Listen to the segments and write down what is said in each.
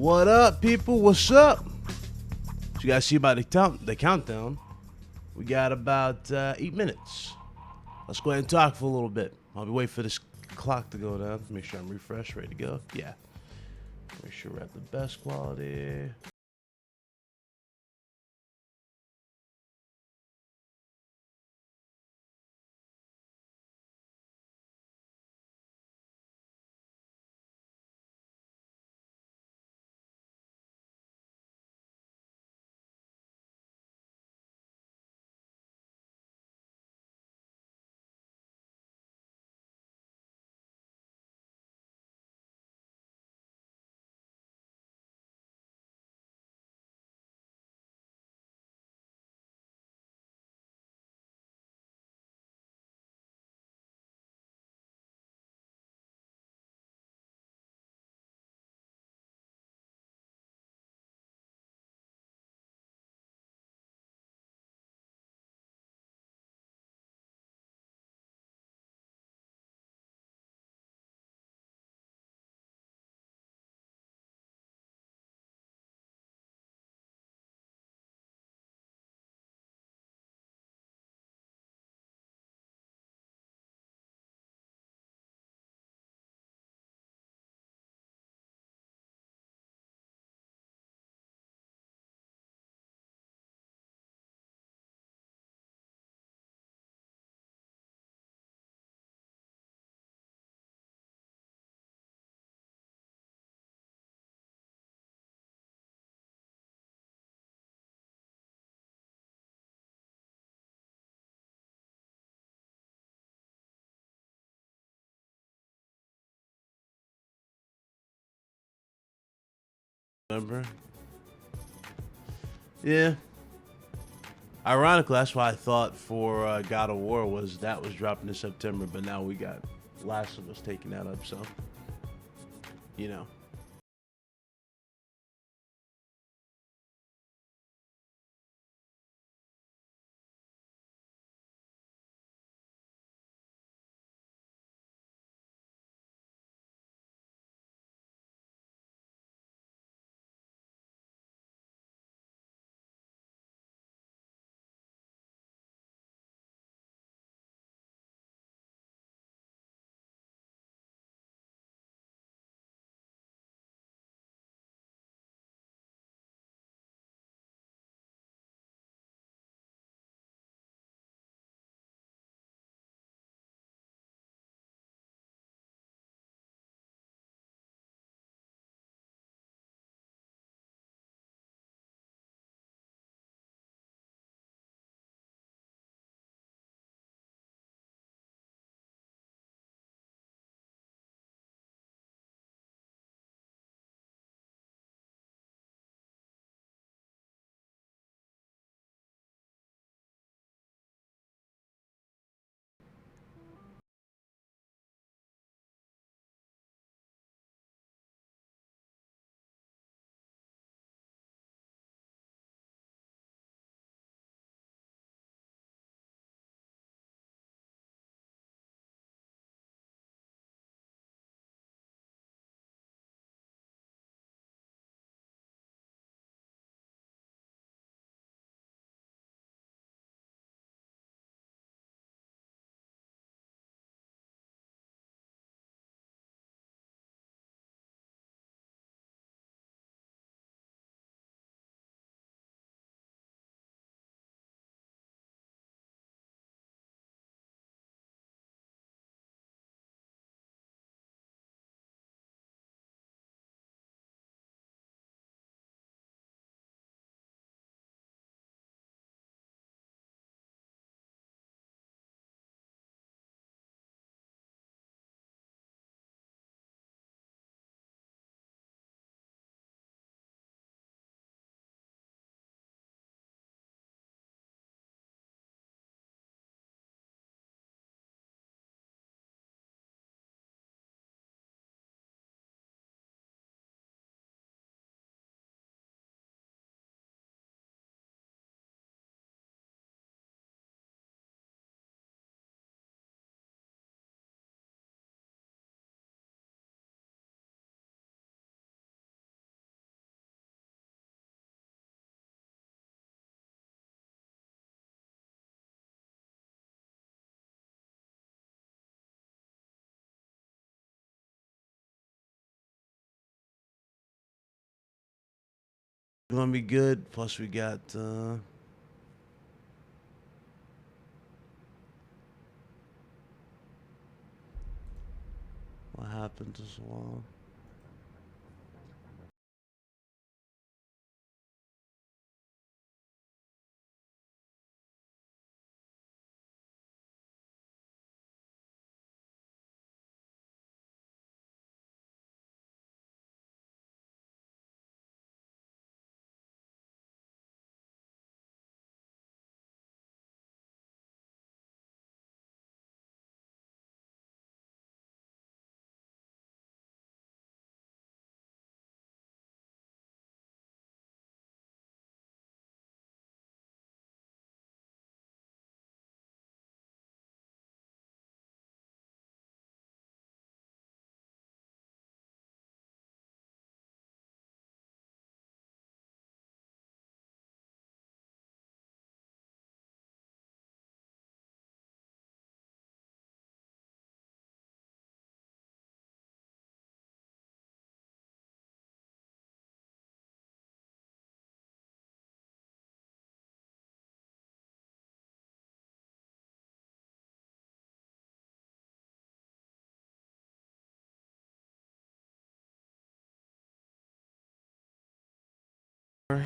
What up, people? What's up? You guys see by the countdown, we got about 8 minutes. Let's go ahead and talk for a little bit. I'll be waiting for this clock to go down. Make sure I'm refreshed, ready to go. Yeah. Make sure we're at the best quality. Remember? Yeah. Ironically, that's why I thought for God of War was dropping in September, but now we got Last of Us taking that up, so you know. gonna be good. Plus we got what happened as well.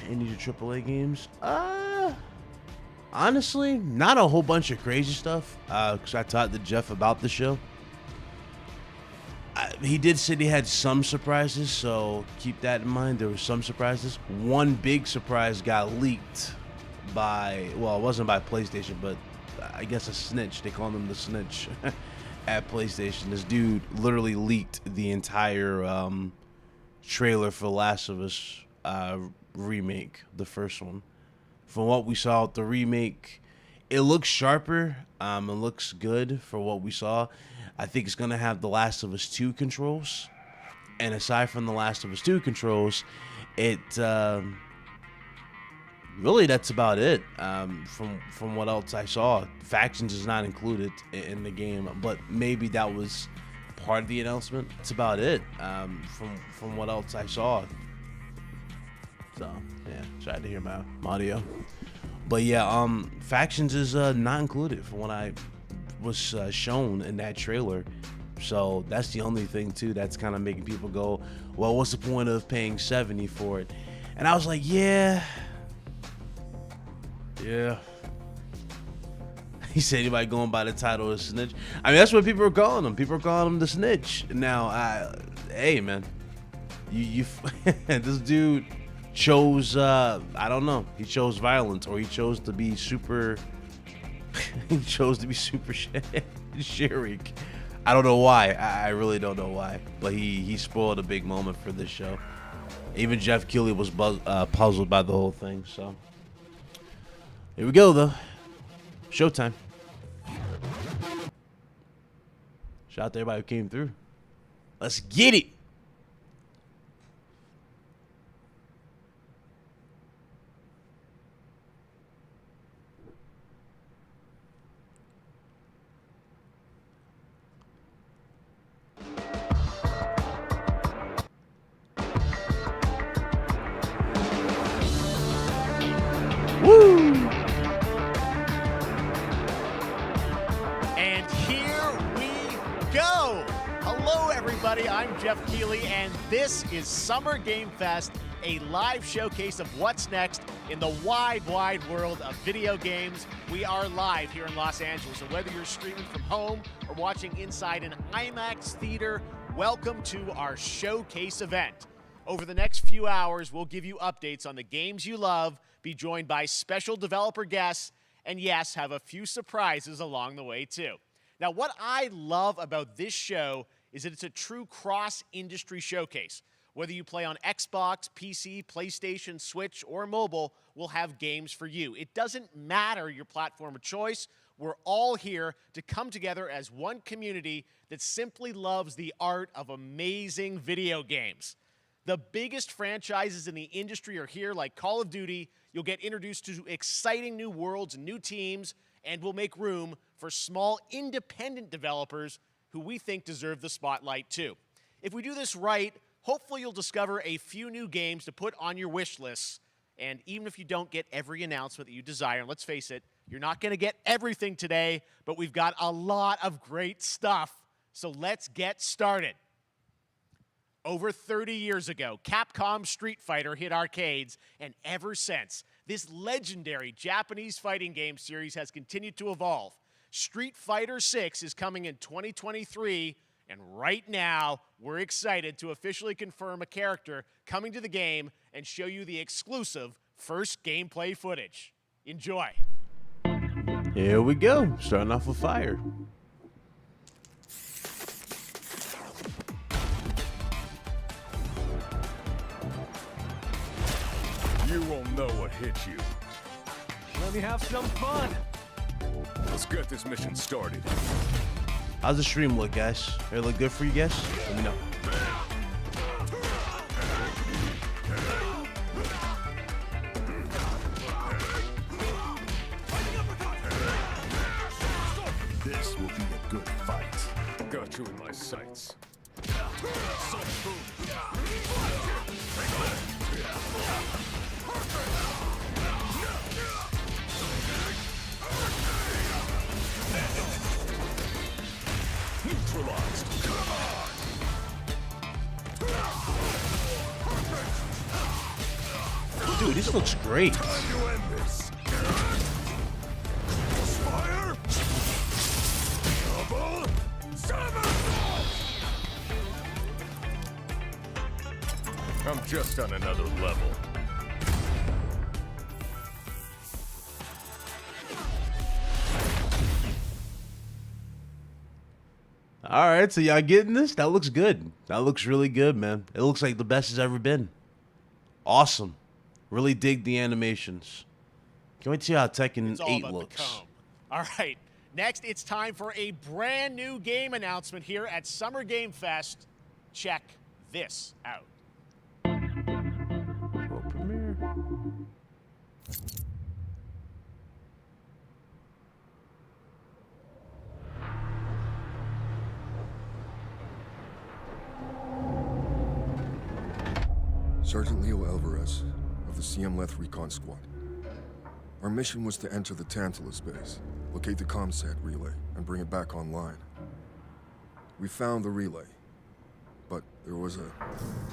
Any of your AAA games? Honestly, not a whole bunch of crazy stuff. Because I talked to Jeff about the show. He did say he had some surprises, so keep that in mind. There were some surprises. One big surprise got leaked by, well, it wasn't by PlayStation, but I guess a snitch. They call him the snitch at PlayStation. This dude literally leaked the entire trailer for Last of Us remake, the first one. From what we saw with the remake, it looks sharper. It looks good for what we saw. I think it's gonna have the Last of Us 2 controls, and aside from the Last of Us 2 controls, it really that's about it. From what else I saw, factions is not included in the game, but maybe that was part of the announcement. That's about it. From what else I saw. So yeah, tried to hear my audio, but yeah, factions is not included from what I was shown in that trailer. So that's the only thing too that's kind of making people go, well, what's the point of paying $70 for it? And I was like, yeah. He said, anybody going by the title of Snitch? I mean, that's what people are calling him. People are calling him the Snitch. Now, hey man, you this dude chose I don't know, he chose violence, or he chose to be super he chose to be super Sherik. I don't know why. I really don't know why, but he spoiled a big moment for this show. Even Jeff Keighley was puzzled by the whole thing. So here we go though. Showtime. Shout out to everybody who came through. Let's get it. Woo! And here we go. Hello, everybody. I'm Jeff Keighley, and this is Summer Game Fest, a live showcase of what's next in the wide, wide world of video games. We are live here in Los Angeles, so whether you're streaming from home or watching inside an IMAX theater, welcome to our showcase event. Over the next few hours, we'll give you updates on the games you love, be joined by special developer guests, and yes, have a few surprises along the way too. Now, what I love about this show is that it's a true cross-industry showcase. Whether you play on Xbox, PC, PlayStation, Switch, or mobile, we'll have games for you. It doesn't matter your platform of choice. We're all here to come together as one community that simply loves the art of amazing video games. The biggest franchises in the industry are here, like Call of Duty. You'll get introduced to exciting new worlds and new teams, and we'll make room for small independent developers who we think deserve the spotlight too. If we do this right, hopefully you'll discover a few new games to put on your wish lists And even if you don't get every announcement that you desire, and let's face it, you're not going to get everything today, but we've got a lot of great stuff. So let's get started. Over 30 years ago, Capcom Street Fighter hit arcades, and ever since, this legendary Japanese fighting game series has continued to evolve. Street Fighter 6 is coming in 2023, and right now, we're excited to officially confirm a character coming to the game and show you the exclusive first gameplay footage. Enjoy. Here we go, starting off with fire. You won't know what hit you. Let me have some fun. Let's get this mission started. How's the stream look, guys? It look good for you guys? Let me know. This will be a good fight. Got you in my sights. Neutralized. Dude, this looks great. Time to end this. Fire. Double. Seven. I'm just on another level. All right, so y'all getting this? That looks good. That looks really good, man. It looks like the best it's ever been. Awesome. Really dig the animations. Can't wait to see how Tekken It's all 8 about looks. the comb. All right, next it's time for a brand new game announcement here at Summer Game Fest. Check this out. World premiere. Sergeant Leo Alvarez of the CM Leth Recon Squad. Our mission was to enter the Tantalus base, locate the comsat relay, and bring it back online. We found the relay, but there was a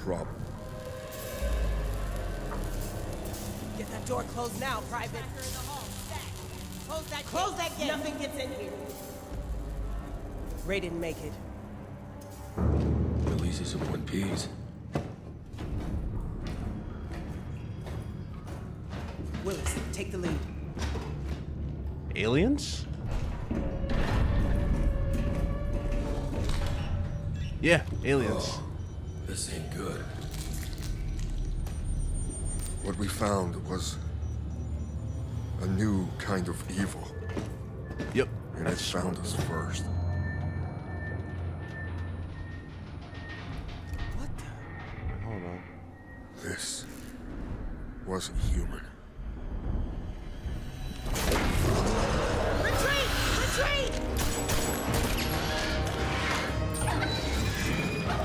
problem. Get that door closed now, Private. Close that gate. Nothing gets in here. Ray didn't make it. Releases of one piece. Willis, take the lead. Aliens? Yeah, aliens. Oh, this ain't good. What we found was a new kind of evil, Yep. and it found us first. What the? Hold on. This wasn't human. Retreat! Retreat!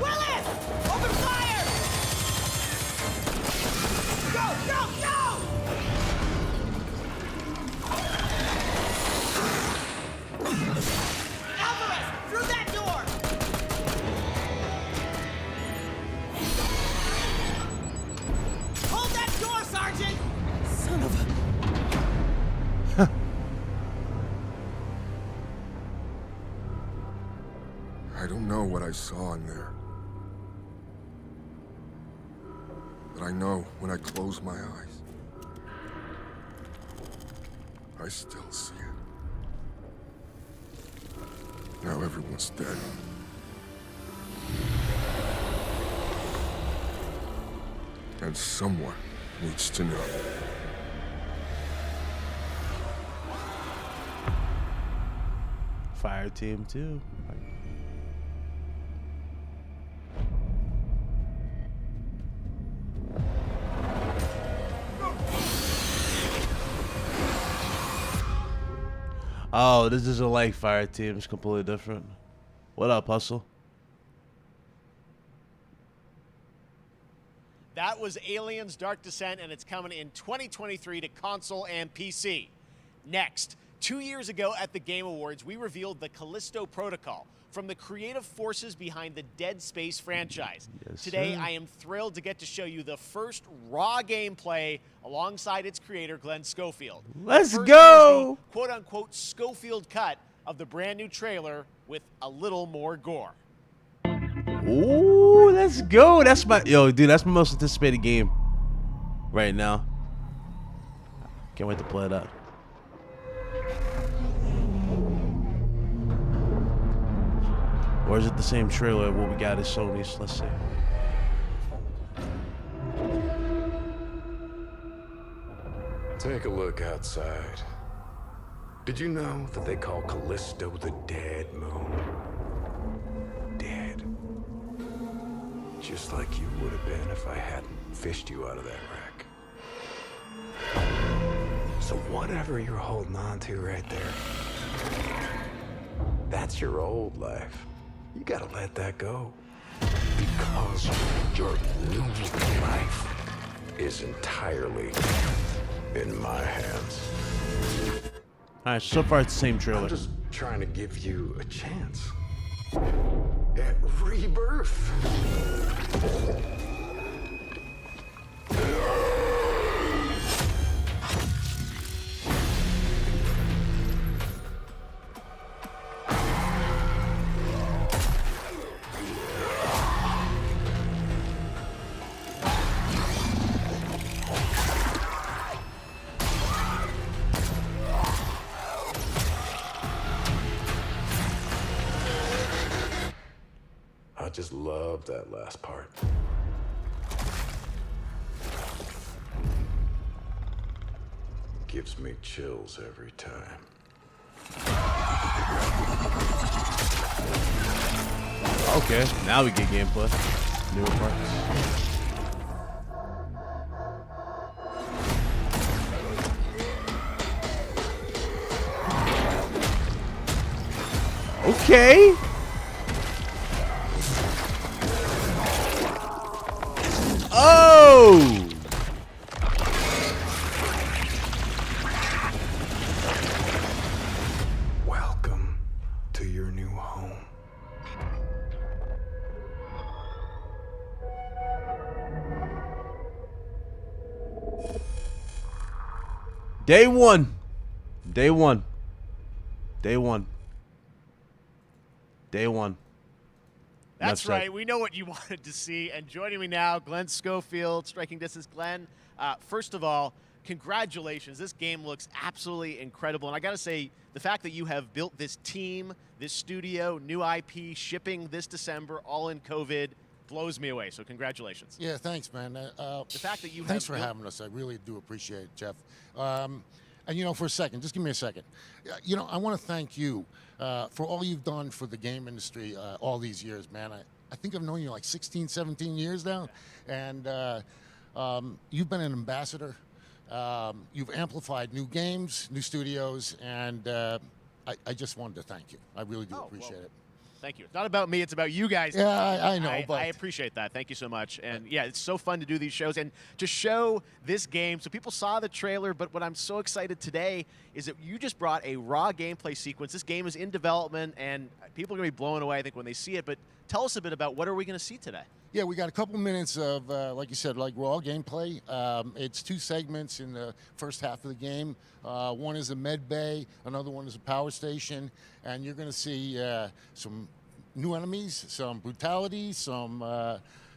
Willis! Open fire! Go! Go! Go! Alvarez! Through that door! Hold that door, Sergeant! Son of a... I don't know what I saw in there. But I know when I close my eyes, I still see it. Now everyone's dead. And someone needs to know. Fire team too. Oh, this isn't like fire team. It's completely different. What up, Hustle? That was Aliens Dark Descent, and it's coming in 2023 to console and PC. Next, 2 years ago at the Game Awards, we revealed the Callisto Protocol from the creative forces behind the Dead Space franchise. Yes, Today, sir. I am thrilled to get to show you the first raw gameplay alongside its creator, Glenn Schofield. Let's First, go! here's the quote-unquote Schofield cut of the brand new trailer with a little more gore. Ooh, let's go. That's my dude. That's my most anticipated game right now. Can't wait to play it out. Or is it the same trailer what we got at Sony's? Let's see. Take a look outside. Did you know that they call Callisto the Dead Moon? Dead. Just like you would have been if I hadn't fished you out of that wreck. So whatever you're holding on to right there, that's your old life. You gotta let that go. Because your new life is entirely in my hands. All right, so far it's the same trailer. I'm just trying to give you a chance at rebirth. I just love that last part. Gives me chills every time. Okay, now we get gameplay. Newer parts. Okay. Oh! Welcome to your new home. Day one. Day one. Day one. Day one. That's Enough right. said. We know what you wanted to see. And joining me now, Glenn Schofield, Striking Distance. Glenn, first of all, congratulations. This game looks absolutely incredible. And I got to say, the fact that you have built this team, this studio, new IP, shipping this December, all in COVID, blows me away. So congratulations. Yeah, thanks, man. The fact that you thanks have for built- having us. I really do appreciate it, Jeff. And you know, for a second, just give me a second. You know, I want to thank you for all you've done for the game industry all these years, man. I think I've known you like 16, 17 years now, and you've been an ambassador. You've amplified new games, new studios, and I just wanted to thank you. I really do appreciate it. Thank you. It's not about me. It's about you guys. Yeah, I know, but I appreciate that. Thank you so much. And yeah, it's so fun to do these shows and to show this game. So people saw the trailer, but what I'm so excited today is that you just brought a raw gameplay sequence. This game is in development, and people are going to be blown away, I think, when they see it. But tell us a bit about what are we going to see today? Yeah, we got a couple minutes of, like you said, like raw gameplay. It's two segments in the first half of the game. One is a med bay, another one is a power station, and you're going to see some new enemies, some brutality, some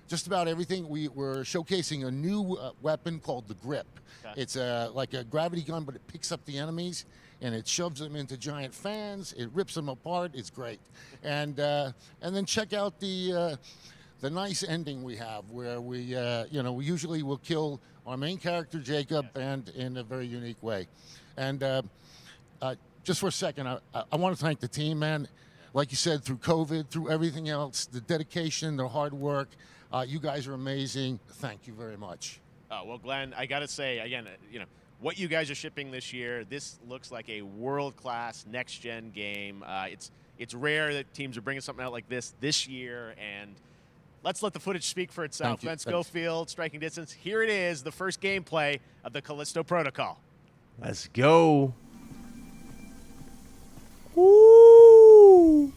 just about everything. We're showcasing a new weapon called the Grip. Okay. It's like a gravity gun, but it picks up the enemies and it shoves them into giant fans. It rips them apart. It's great. And then check out the nice ending we have, where we we usually will kill our main character Jacob, and in a very unique way. And just for a second, I want to thank the team, man. Like you said, through COVID, through everything else, the dedication, the hard work, you guys are amazing. Thank you very much. Oh, well, Glenn, I got to say, again, what you guys are shipping this year, this looks like a world-class next-gen game. It's rare that teams are bringing something out like this year, and let's let the footage speak for itself. Thank you. Ben Thanks. Schofield, striking distance. Here it is, the first gameplay of the Callisto Protocol. Let's go. Woo!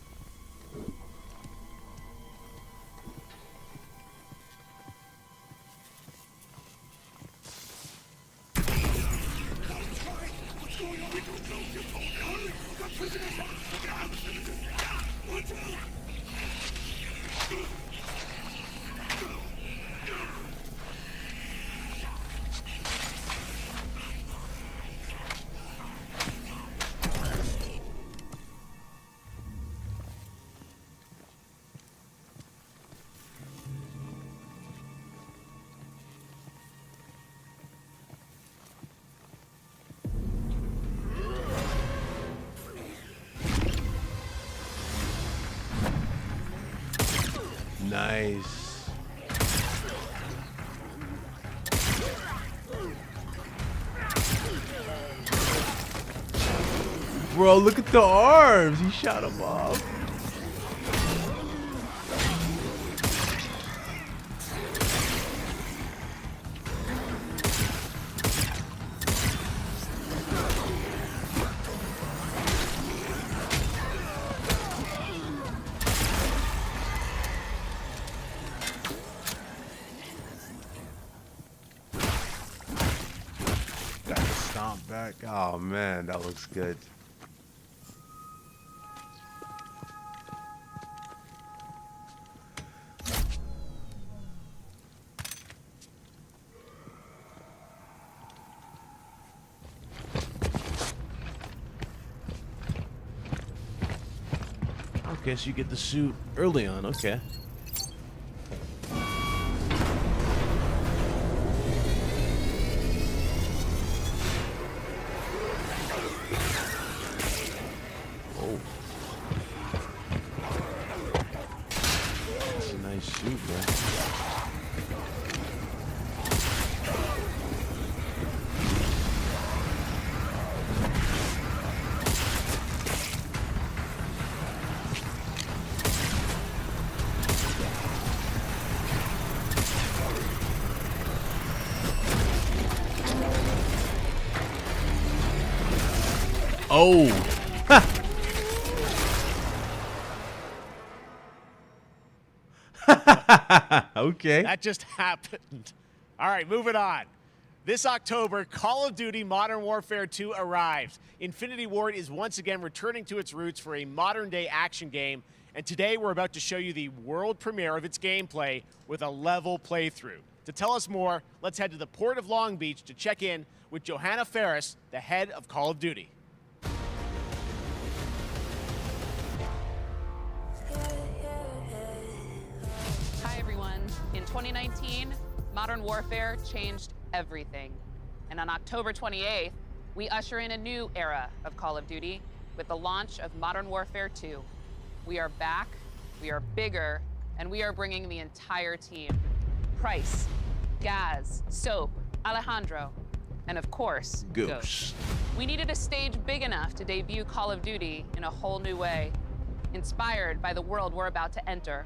Nice. Bro, look at the arms. He shot him off. Got the stomp back. Oh man, that looks good. Okay, so you get the suit early on. Okay. Oh. That's a nice suit, man. Oh. Okay. That just happened. All right, moving on. This October, Call of Duty Modern Warfare 2 arrives. Infinity Ward is once again returning to its roots for a modern-day action game, and today we're about to show you the world premiere of its gameplay with a level playthrough. To tell us more, let's head to the port of Long Beach to check in with Johanna Ferris, the head of Call of Duty. Hi everyone. In 2019, Modern Warfare changed everything. And on October 28th, we usher in a new era of Call of Duty with the launch of Modern Warfare 2. We are back, we are bigger, and we are bringing the entire team. Price, Gaz, Soap, Alejandro, and of course, Ghost. We needed a stage big enough to debut Call of Duty in a whole new way, inspired by the world we're about to enter.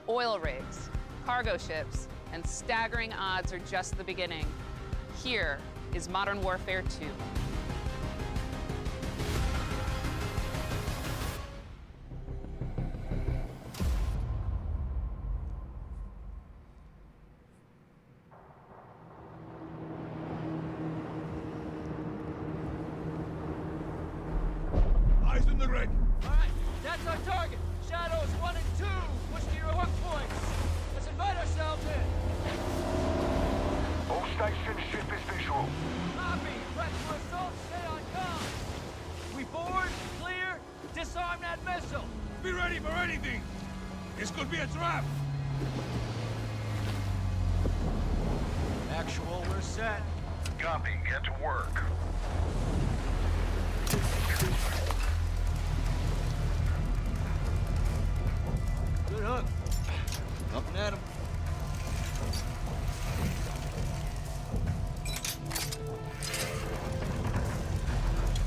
Oil rigs, cargo ships, and staggering odds are just the beginning. Here is Modern Warfare 2. Eyes on the red. All right, that's our target. Shadows 1 and 2. Push to your hook points. Let's invite ourselves in. All stations, ship is visual. Copy. Press for assault. Stay on comm. We board, clear, disarm that missile. Be ready for anything. This could be a trap. Actual, we're set. Copy. Get to work. Good hook. Up and at him.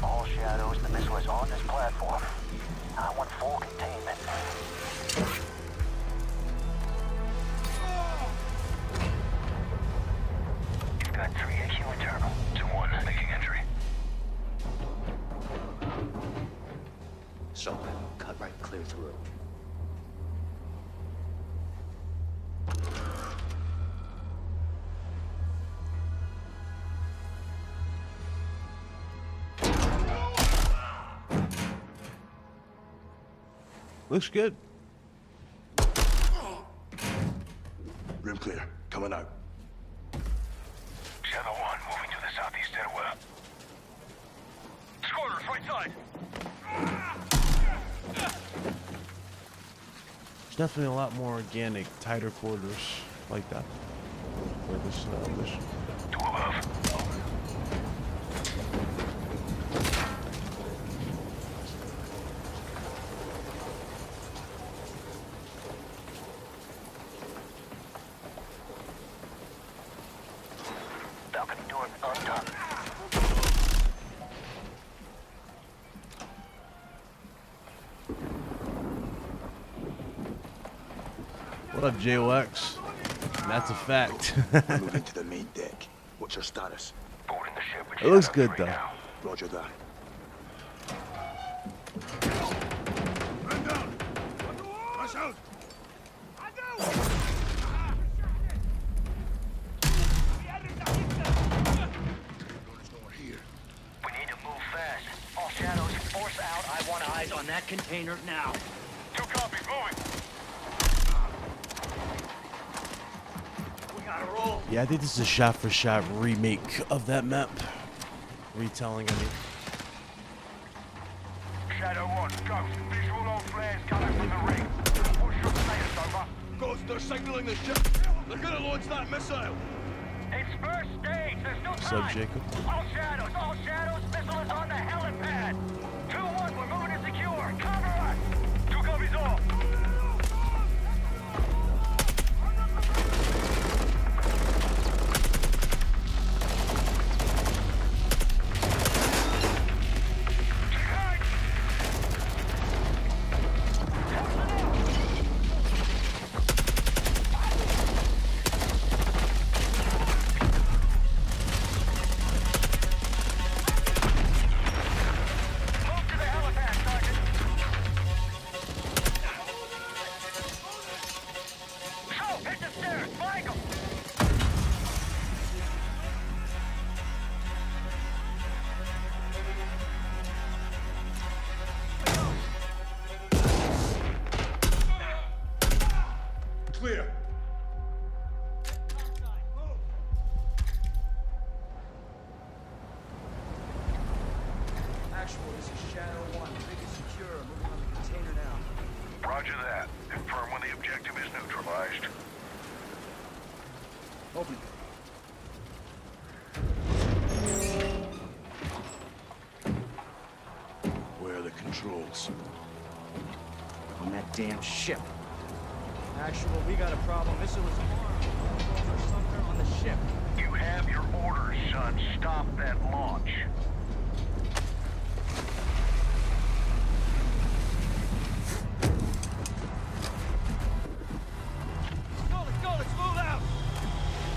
All Shadows, the missile is on this platform. I want full containment. Looks good. Room clear. Coming out. Shadow 1 moving to the southeast stairwell. Schroeders, right side. There's definitely a lot more organic, tighter quarters like that for this mission. 2 above. Balcony door undone. What up, JOX? That's a fact. Moving to the main deck. What's your status? Boarding the ship with It looks Shadow good 3 though. now. Roger that. Man down. Rush out. We need to move fast. All shadows, force out. I want eyes on that container now. 2 copies, moving. We gotta roll. Yeah, I think this is a shot-for-shot remake of that map. Retelling, I mean. Shadow 1, Ghost. Visual on flares coming from the ring. What's your status, over? Ghost, they're signaling the ship. They're gonna launch that missile. It's first stage. There's no What's up, Jacob? All shadows. Missile is on the helipad. 2-1, we're moving to secure. Cover us. 2 copies all. Move to the helipad, Sergeant. So, hit the stairs. Flank 'em. Clear. Actual, this is Shadow 1. Rig is secure. Moving on the container now. Roger that. Confirm when the objective is neutralized. Open. Where are the controls? On that damn ship. Actual, we got a problem. Missile is armed. Controls are somewhere on the ship. You have your orders, son. Stop that launch. Let's move out!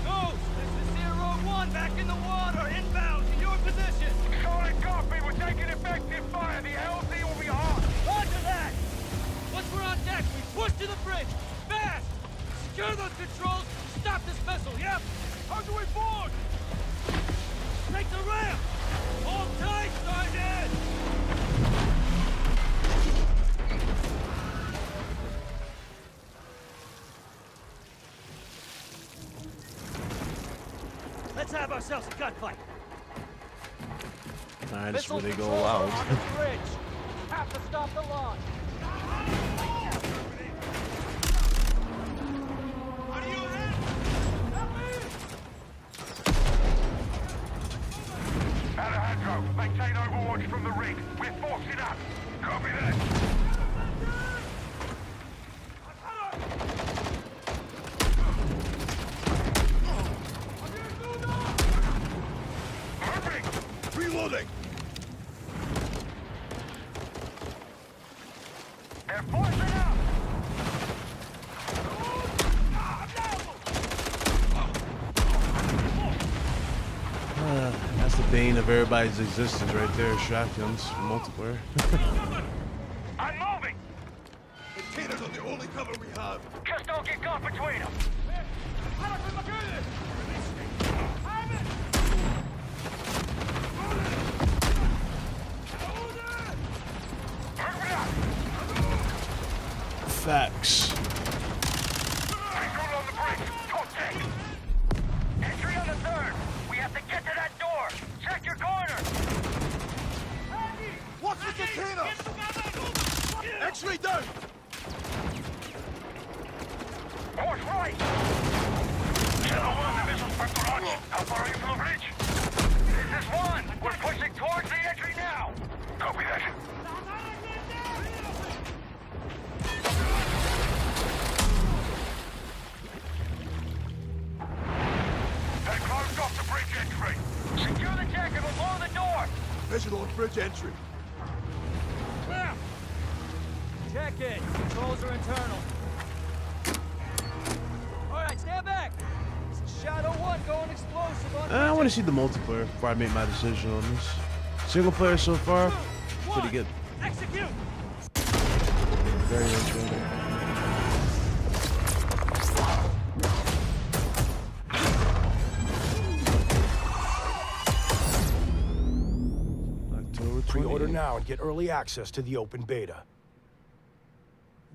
Ghost, this is Zero 1 back in the water, inbound to your position! Solid copy. We're taking effective fire. The LZ will be hot. Roger that! Once we're on deck, we push to the bridge! Fast! Secure those controls! Stop this missile, yep! How do we board? Take the ramp! Hold tight, Sergeant! Let's have ourselves a gunfight! Nah, that's where Missile they go control loud. on the bridge! Have to stop the launch! Alejandro, maintain overwatch from the rig. We're forcing up. Copy that. Moving. Reloading. They're forcing out. That's the bane of everybody's existence right there. Shotguns for multiplayer. I'm moving. Containers are the only cover we have. Just don't get caught between them. entry. Secure the deck and we'll blow the door. Visual on bridge entry. Check it. Controls are internal. All right, stand back. Shadow 1 going explosive on I want to see the multiplayer before I make my decision on this. Single player so far, pretty good. Execute. Very enjoyable. October 20th. Pre-order now and get early access to the open beta.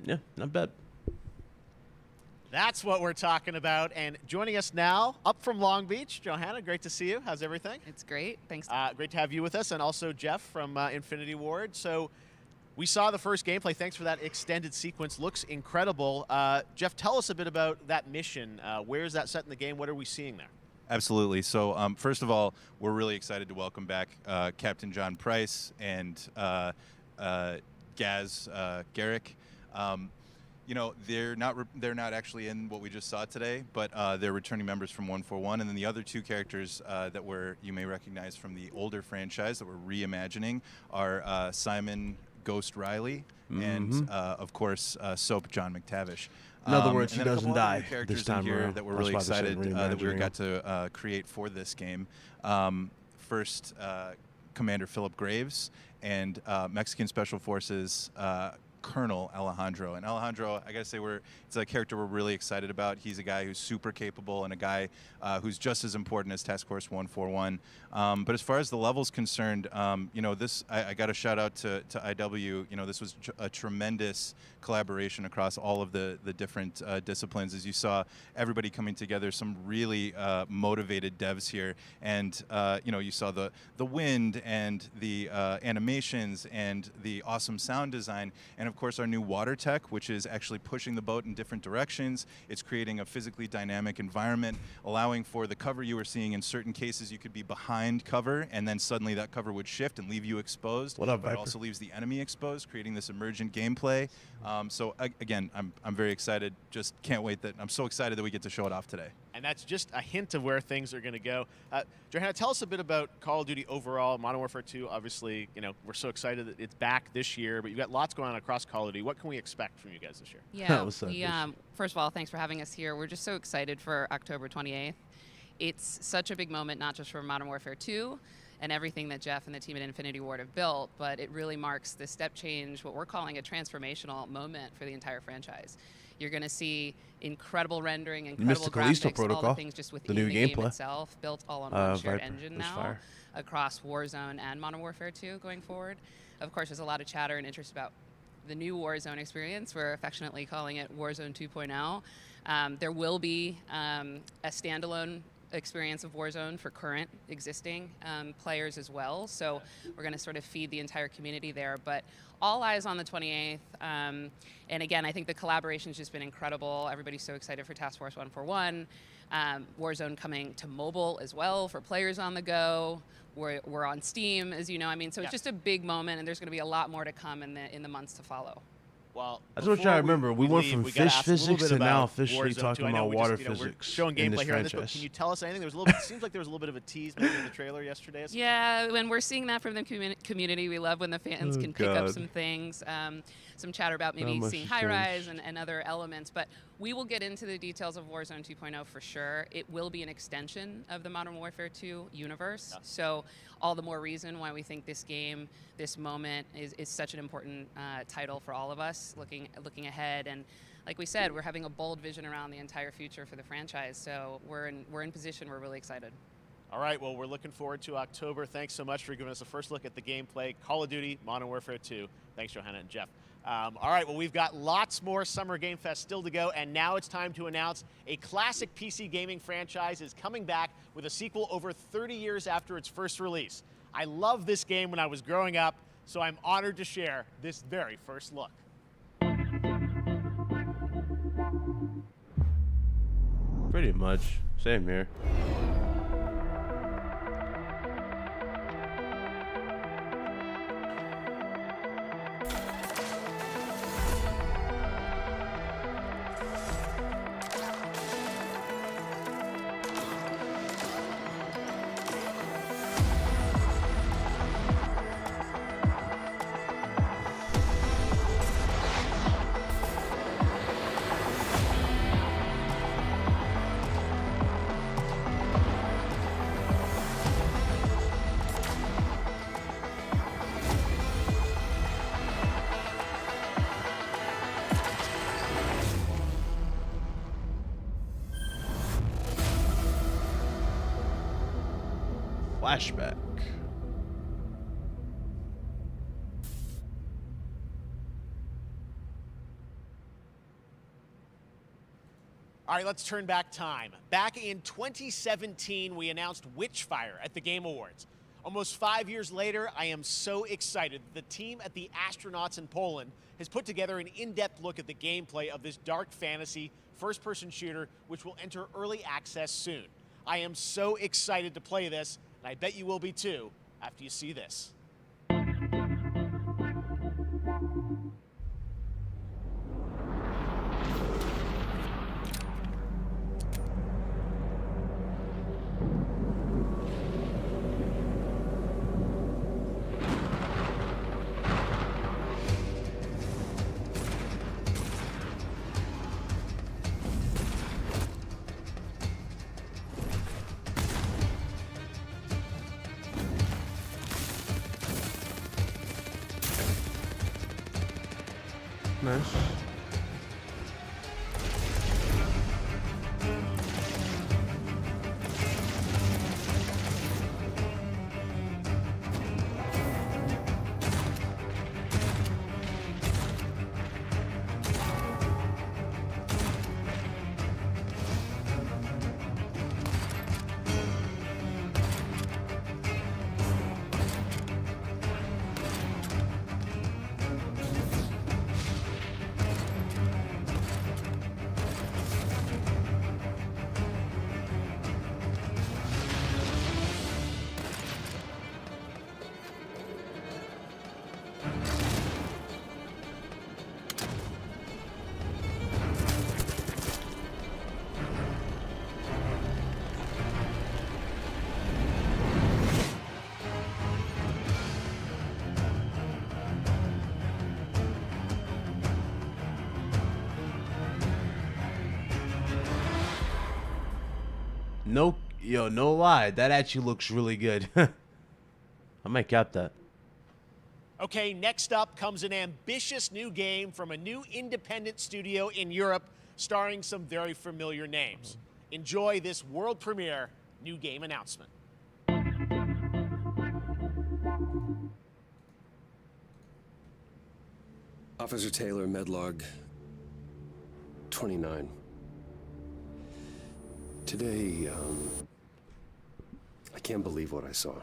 Yeah, not bad. That's what we're talking about. And joining us now, up from Long Beach, Johanna, great to see you. How's everything? It's great. Thanks. Great to have you with us, and also Jeff from Infinity Ward. So we saw the first gameplay. Thanks for that extended sequence. Looks incredible. Jeff, tell us a bit about that mission. Where is that set in the game? What are we seeing there? Absolutely. So first of all, we're really excited to welcome back Captain John Price and Gaz Garrick. You know, they're not actually in what we just saw today, but they're returning members from 141, and then the other two characters that you may recognize from the older franchise that we're reimagining are Simon Ghost Riley and of course Soap John McTavish. In other words, he and then a doesn't couple other die characters this time in here around. that we're That's really why they said excited that we reimagining got to create for this game. First, Commander Philip Graves and Mexican Special Forces Colonel Alejandro. And Alejandro, I gotta say, it's a character we're really excited about. He's a guy who's super capable and a guy who's just as important as Task Force 141. But as far as the level's concerned, you know, I got a shout out to IW. You know, this was a tremendous collaboration across all of the different disciplines. As you saw, everybody coming together, some really motivated devs here. And you know, you saw the wind and the animations and the awesome sound design, and of course our new water tech, which is actually pushing the boat in different directions. It's creating a physically dynamic environment, allowing for the cover you were seeing. In certain cases, you could be behind cover, and then suddenly that cover would shift and leave you exposed. What up, but it Viper? also leaves the enemy exposed, creating this emergent gameplay. So again, I'm very excited. Just can't wait I'm so excited that we get to show it off today. And that's just a hint of where things are going to go. Johanna, tell us a bit about Call of Duty overall. Modern Warfare 2, obviously, you know, we're so excited that it's back this year, but you've got lots going on across Call of Duty. What can we expect from you guys this year? Yeah, What's up, we, first of all, thanks for having us here. We're just so excited for October 28th. It's such a big moment, not just for Modern Warfare 2 and everything that Jeff and the team at Infinity Ward have built, but it really marks the step change, what we're calling a transformational moment for the entire franchise. You're going to see incredible rendering, incredible the Callisto graphics, Protocol, all the things just within the new game gameplay. itself, built all on one shared Viper, engine there's now fire. across Warzone and Modern Warfare 2 going forward. Of course, there's a lot of chatter and interest about the new Warzone experience. We're affectionately calling it Warzone 2.0. There will be a standalone experience of Warzone for current existing players as well. So we're going to sort of feed the entire community there. But all eyes on the 28th. And again, I think the collaboration's just been incredible. Everybody's so excited for Task Force 141. Warzone coming to mobile as well for players on the go. We're on Steam, as you know. I mean, so it's just a big moment, and there's going to be a lot more to come in the months to follow. Well, That's what I remember. We went leave, from we gotta fish ask a little physics bit to now about officially Warzone 2. talking I know about we water just, we're physics showing in gameplay this here on this, but franchise. can you tell us anything? There was a little bit, seems like there was a little bit of a tease maybe in the trailer yesterday. Yeah, when we're seeing that from the community, we love when the fans can pick up some things, some chatter about maybe seeing high-rise and other elements. But we will get into the details of Warzone 2.0 for sure. It will be an extension of the Modern Warfare 2 universe. Yeah. So all the more reason why we think this game, this moment, is such an important title for all of us looking ahead. And like we said, we're having a bold vision around the entire future for the franchise. So we're in position. We're really excited. All right, well, we're looking forward to October. Thanks so much for giving us a first look at the gameplay. Call of Duty, Modern Warfare 2. Thanks, Johanna and Jeff. All right, well, we've got lots more Summer Game Fest still to go, and now it's time to announce a classic PC gaming franchise is coming back with a sequel over 30 years after its first release. I loved this game when I was growing up, so I'm honored to share this very first look. Pretty much. Same here. Flashback. All right, let's turn back time. Back in 2017, we announced Witchfire at the Game Awards. Almost 5 years later, I am so excited that the team at the Astronauts in Poland has put together an in-depth look at the gameplay of this dark fantasy first-person shooter, which will enter early access soon. I am so excited to play this, and I bet you will be too after you see this. Nice. No lie, that actually looks really good. I might cap that. Okay, next up comes an ambitious new game from a new independent studio in Europe, starring some very familiar names. Enjoy this world premiere new game announcement. Officer Taylor, Medlog 29. Today, I can't believe what I saw.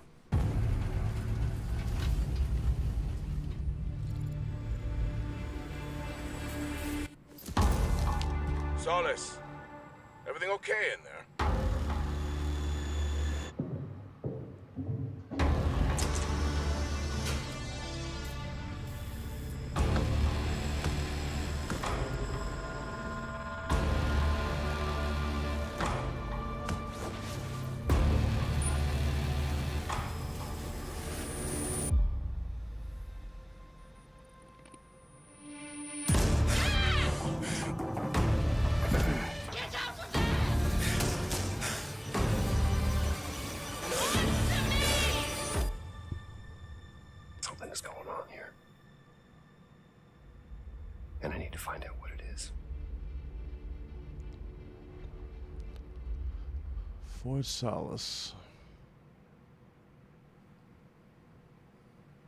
Solace, everything okay in there? Something is going on here. And I need to find out what it is. Fort Solace.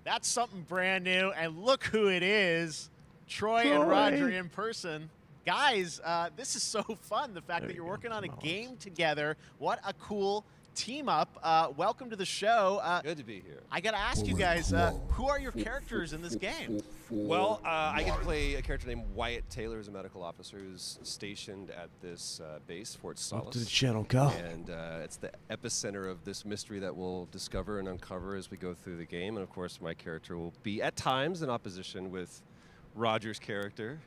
That's something brand new, and look who it is. Troy and Roger in person. Guys, this is so fun, the fact that you're working on a game together. What a cool team up. Welcome to the show. Good to be here. I got to ask you guys, who are your characters in this game? Well, I get to play a character named Wyatt Taylor, who's a medical officer who's stationed at this base, Fort Solace. Up to the channel, go. And it's the epicenter of this mystery that we'll discover and uncover as we go through the game. And of course, my character will be at times in opposition with Roger's character.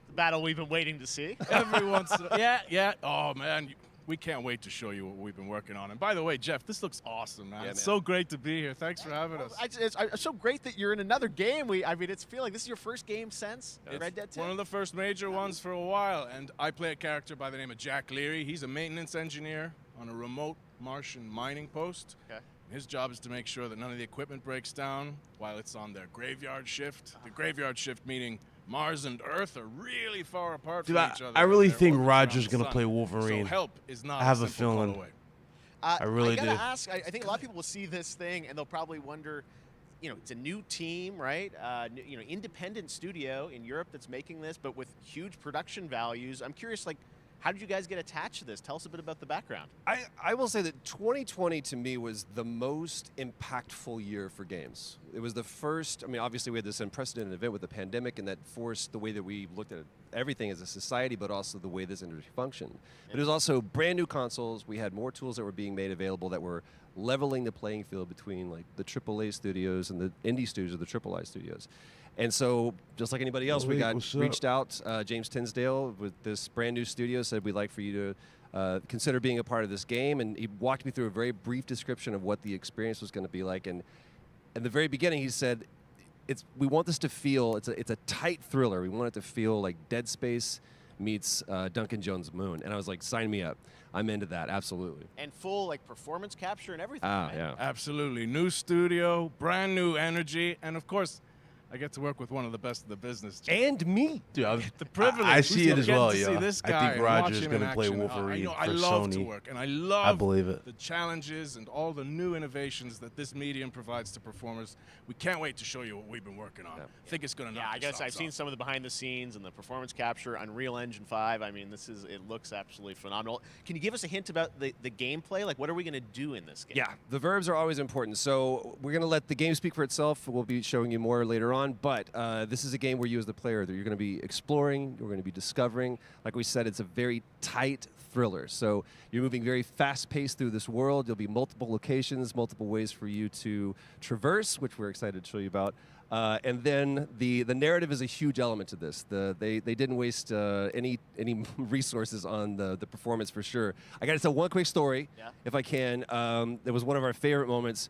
The battle we've been waiting to see. Every once in a yeah. Oh, man. We can't wait to show you what we've been working on. And by the way, Jeff, this looks awesome, man. Yeah, It's so great to be here. Thanks for having us. It's so great that you're in another game. I mean, it's feeling like this is your first game since Red Dead 2. One of the first major ones for a while. And I play a character by the name of Jack Leary. He's a maintenance engineer on a remote Martian mining post. Okay. His job is to make sure that none of the equipment breaks down while it's on their graveyard shift. The graveyard shift meaning Mars and Earth are really far apart Dude, from each other. I really They're think orbiting Roger's around the gonna sun. play Wolverine. So help is not I have a simple feeling. cutaway. I really gotta do. ask. I think a lot of people will see this thing and they'll probably wonder. It's a new team, right? Independent studio in Europe that's making this, but with huge production values. I'm curious, how did you guys get attached to this? Tell us a bit about the background. I will say that 2020 to me was the most impactful year for games. It was the first, obviously we had this unprecedented event with the pandemic, and that forced the way that we looked at everything as a society, but also the way this industry functioned. But it was also brand new consoles. We had more tools that were being made available that were leveling the playing field between the AAA studios and the indie studios or the AAA studios. And so, just like anybody else, we reached out. James Tinsdale with this brand new studio said, we'd like for you to consider being a part of this game. And he walked me through a very brief description of what the experience was going to be like. And at the very beginning, he said, we want this to feel, it's a tight thriller. We want it to feel like Dead Space meets Duncan Jones' Moon. And I was like, sign me up. I'm into that, absolutely. And full performance capture and everything. Ah, right? yeah. Absolutely. New studio, brand new energy, and of course, I get to work with one of the best in the business. And me. Dude, the privilege. I see it as well, to see yo. this I guy think Roger's going gonna to play Wolverine I for love to Sony. work, and I love I believe it. the challenges and all the new innovations that this medium provides to performers. We can't wait to show you what we've been working on. I think it's going to knock I guess your I've socks seen off. some of the behind the scenes and the performance capture, Unreal Engine 5. It looks absolutely phenomenal. Can you give us a hint about the gameplay? What are we going to do in this game? Yeah, the verbs are always important. So we're going to let the game speak for itself. We'll be showing you more later on. But this is a game where you as the player, that you're going to be exploring, you're going to be discovering. Like we said, it's a very tight thriller. So you're moving very fast-paced through this world. There'll be multiple locations, multiple ways for you to traverse, which we're excited to show you about. And then the narrative is a huge element to this. They didn't waste any resources on the performance for sure. I got to tell one quick story, if I can. It was one of our favorite moments.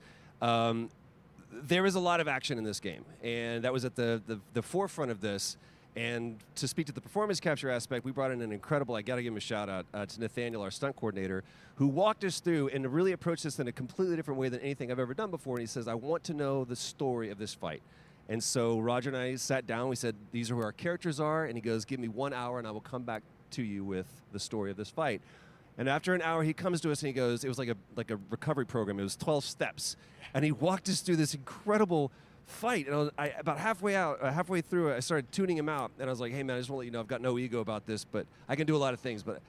There is a lot of action in this game, and that was at the forefront of this. And to speak to the performance capture aspect, we brought in an incredible, I got to give him a shout out to Nathaniel, our stunt coordinator, who walked us through and really approached this in a completely different way than anything I've ever done before. And he says, I want to know the story of this fight. And so Roger and I sat down, we said, these are who our characters are, and he goes, give me 1 hour and I will come back to you with the story of this fight. And after an hour, he comes to us and he goes, it was like a recovery program. It was 12 steps. And he walked us through this incredible fight. And about halfway through it, I started tuning him out. And I was like, hey, man, I just want to let you know I've got no ego about this, but I can do a lot of things, but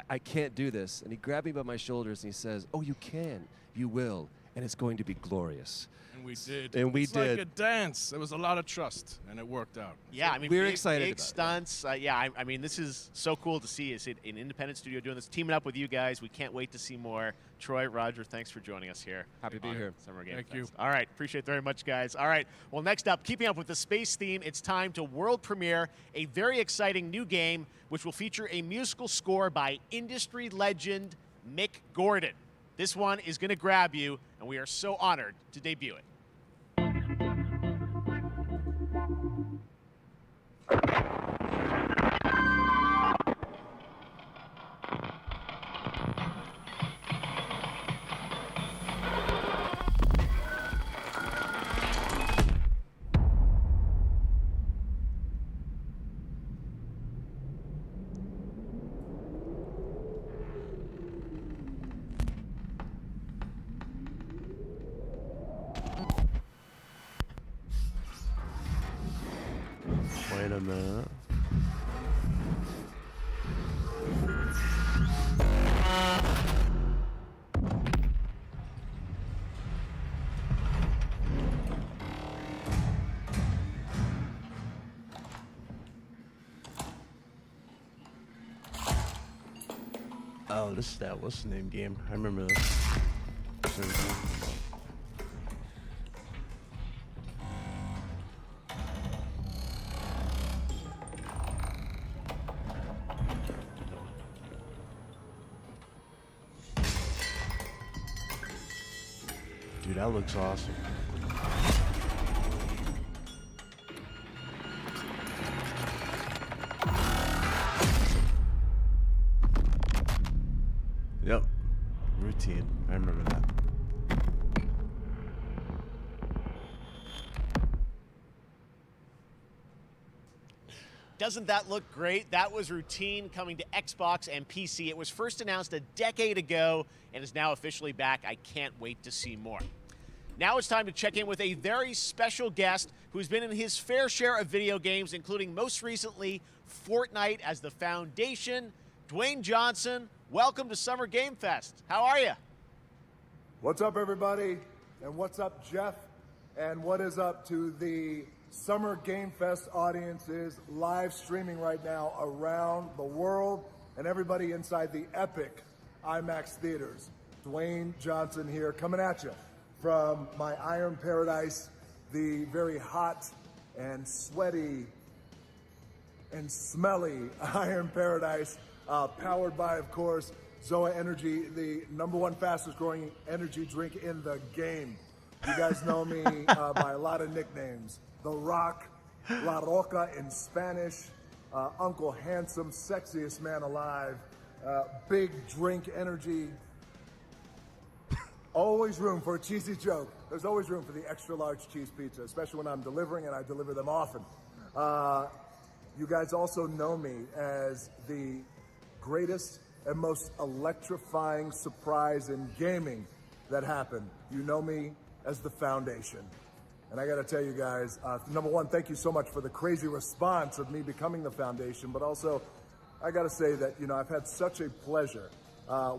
I can't do this. And he grabbed me by my shoulders and he says, oh, you can. You will. And it's going to be glorious. And we did. And we it's did. like a dance. There was a lot of trust, and it worked out. Yeah, we're excited big about stunts. This is so cool to see. Is it an independent studio doing this, teaming up with you guys? We can't wait to see more. Troy, Roger, thanks for joining us here. Happy to be here. Summer Game Thank Fest. you. All right, appreciate it very much, guys. All right, well, next up, keeping up with the space theme, it's time to world premiere a very exciting new game, which will feature a musical score by industry legend Mick Gordon. This one is going to grab you, and we are so honored to debut it. Wait a minute. Oh, this is that what's the name game? I remember this. Dude, that looks awesome. Yep. Routine. I remember that. Doesn't that look great? That was Routine coming to Xbox and PC. It was first announced a decade ago and is now officially back. I can't wait to see more. Now it's time to check in with a very special guest who's been in his fair share of video games, including most recently Fortnite as the Foundation. Dwayne Johnson, welcome to Summer Game Fest. How are you? What's up, everybody? And what's up, Jeff? And what is up to the Summer Game Fest audiences live streaming right now around the world and everybody inside the epic IMAX theaters. Dwayne Johnson here, coming at you from my Iron Paradise, the very hot and sweaty and smelly Iron Paradise, powered by, of course, Zoa Energy, the #1 fastest growing energy drink in the game. You guys know me by a lot of nicknames. The Rock, La Roca in Spanish, Uncle Handsome, sexiest man alive, big drink energy. Always room for a cheesy joke. There's always room for the extra large cheese pizza, especially when I'm delivering, and I deliver them often. You guys also know me as the greatest and most electrifying surprise in gaming that happened. You know me as the Foundation. And I gotta tell you guys, #1, thank you so much for the crazy response of me becoming the Foundation, but also I gotta say that, you know, I've had such a pleasure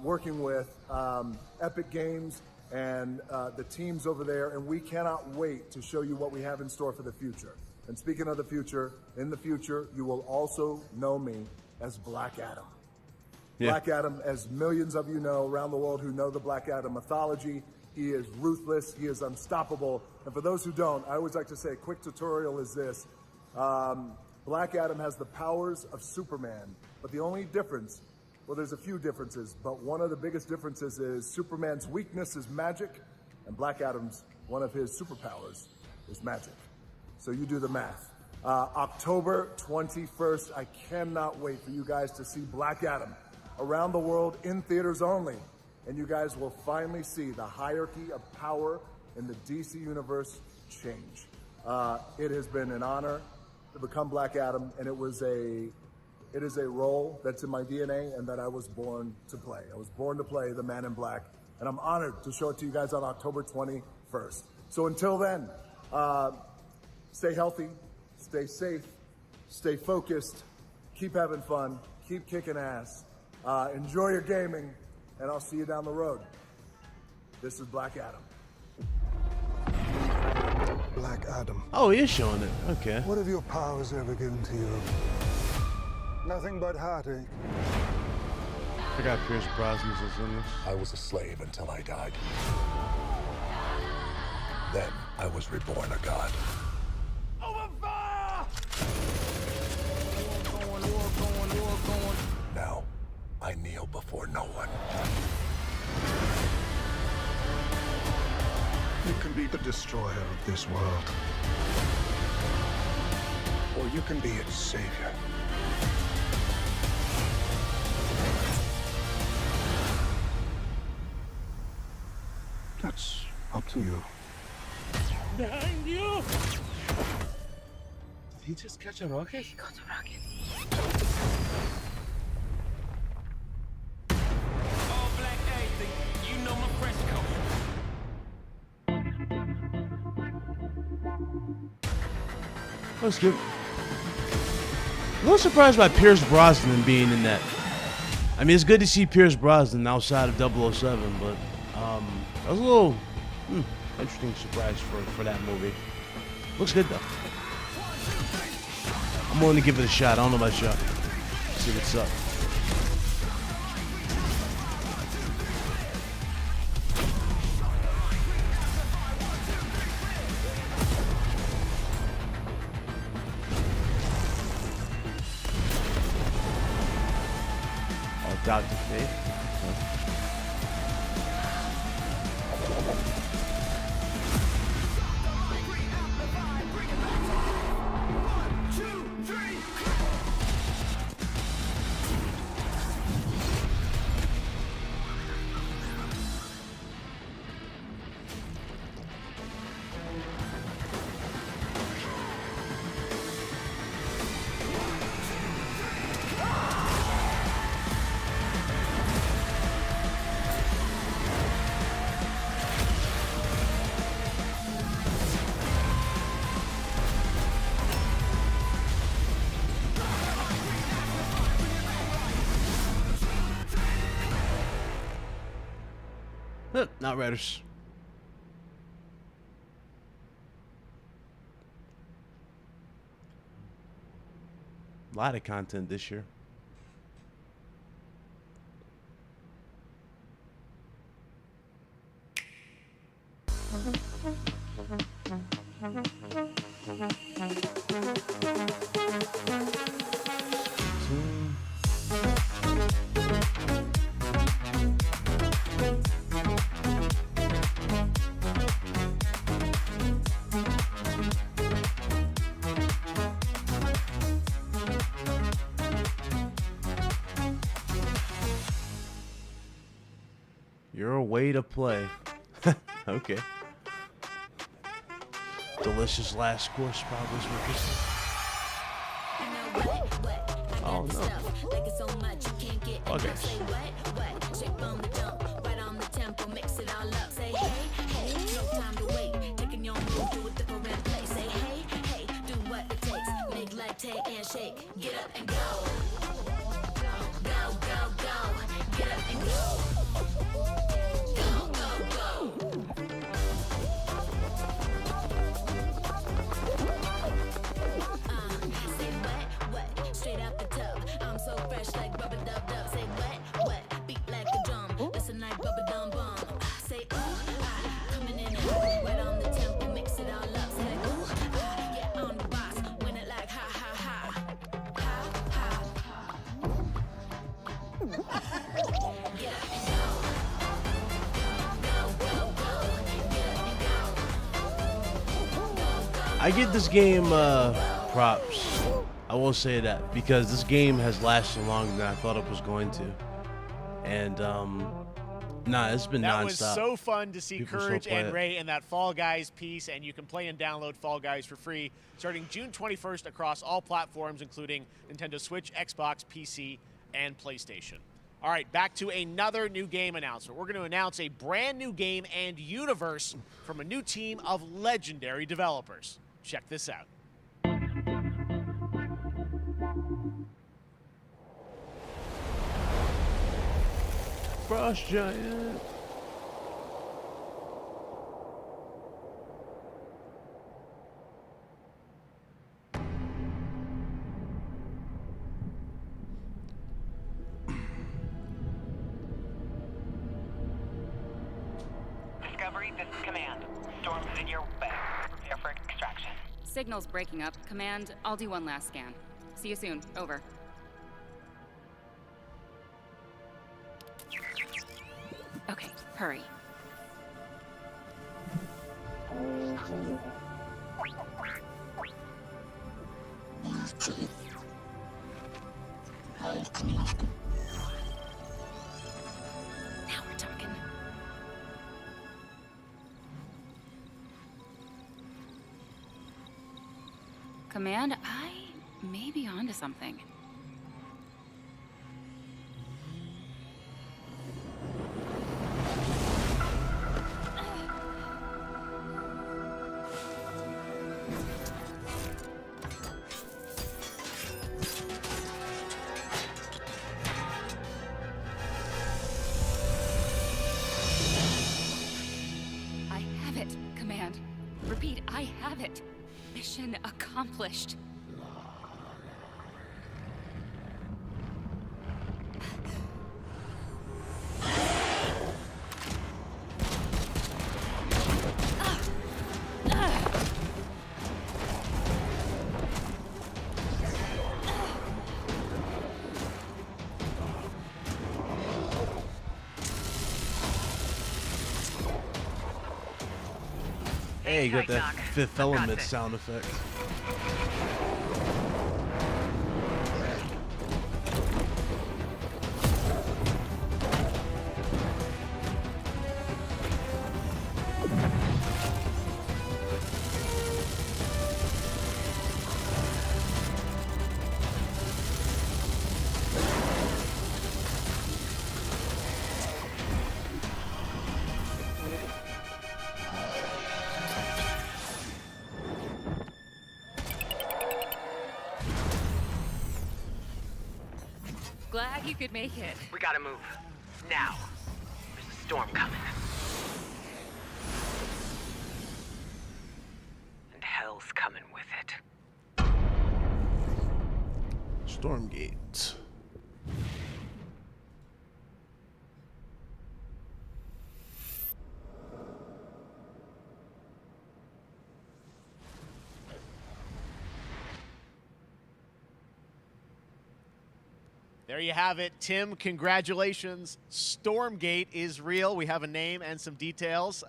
working with Epic Games and the teams over there, and we cannot wait to show you what we have in store for the future. And speaking of the future, in the future, you will also know me as Black Adam. Yeah. Black Adam, as millions of you know around the world who know the Black Adam mythology, he is ruthless, he is unstoppable. And for those who don't, I always like to say a quick tutorial is this. Black Adam has the powers of Superman, but the only difference, well, there's a few differences, but one of the biggest differences is Superman's weakness is magic, and Black Adam's, one of his superpowers is magic. So you do the math. October 21st, I cannot wait for you guys to see Black Adam around the world in theaters only. And you guys will finally see the hierarchy of power in the DC universe change. It has been an honor to become Black Adam, and it is a role that's in my DNA and that I was born to play. I was born to play the Man in Black, and I'm honored to show it to you guys on October 21st. So until then, stay healthy, stay safe, stay focused, keep having fun, keep kicking ass, enjoy your gaming, and I'll see you down the road. This is Black Adam. Black Adam. Oh, he is showing it. Okay. What have your powers ever given to you? Nothing but heartache. I got Pierce Brosnan's in this. I was a slave until I died. Then I was reborn a god. Now, I kneel before no one. You can be the destroyer of this world. Or you can be its savior. That's up to you. Behind you! Did he just catch a rocket? He got a rocket. All black anything, you know my fresh coat. That's good. A little surprised by Pierce Brosnan being in that. I mean, it's good to see Pierce Brosnan outside of 007, but that was a little interesting surprise for that movie. Looks good though. I'm willing to give it a shot. I don't know about y'all. See what's up. Oh, Dr. Fate. Not Redders. A lot of content this year. Your way to play. Okay. Delicious last course probably is what this is. Oh no. Okay. Get up and go. Go, go, go. Get up and go. Go, go, go. Say what? Straight out the tub. I'm so fresh like rubber dub dub. Say what? Beat like a drum. Listen like bubba dum bum. Say coming in hot, right on the tempo, mix it all up. Say yeah, on the box, win it like ha ha ha, ha ha. Get up and go. I give this game props. I will say that because this game has lasted longer than I thought it was going to. And nah, it's been That nonstop. was so fun to see People still Courage play and it. Ray in that Fall Guys piece, and you can play and download Fall Guys for free starting June 21st across all platforms, including Nintendo Switch, Xbox, PC, and PlayStation. All right, back to another new game announcement. We're going to announce a brand new game and universe from a new team of legendary developers. Check this out. Frost Giant. Discovery, this is Command. Storm's in your way. Prepare for extraction. Signal's breaking up. Command, I'll do one last scan. See you soon. Over. Okay, hurry. Now we're talking. Command, I may be onto something. I have it, Command. Repeat, I have it. Mission accomplished. Hey, you got that Fifth Element sound effect. Glad you could make it. We gotta move. Now. There's a storm coming. There you have it. Tim, congratulations. Stormgate is real. We have a name and some details.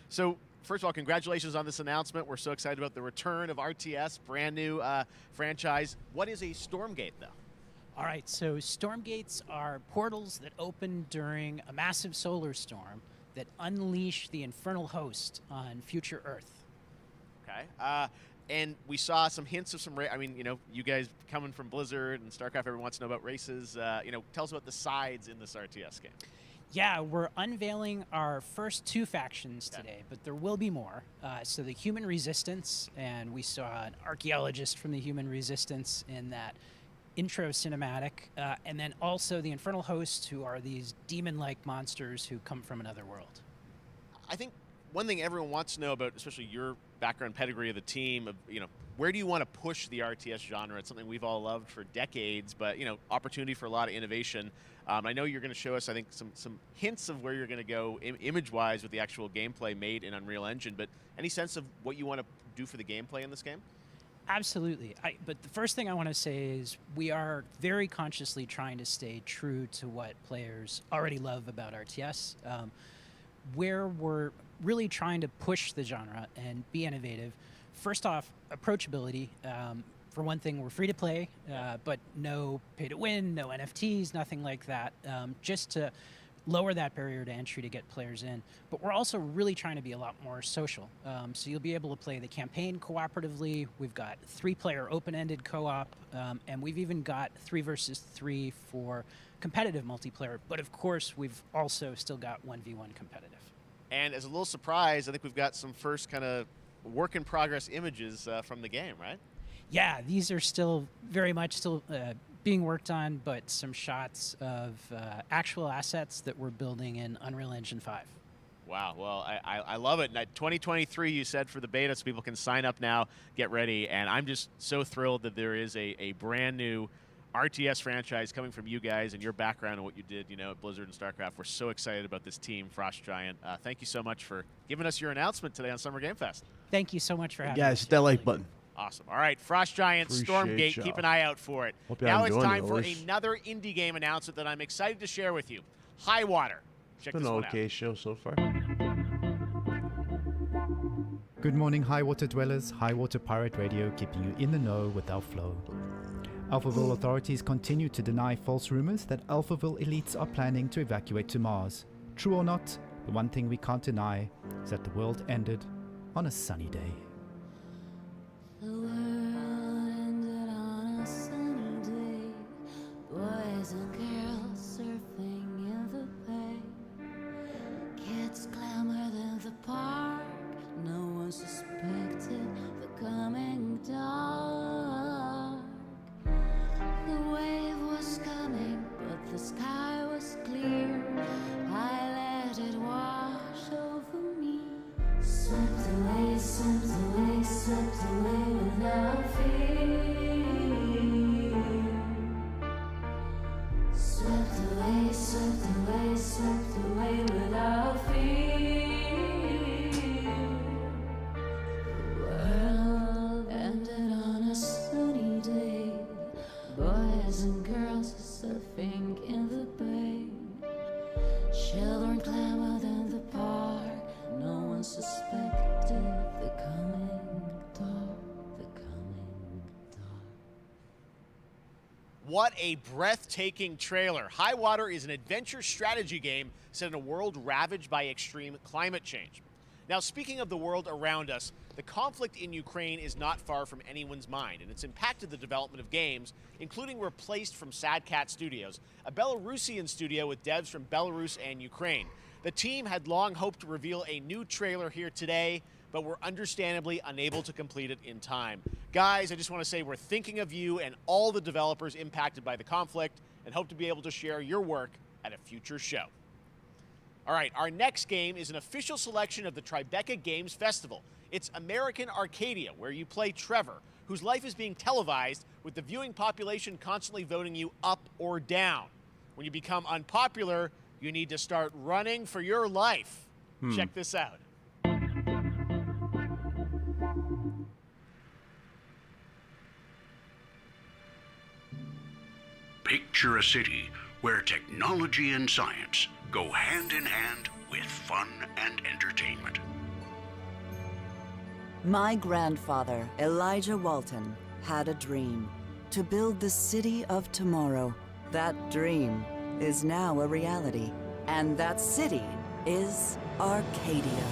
So, first of all, congratulations on this announcement. We're so excited about the return of RTS, brand new franchise. What is a Stormgate, though? All right, so Stormgates are portals that open during a massive solar storm that unleash the infernal host on future Earth. Okay. And we saw some hints of some, I mean, you know, you guys coming from Blizzard and StarCraft, everyone wants to know about races. You know, tell us about the sides in this RTS game. Yeah, we're unveiling our first 2 factions today, but there will be more. So the Human Resistance, and we saw an archaeologist from the Human Resistance in that intro cinematic, and then also the Infernal Hosts, who are these demon-like monsters who come from another world. I think one thing everyone wants to know about, especially your background pedigree of the team, of, you know, where do you want to push the RTS genre? It's something we've all loved for decades, but, you know, opportunity for a lot of innovation. I know you're going to show us, I think, some hints of where you're going to go image-wise with the actual gameplay made in Unreal Engine, but any sense of what you want to do for the gameplay in this game? Absolutely. But the first thing I want to say is we are very consciously trying to stay true to what players already love about RTS. Where we're really trying to push the genre and be innovative. First off, approachability. For one thing, we're free to play, but no pay to win, no NFTs, nothing like that, just to lower that barrier to entry to get players in. But we're also really trying to be a lot more social. So you'll be able to play the campaign cooperatively. We've got 3-player open-ended co-op, and we've even got 3 versus 3 for competitive multiplayer. But of course, we've also still got 1v1 competitive. And as a little surprise, I think we've got some first kind of work-in-progress images from the game, right? Yeah, these are still very much being worked on, but some shots of actual assets that we're building in Unreal Engine 5. Wow, well, I love it. 2023, you said, for the beta, so people can sign up now, get ready, and I'm just so thrilled that there is a brand new RTS franchise coming from you guys and your background and what you did, you know, at Blizzard and StarCraft. We're so excited about this team, Frost Giant. Thank you so much for giving us your announcement today on Summer Game Fest. Thank you so much for having guys, us. hit that like button. Awesome. All right, Frost Giant, Stormgate, keep an eye out for it. Hope y'all Now it's enjoying time it, for boys. another indie game announcement that I'm excited to share with you. High Water. Check It's this an one okay out. show so far. Good morning, High Water Dwellers. High Water Pirate Radio, keeping you in the know with our flow. Alphaville authorities continue to deny false rumors that Alphaville elites are planning to evacuate to Mars. True or not, the one thing we can't deny is that the world ended on a sunny day. The world ended on a sunny day. Boys and girls surfing in the bay. Kids clamored in the park. No one suspected the coming dark. The wave was coming, but the sky was clear. I let it wash over me. Swept away, swept away, swept away without fear. Swept away, swept away, swept away without fear. The world ended on a sunny day. Boys and girls surfing in the bay. Children clamored in the park. No one suspected the coming dark, the coming dark. What a breathtaking trailer. High Water is an adventure strategy game set in a world ravaged by extreme climate change. Now, speaking of the world around us, the conflict in Ukraine is not far from anyone's mind, and it's impacted the development of games, including Replaced from Sad Cat Studios, a Belarusian studio with devs from Belarus and Ukraine. The team had long hoped to reveal a new trailer here today, but were understandably unable to complete it in time. Guys, I just want to say we're thinking of you and all the developers impacted by the conflict, and hope to be able to share your work at a future show. All right, our next game is an official selection of the Tribeca Games Festival. It's American Arcadia, where you play Trevor, whose life is being televised with the viewing population constantly voting you up or down. When you become unpopular, you need to start running for your life. Check this out. Pick Picture a city where technology and science go hand in hand with fun and entertainment. My grandfather, Elijah Walton, had a dream to build the city of tomorrow. That dream is now a reality, and that city is Arcadia.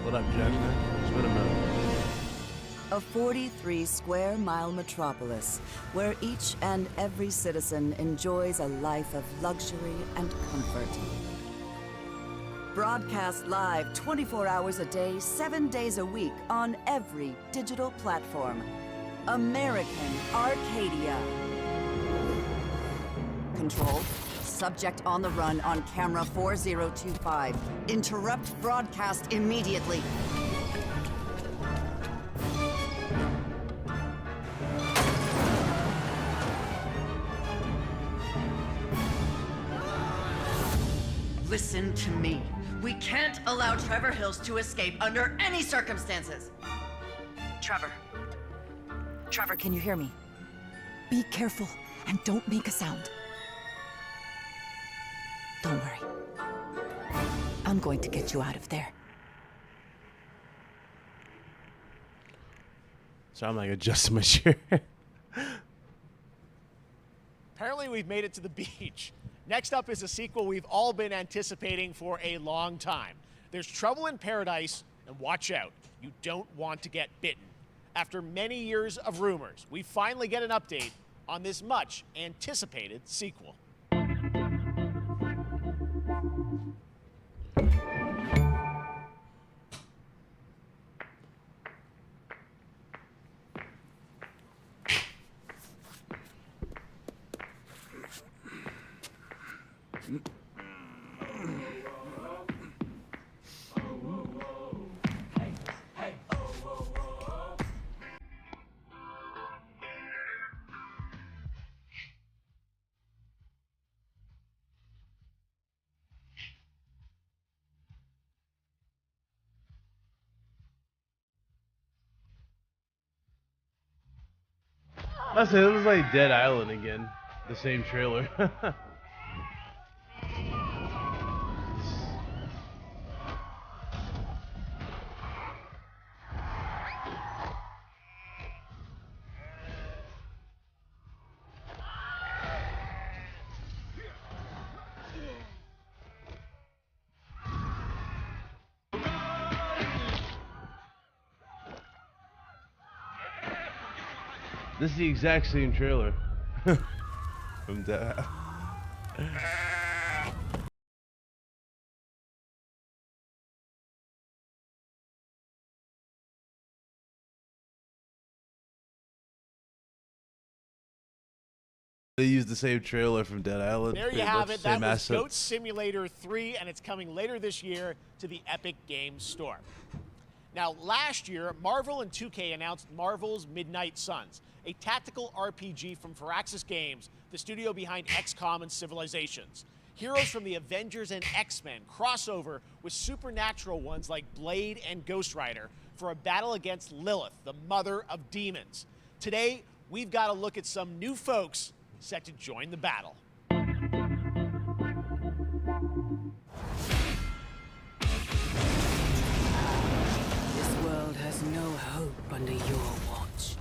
What up, Jack, man? It's been a minute. A 43-square-mile metropolis where each and every citizen enjoys a life of luxury and comfort. Broadcast live 24 hours a day, 7 days a week on every digital platform. American Arcadia. Control. Subject on the run on camera 4025. Interrupt broadcast immediately. Listen to me. We can't allow Trevor Hills to escape under any circumstances. Trevor. Trevor, can you hear me? Be careful and don't make a sound. Don't worry. I'm going to get you out of there. So I'm like adjusting my chair. Apparently we've made it to the beach. Next up is a sequel we've all been anticipating for a long time. There's Trouble in Paradise, and watch out, you don't want to get bitten. After many years of rumors, we finally get an update on this much anticipated sequel. I say it was like Dead Island again, the same trailer. This is the exact same trailer from Dead. They used the same trailer from Dead Island. There you pretty have much, it. That same was assets. Goat Simulator 3, and it's coming later this year to the Epic Games Store. Now, last year, Marvel and 2K announced Marvel's Midnight Suns, a tactical RPG from Firaxis Games, the studio behind XCOM and Civilizations. Heroes from the Avengers and X-Men crossover with supernatural ones like Blade and Ghost Rider for a battle against Lilith, the mother of demons. Today, we've got to look at some new folks set to join the battle. This world has no hope under your watch.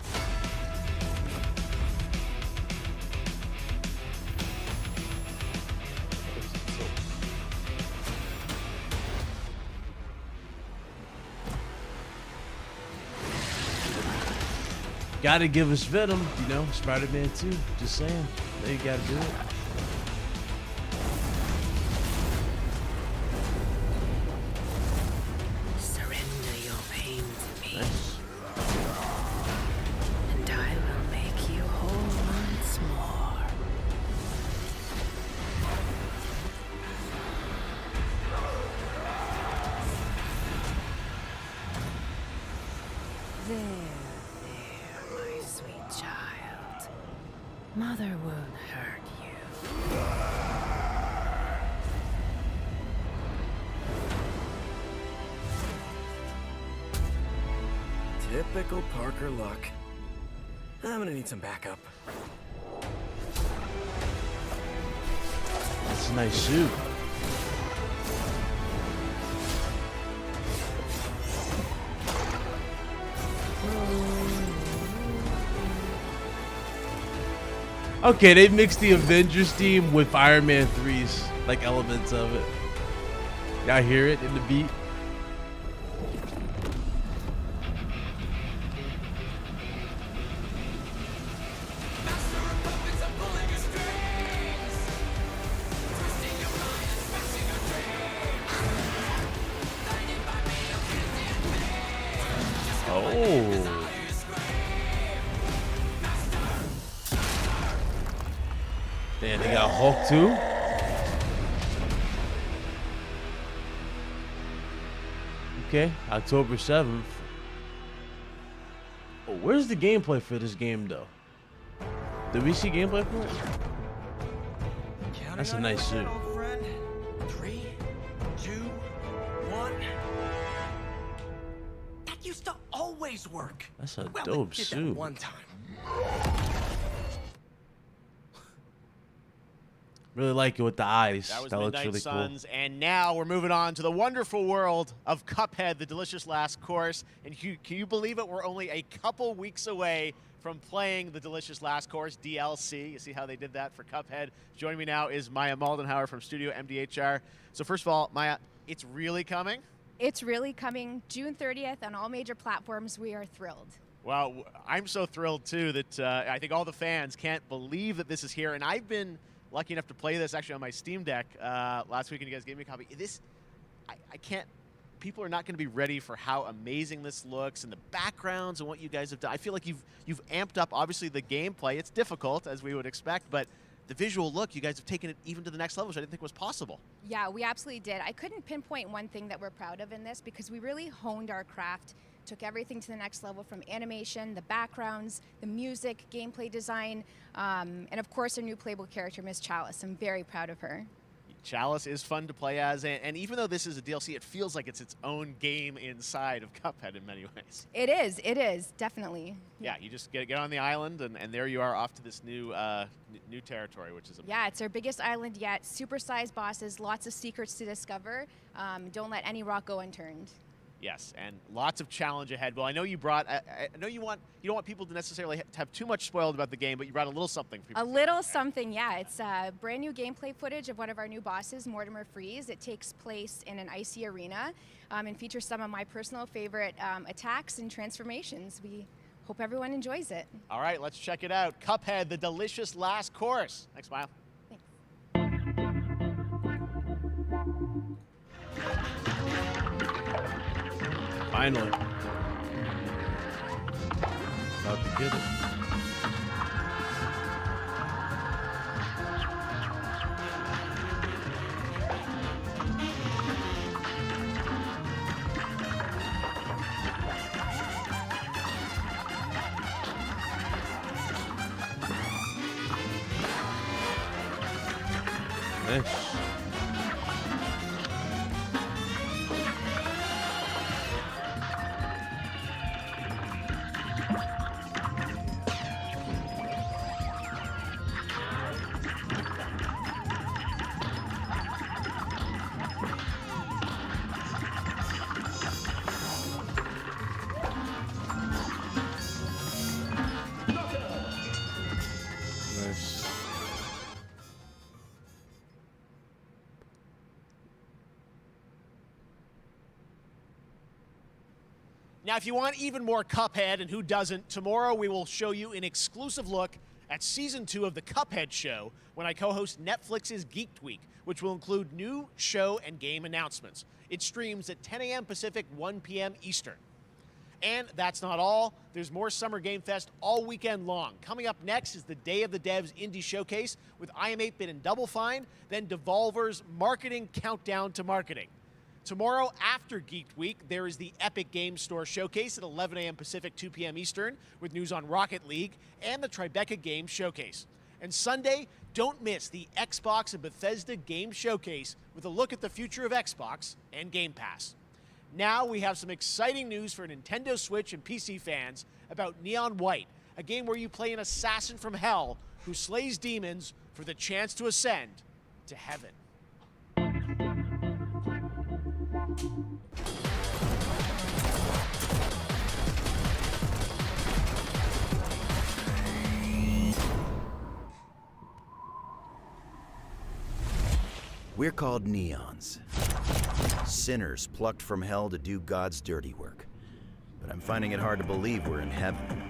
Gotta give us Venom, you know, Spider-Man 2. Just saying. There you gotta do it. Surrender your pain to me. Nice. And I will make you whole once more. There, my sweet child. Mother won't hurt you. Typical Parker luck. I'm gonna need some backup. That's a nice suit. Okay, they mixed the Avengers theme with Iron Man 3's like elements of it. Y'all hear it in the beat? Oh. Damn, they got Hulk too? Okay, October 7th. Oh, where's the gameplay for this game though? Did we see gameplay for it? That's a nice suit. 3, 2, 1. That used to always work. That's a Well, dope it did suit. that one time. Really like it with the eyes. That was looks Midnight really Suns, and now we're moving on to the wonderful world of Cuphead, the delicious last course. And can you believe it? We're only a couple weeks away from playing the delicious last course DLC. You see how they did that for Cuphead. Joining me now is Maya Maldenhauer from Studio MDHR. So first of all, Maya, it's really coming? It's really coming June 30th on all major platforms. We are thrilled. Well, I'm so thrilled too that I think all the fans can't believe that this is here. And I've been lucky enough to play this actually on my Steam Deck last week, and you guys gave me a copy. I can't. People are not going to be ready for how amazing this looks and the backgrounds and what you guys have done. I feel like you've amped up obviously the gameplay. It's difficult as we would expect, but the visual look, you guys have taken it even to the next level, which I didn't think was possible. Yeah, we absolutely did. I couldn't pinpoint one thing that we're proud of in this because we really honed our craft, took everything to the next level from animation, the backgrounds, the music, gameplay design, and of course our new playable character, Miss Chalice. I'm very proud of her. Chalice is fun to play as, and even though this is a DLC, it feels like it's its own game inside of Cuphead in many ways. It is, definitely. Yeah, you just get on the island, and there you are off to this new new territory, which is amazing. Yeah, it's our biggest island yet, super-sized bosses, lots of secrets to discover. Don't let any rock go unturned. Yes, and lots of challenge ahead. Well, I know you brought. I know you don't want people to necessarily have too much spoiled about the game, but you brought a little something for people. A little something, yeah. It's brand new gameplay footage of one of our new bosses, Mortimer Freeze. It takes place in an icy arena and features some of my personal favorite attacks and transformations. We hope everyone enjoys it. All right, let's check it out. Cuphead, the delicious last course. Thanks, Mile. Finally. About to get it. Nice. Now, if you want even more Cuphead, and who doesn't, tomorrow we will show you an exclusive look at Season 2 of the Cuphead Show when I co-host Netflix's Geek Week, which will include new show and game announcements. It streams at 10 a.m. Pacific, 1 p.m. Eastern. And that's not all. There's more Summer Game Fest all weekend long. Coming up next is the Day of the Devs Indie Showcase with I Am 8-Bit and Double Fine, then Devolver's Marketing Countdown to Marketing. Tomorrow, after Geek Week, there is the Epic Games Store Showcase at 11 a.m. Pacific, 2 p.m. Eastern, with news on Rocket League and the Tribeca Games Showcase. And Sunday, don't miss the Xbox and Bethesda Game Showcase with a look at the future of Xbox and Game Pass. Now we have some exciting news for Nintendo Switch and PC fans about Neon White, a game where you play an assassin from hell who slays demons for the chance to ascend to heaven. We're called neons. Sinners plucked from hell to do God's dirty work. But I'm finding it hard to believe we're in heaven.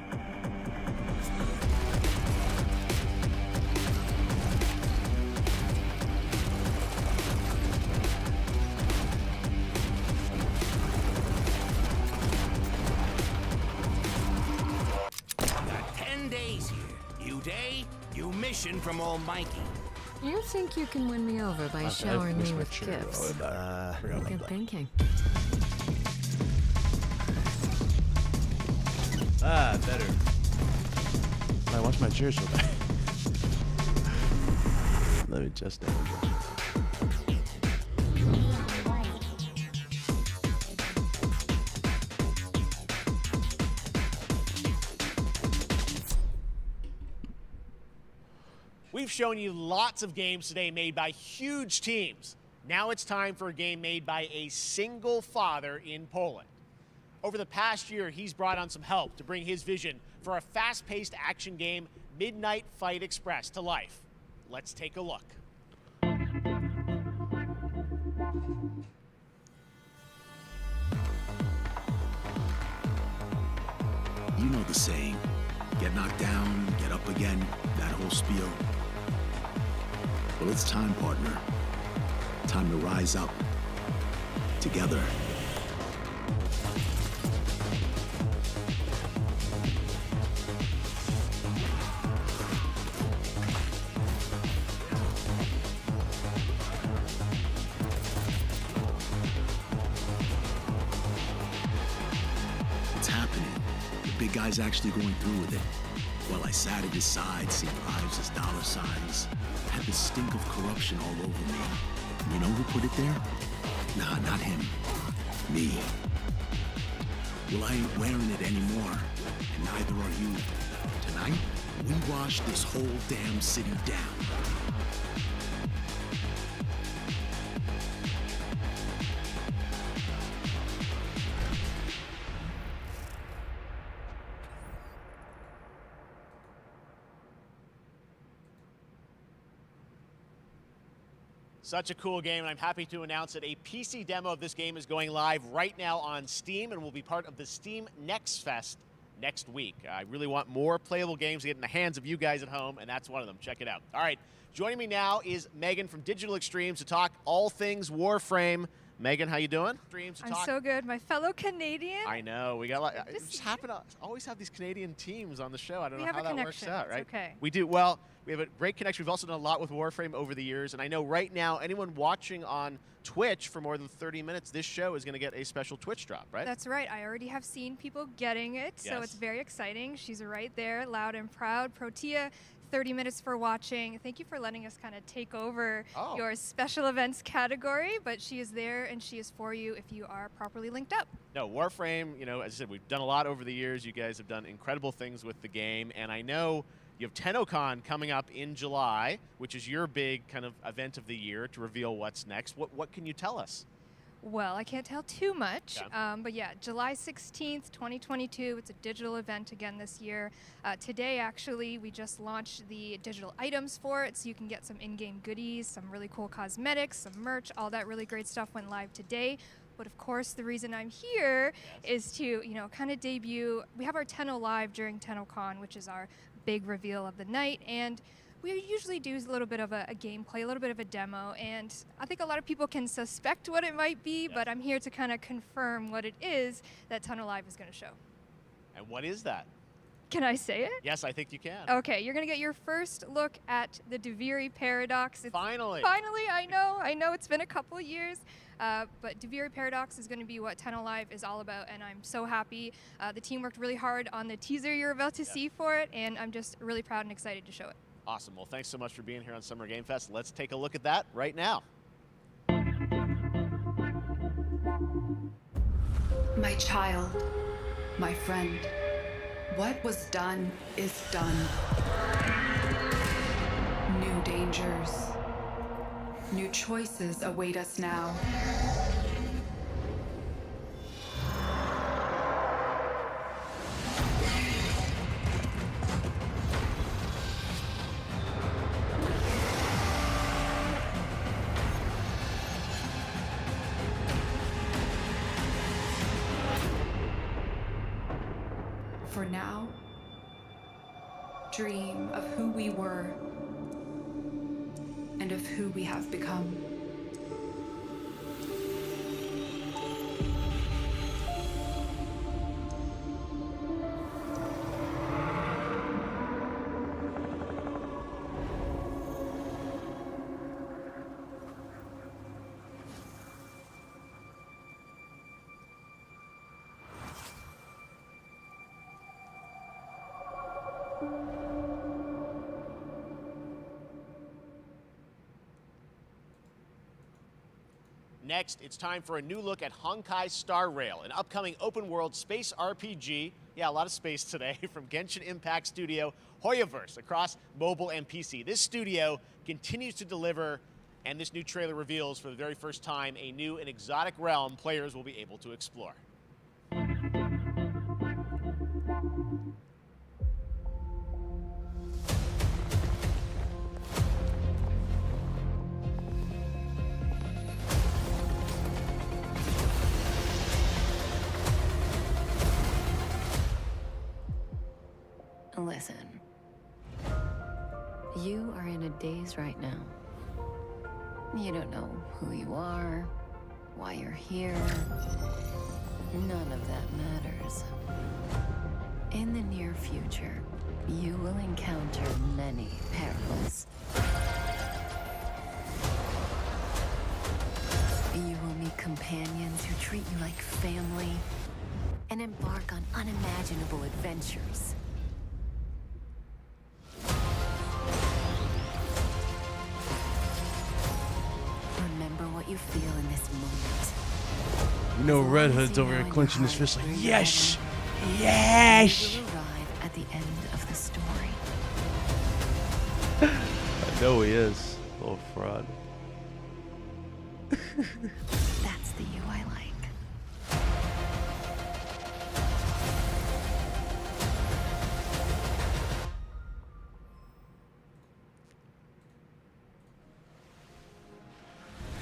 Got 10 days here. New day, new mission from Almighty. You think you can win me over by showering me with gifts? Good thinking. Better. I watch my chair so bad. Let me just We've shown you lots of games today made by huge teams. Now it's time for a game made by a single father in Poland. Over the past year, he's brought on some help to bring his vision for a fast-paced action game, Midnight Fight Express, to life. Let's take a look. You know the saying, get knocked down, get up again, that whole spiel. Well, it's time, partner. Time to rise up. Together. It's happening. The big guy's actually going through with it. While I sat at his side, seeing lives as dollar signs, had the stink of corruption all over me. You know who put it there? Nah, not him. Me. Well, I ain't wearing it anymore, and neither are you. Tonight, we wash this whole damn city down. Such a cool game, and I'm happy to announce that a PC demo of this game is going live right now on Steam and will be part of the Steam Next Fest next week. I really want more playable games to get in the hands of you guys at home, and that's one of them. Check it out. All right, joining me now is Megan from Digital Extremes to talk all things Warframe. Megan, how you doing? I'm so good. My fellow Canadian. I know. We got just happen to always have these Canadian teams on the show. I don't know how that works out, right? It's okay. We do. Well, we have a great connection. We've also done a lot with Warframe over the years, and I know right now anyone watching on Twitch for more than 30 minutes, this show is going to get a special Twitch drop, right? That's right. I already have seen people getting it, so it's very exciting. She's right there, loud and proud. Protea, 30 minutes for watching. Thank you for letting us kind of take over your special events category, but she is there and she is for you if you are properly linked up. No, Warframe, you know, as I said, we've done a lot over the years. You guys have done incredible things with the game, and I know you have TennoCon coming up in July, which is your big kind of event of the year to reveal what's next. What can you tell us? Well, I can't tell too much, but yeah, July 16th, 2022, it's a digital event again this year. Today, actually, we just launched the digital items for it, so you can get some in-game goodies, some really cool cosmetics, some merch, all that really great stuff went live today. But of course, the reason I'm here is to, you know, kind of debut. We have our Tenno Live during TennoCon, which is our big reveal of the night, and we usually do a little bit of a gameplay, a little bit of a demo, and I think a lot of people can suspect what it might be, but I'm here to kind of confirm what it is that Tenno Live is going to show. And what is that? Can I say it? Yes, I think you can. Okay, you're going to get your first look at the Duviri Paradox. Finally! Finally, I know it's been a couple years, but Duviri Paradox is going to be what Tenno Live is all about, and I'm so happy. The team worked really hard on the teaser you're about to see for it, and I'm just really proud and excited to show it. Awesome. Well, thanks so much for being here on Summer Game Fest. Let's take a look at that right now. My child, my friend, what was done is done. New dangers, New choices await us now. For now, dream of who we were and of who we have become. Next, it's time for a new look at Honkai Star Rail, an upcoming open-world space RPG. Yeah, a lot of space today, from Genshin Impact studio Hoyoverse across mobile and PC. This studio continues to deliver, and this new trailer reveals for the very first time a new and exotic realm players will be able to explore. Listen, you are in a daze right now. You don't know who you are, why you're here. None of that matters. In the near future, you will encounter many perils. You will meet companions who treat you like family and embark on unimaginable adventures. Remember what you feel in this moment. You know, Red Hood's over here clenching his fist like, yes! Yes! You will arrive at the end of the story. I know he is. Little fraud. That's the you I like.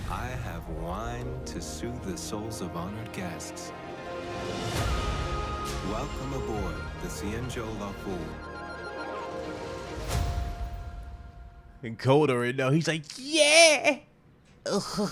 I have wine to soothe the souls of honored guests. Welcome aboard the Cienjo La Fool. And Coda right now, he's like, yeah! Ugh.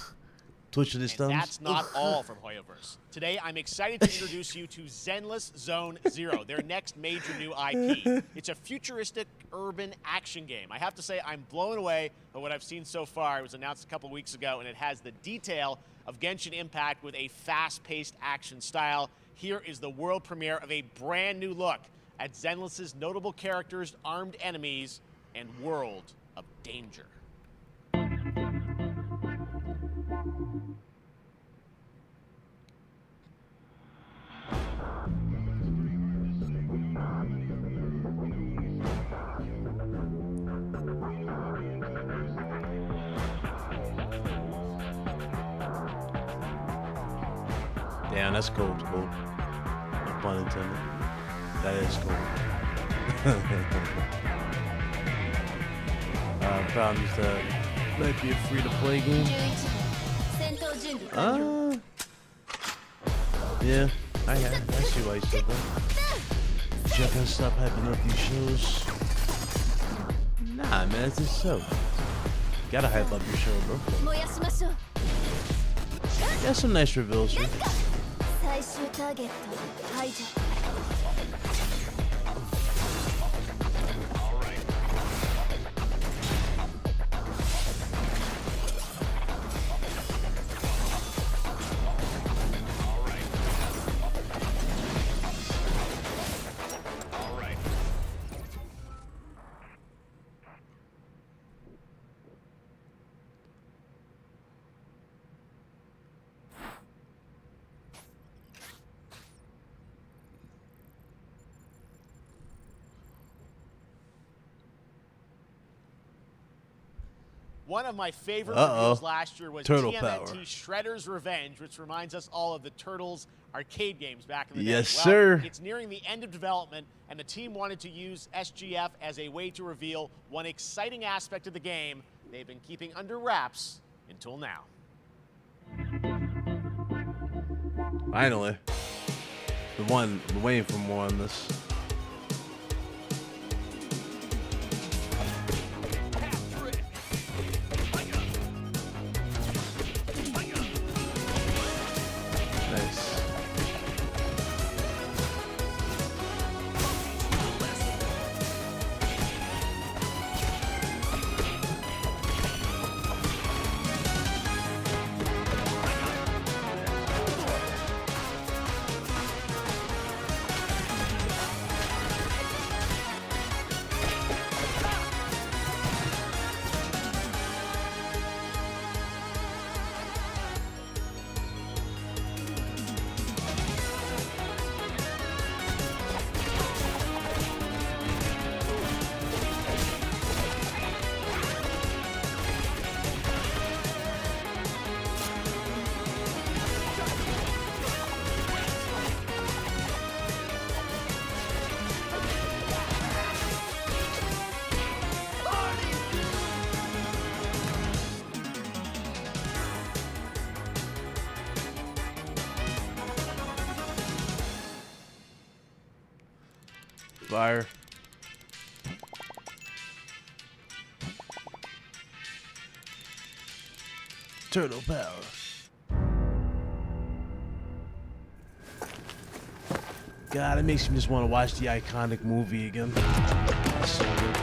Twitching his thumbs. That's not all from Hoyoverse. Today, I'm excited to introduce you to Zenless Zone Zero, their next major new IP. It's a futuristic urban action game. I have to say, I'm blown away by what I've seen so far. It was announced a couple weeks ago, and it has the detail of Genshin Impact with a fast-paced action style. Here is the world premiere of a brand new look at Zenless's notable characters, armed enemies, and world of danger. Damn, that's cool. Cool. No pun intended. That is cool. Problem is that might be a free-to-play game. Yeah, I see why you said that. Jeff gotta stop hyping up these shows. Nah, man, it's a show. Gotta hype up your show, bro. Got some nice reveals here. One of my favorite Uh-oh. reveals last year was Turtle TMNT power. Schroeders Revenge, which reminds us all of the Turtles arcade games back in the day. Yes, Well, sir. It's nearing the end of development, and the team wanted to use SGF as a way to reveal one exciting aspect of the game they've been keeping under wraps until now. Finally. Been waiting for more on this. Nice. Fire. Turtle power. God, it makes me just want to watch the iconic movie again. It's so good.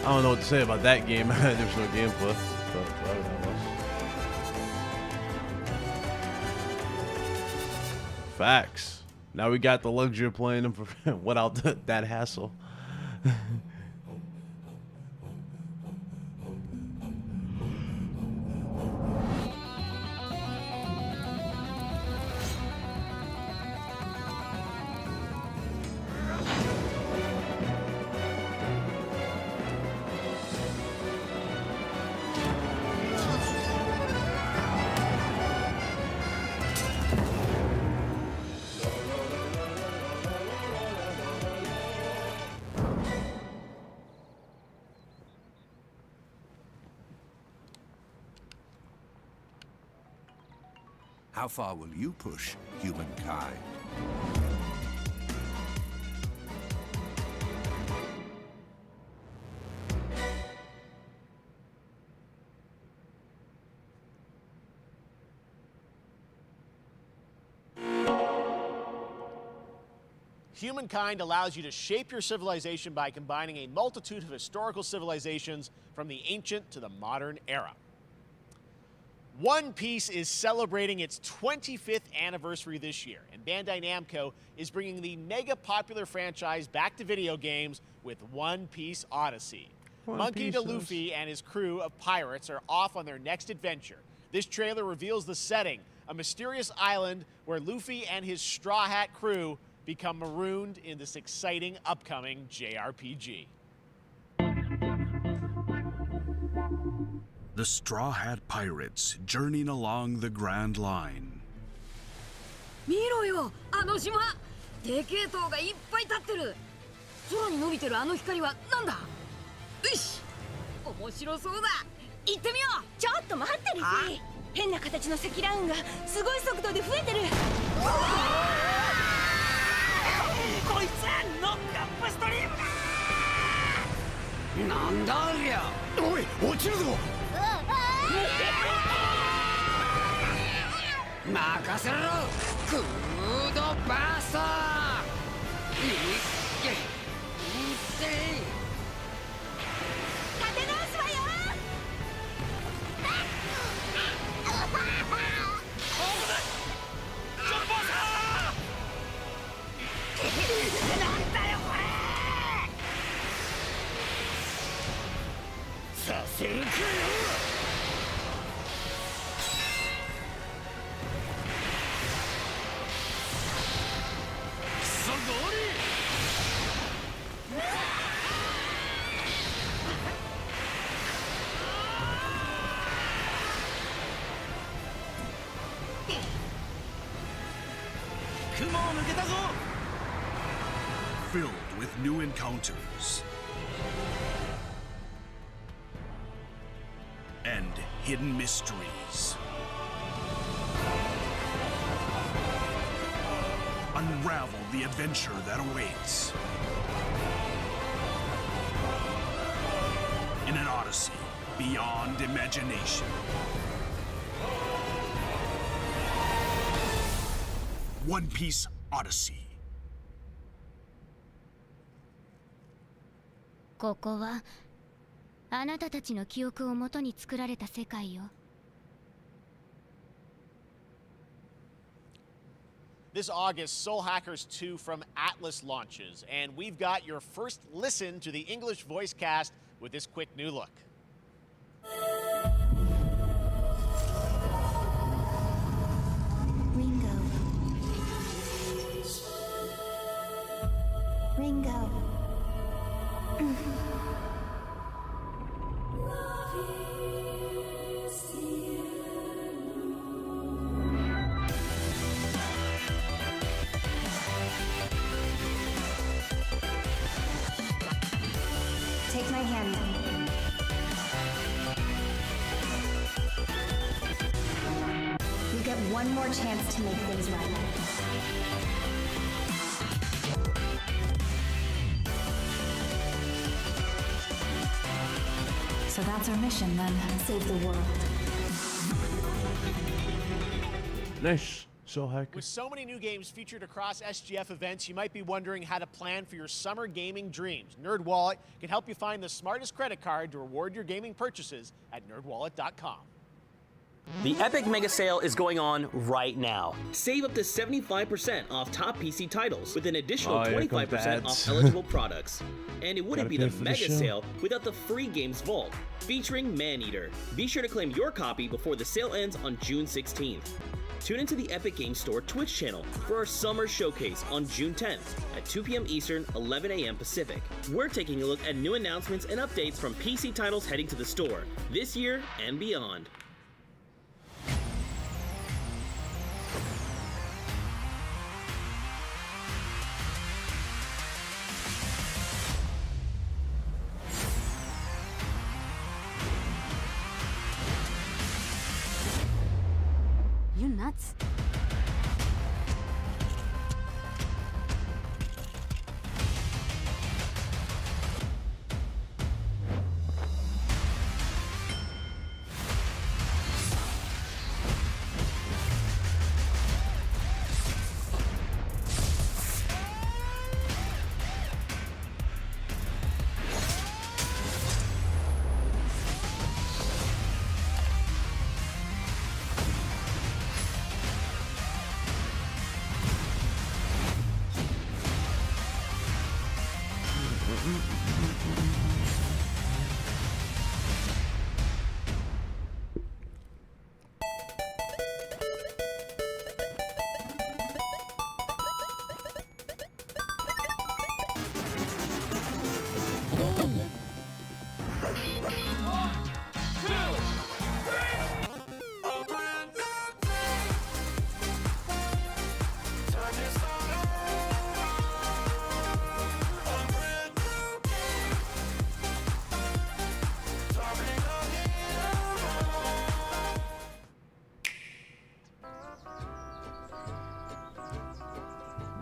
I don't know what to say about that game. There's no gameplay. But whatever that was. Facts. Now we got the luxury of playing them for without that hassle. How far will you push humankind? Humankind allows you to shape your civilization by combining a multitude of historical civilizations from the ancient to the modern era. One Piece is celebrating its 25th anniversary this year, and Bandai Namco is bringing the mega popular franchise back to video games with One Piece Odyssey. Monkey D. Luffy and his crew of pirates are off on their next adventure. This trailer reveals the setting a mysterious island where Luffy and his Straw Hat crew become marooned in this exciting upcoming JRPG. The Straw Hat Pirates journeying along the Grand Line. 見ろよ、あの島。でけえ塔がいっぱい立ってる。空に伸びてるあの光はなんだ。よし、面白そうだ。行ってみよう。ちょっと待ってルフィ。変な形の積乱雲がすごい速度で増えてる。こいつノックアップストリームだ。なんだありゃ。おい、落ちるぞ。任せろ。クードバースト。立て直すわよ。なんだよこれ。させるかよ。クソゴーリ。雲を抜けたぞ。Filled with new encounters and hidden mysteries. Unravel the adventure that awaits in an odyssey beyond imagination. One Piece Odyssey. ここはあなたたちの記憶をもとに作られた世界よ。This August, Soul Hackers 2 from Atlas launches, and we've got your first listen to the English voice cast with this quick new look. Ringo. Take my hand. You get one more chance to make things right. So that's our mission then. Save the world. Nice. Soul Hacker. With so many new games featured across SGF events, you might be wondering how to plan for your summer gaming dreams. NerdWallet can help you find the smartest credit card to reward your gaming purchases at nerdwallet.com. The Epic Mega Sale is going on right now. Save up to 75% off top PC titles with an additional 25% off eligible products. And it wouldn't be the Mega Sale without the free Games Vault, featuring Maneater. Be sure to claim your copy before the sale ends on June 16th. Tune into the Epic Games Store Twitch channel for our summer showcase on June 10th at 2 p.m. Eastern, 11 a.m. Pacific. We're taking a look at new announcements and updates from PC titles heading to the store this year and beyond. You nuts?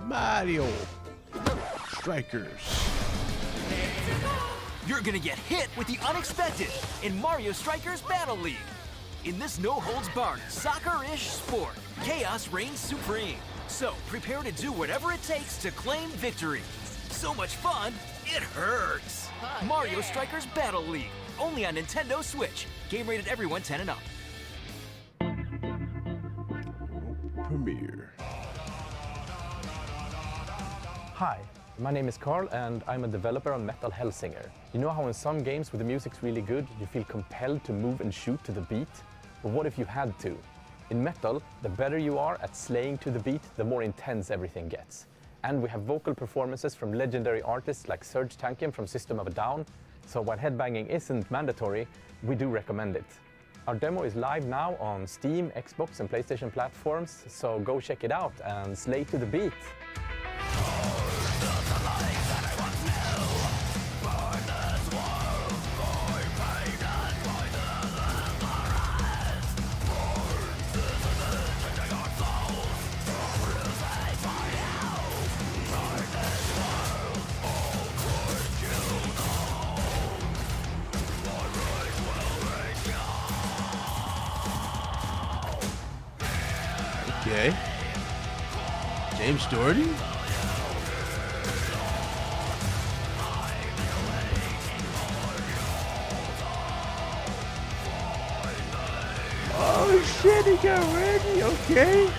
Mario Strikers. You're gonna get hit with the unexpected in Mario Strikers Battle League. In this no-holds-barred, soccer-ish sport, chaos reigns supreme. So prepare to do whatever it takes to claim victory. So much fun, it hurts. Mario Strikers Battle League, only on Nintendo Switch. Game rated everyone 10 and up. Premiere. Hi, my name is Carl and I'm a developer on Metal Hellsinger. You know how in some games where the music's really good, you feel compelled to move and shoot to the beat? But what if you had to? In Metal, the better you are at slaying to the beat, the more intense everything gets. And we have vocal performances from legendary artists like Serge Tankian from System of a Down, so while headbanging isn't mandatory, we do recommend it. Our demo is live now on Steam, Xbox and PlayStation platforms, so go check it out and slay to the beat. Okay. James Doherty? Oh shit, he got ready, okay.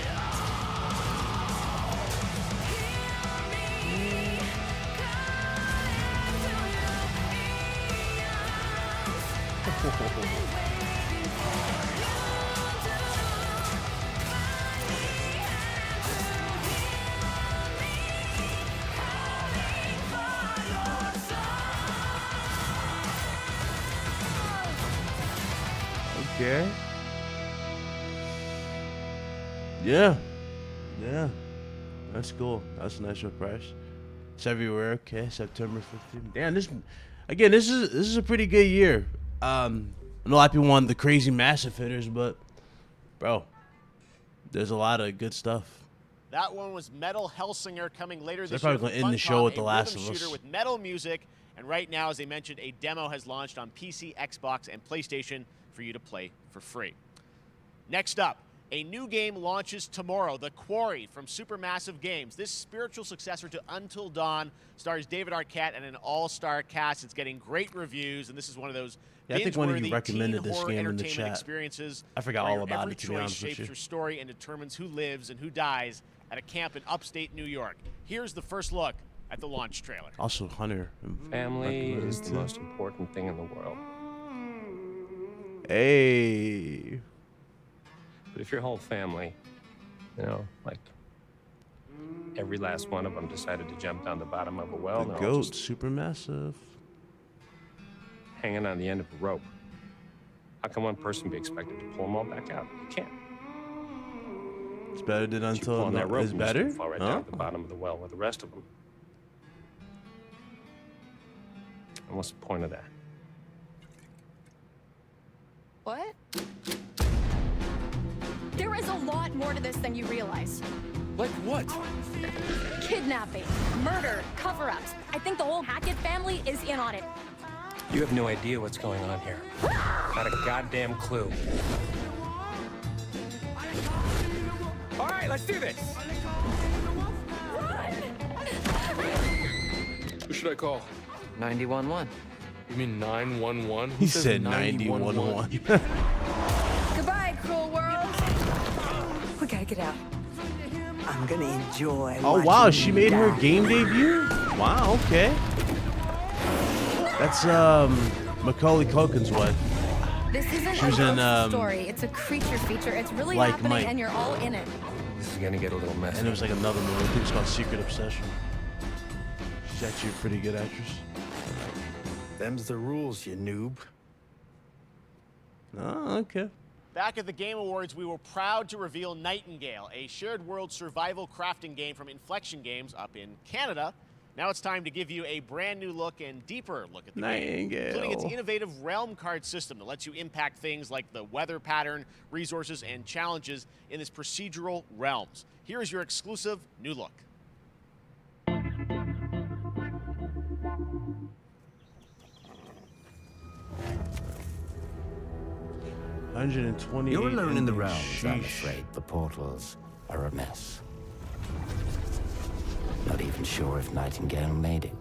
Okay. Yeah. Yeah. That's cool. That's a nice surprise. It's everywhere. Okay, September 15th. Damn, this is a pretty good year. I know a lot of people want the crazy massive hitters, but bro, there's a lot of good stuff. That one was Metal Hellsinger coming later this They're year. probably gonna end the show with The Last of Shooter Us. with metal music, and right now, as they mentioned, a demo has launched on PC, Xbox, and PlayStation for you to play for free. Next up, a new game launches tomorrow, The Quarry from Supermassive Games. This spiritual successor to Until Dawn stars David Arquette and an all-star cast. It's getting great reviews, and this is one of those I think one of you binge-worthy recommended teen this horror game in the entertainment chat. experiences. I forgot where all your about every it, to be choice honest with shapes you. your story and determines who lives and who dies at a camp in upstate New York. Here's the first look at the launch trailer. Also, Hunter. Family is the most important thing in the world. Hey. But if your whole family, you know, like every last one of them decided to jump down the bottom of a well, The and they're all goat, just Supermassive. hanging on the end of a rope, how can one person be expected to pull them all back out? You can't. It's better than You pull Until on that Dawn. rope It's and just better? fall right Huh? down to the bottom of the well with the rest of them. And what's the point of that? What? There is a lot more to this than you realize. Like what? Kidnapping, murder, cover-ups. I think the whole Hackett family is in on it. You have no idea what's going on here. Not a goddamn clue. All right, let's do this. Who should I call? 911. You mean 911? He said 911. Goodbye, cruel world. We gotta get out. I'm gonna enjoy. Oh wow, she made her game debut? Wow, okay. That's Macaulay Culkin's wife. This isn't She a was ghost in, story. It's a creature feature. It's really Like happening, Mike. and you're all in it. This is gonna get a little messy. And it was like another movie. I think it's called Secret Obsession. She's actually a pretty good actress. Them's the rules, you noob. Oh, okay. Back at the Game Awards, we were proud to reveal Nightingale, a shared world survival crafting game from Inflection Games up in Canada. Now it's time to give you a brand new look and deeper look at the game, including its innovative realm card system that lets you impact things like the weather pattern, resources, and challenges in its procedural realms. Here is your exclusive new look. 128. You're alone in the realms, I'm Sheesh. afraid. The portals are a mess. Not even sure if Nightingale made it.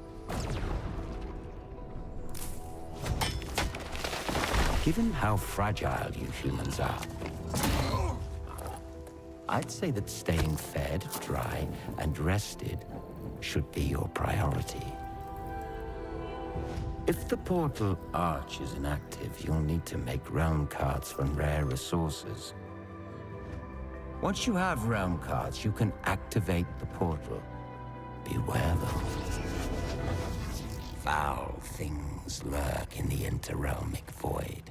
Given how fragile you humans are, I'd say that staying fed, dry, and rested should be your priority. If the portal arch is inactive, you'll need to make realm cards from rare resources. Once you have realm cards, you can activate the portal. Beware, though. Foul things lurk in the interrealmic void,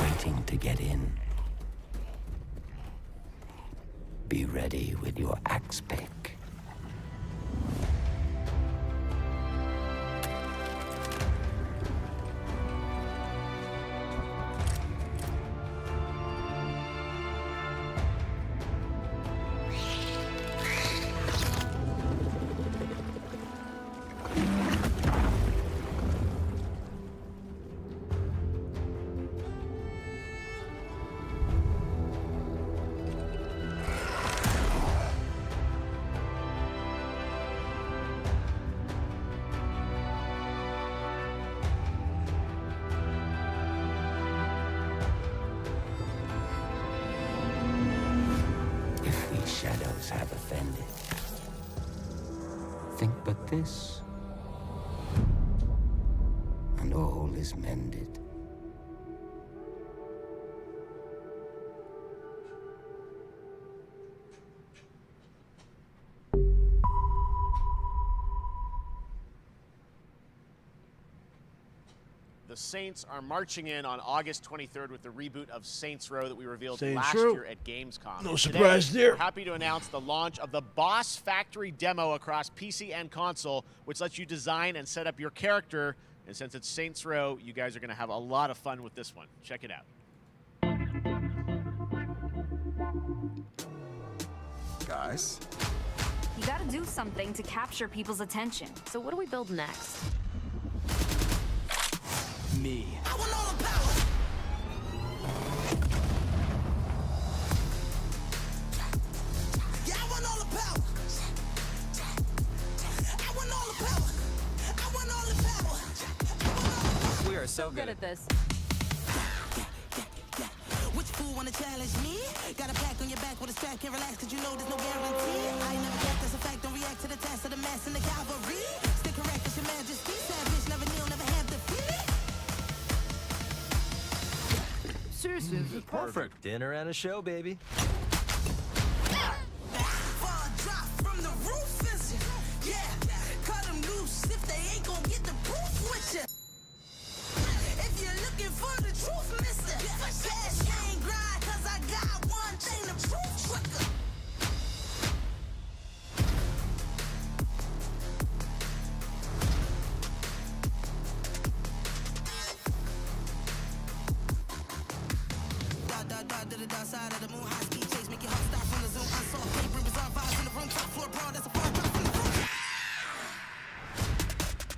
waiting to get in. Be ready with your axe pick. Shadows have offended. Think but this, and all is mended. The Saints are marching in on August 23rd with the reboot of Saints Row that we revealed Saints last Row. year at Gamescom. No And surprise today, there. We're happy to announce the launch of the Boss Factory demo across PC and console, which lets you design and set up your character. And since it's Saints Row, you guys are going to have a lot of fun with this one. Check it out. Guys? You gotta do something to capture people's attention. So what do we build next? Me. I want all the power! Yeah, I want all the power! I want all the power! I want all the power! We are so good at this. Which fool wanna challenge me? Got a pack on your back with a strap, can't relax cause you know there's no guarantee. I ain't never get that's a fact, don't react to the task of the mass and the cavalry. Stay correct, it's your majesty. Savage, never kneel, never have defeat. Seriously, this is perfect. Dinner and a show, baby. Fall drop from the roof, is it? Yeah, cut them loose if they ain't gon' get the proof with ya. If you're looking for the truth, mister, cash ain't grind, cause I got one thing to prove, tricker. To the dark side of the moon, high speed chase, make your heart stop from the zone. Unsolved paper, bizarre vibes in the room, top floor brawl, that's a far drop from the room.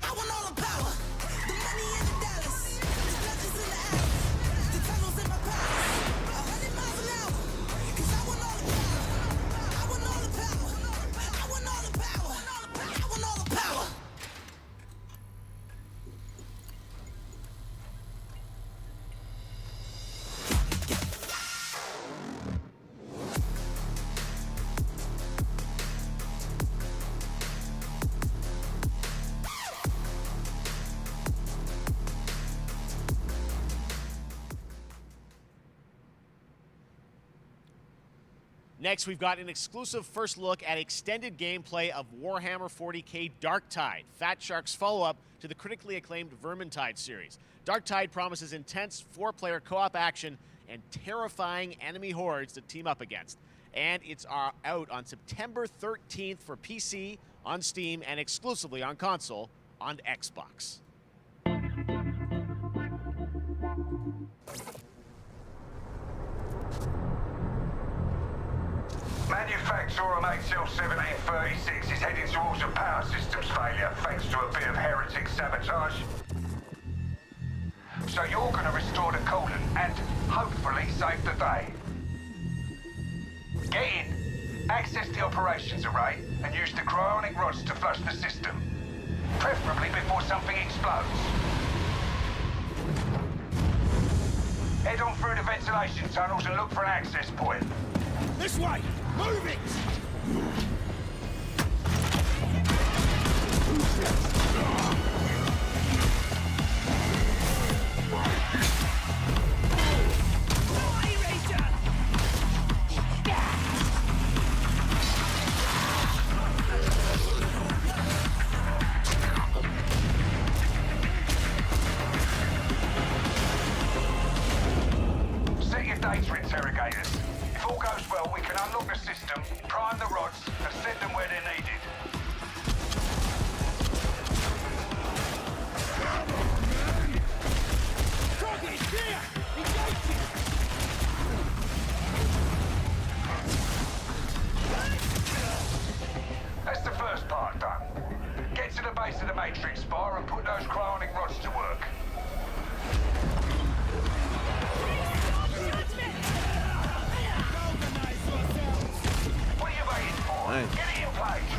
I want all the power, the money and the dollars, the legends in the hours, the tunnels in my palace, 100 miles an hour, cause I want all the power, I want all the power, I want all the power, I want all the power. Next, we've got an exclusive first look at extended gameplay of Warhammer 40k Darktide, Fat Shark's follow-up to the critically acclaimed Vermintide series. Darktide promises intense 4-player co-op action and terrifying enemy hordes to team up against. And it's out on September 13th for PC, on Steam, and exclusively on console on Xbox. Manufacturer of HL 1736 is heading towards a power systems failure thanks to a bit of heretic sabotage. So you're going to restore the coolant and hopefully save the day. Get in, access the operations array, and use the cryonic rods to flush the system. Preferably before something explodes. Head on through the ventilation tunnels and look for an access point. This way! Move it! Set your data interrogators. If all goes well, we can unlock the system, prime the rods, and send them where they're needed. That's the first part done. Get to the base of the Matrix spire and put those cryonic rods to work. What are you waiting for? Nice. Get it in place.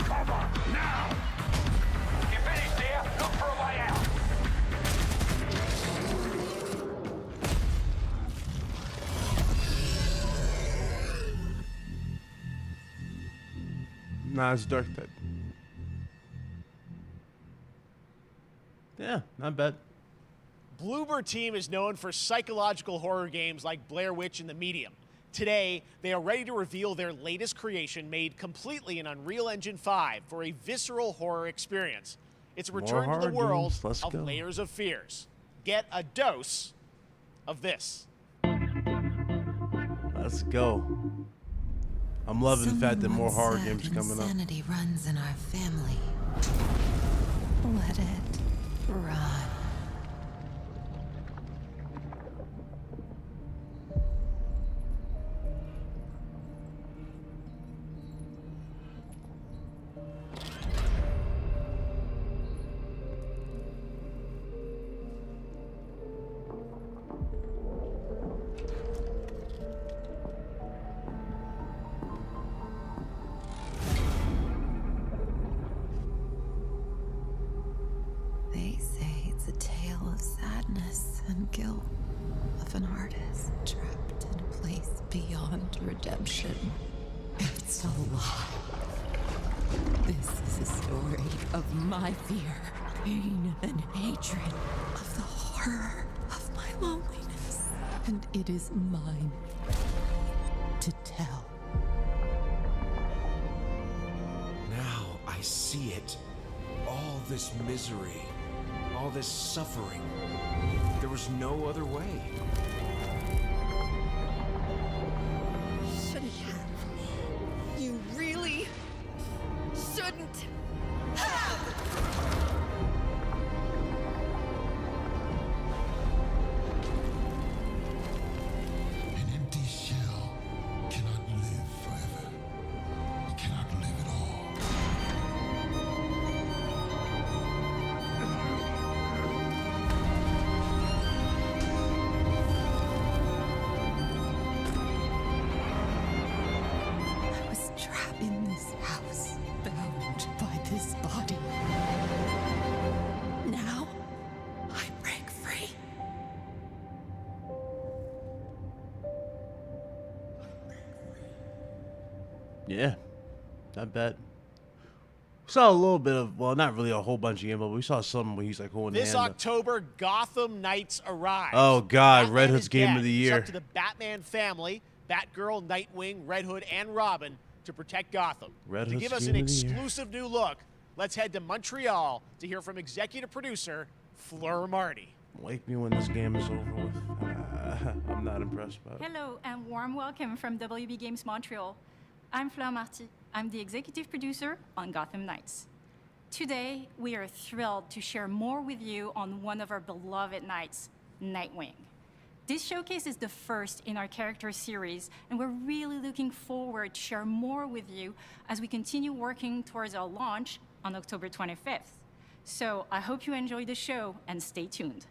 Come on, now! You finished here? Look for a way out. Nah, it's dark type. Yeah, not bad. Bloober Team is known for psychological horror games like Blair Witch and The Medium. Today, they are ready to reveal their latest creation made completely in Unreal Engine 5 for a visceral horror experience. It's a More return to the horror world games. Let's of go. Layers of Fears. Get a dose of this. Let's go. I'm loving the fact that more horror games are coming up. Insanity runs in our family. Let it run. They say it's a tale of sadness and guilt of an artist trapped in a place beyond redemption. It's a lie. This is a story of my fear, pain, and hatred, of the horror of my loneliness. And it is mine to tell. Now I see it. All this misery, all this suffering. There was no other way. Shouldn't have. You really shouldn't have. An empty shell cannot live forever. It cannot live at all. I was trapped in this house, bound by this body. Now, I break free. Yeah, not bad. We saw a little bit of, well, not really a whole bunch of game, but we saw some where he's like holding This hand up. October, Gotham Knights arrive. Oh God, Batman Red is Hood's game dead. of the It's year. up to the Batman family, Batgirl, Nightwing, Red Hood, and Robin to protect Gotham. Red To Hood's give us game an of the year. exclusive new look, let's head to Montreal to hear from executive producer Fleur Marty. Wake me when this game is over with. I'm not impressed by it. Hello and warm welcome from WB Games Montreal. I'm Fleur Marty. I'm the executive producer on Gotham Knights. Today, we are thrilled to share more with you on one of our beloved knights, Nightwing. This showcase is the first in our character series, and we're really looking forward to share more with you as we continue working towards our launch on October 25th. So I hope you enjoy the show and stay tuned.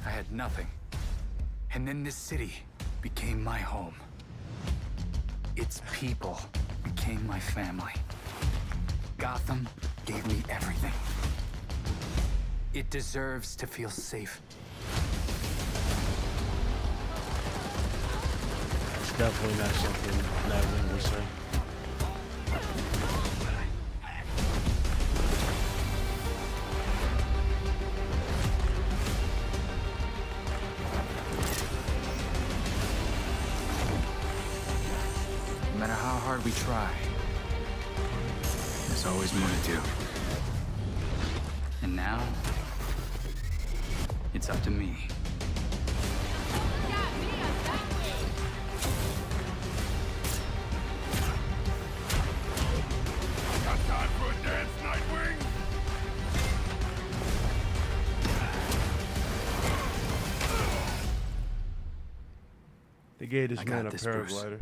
I had nothing. And then this city became my home. Its people became my family. Gotham gave me everything. It deserves to feel safe. It's definitely not something that we will say. No matter how hard we try, there's always more to do. And now, it's up to me. Got time for a dance, Nightwing? They gave this I man a got this, Bruce. paraglider.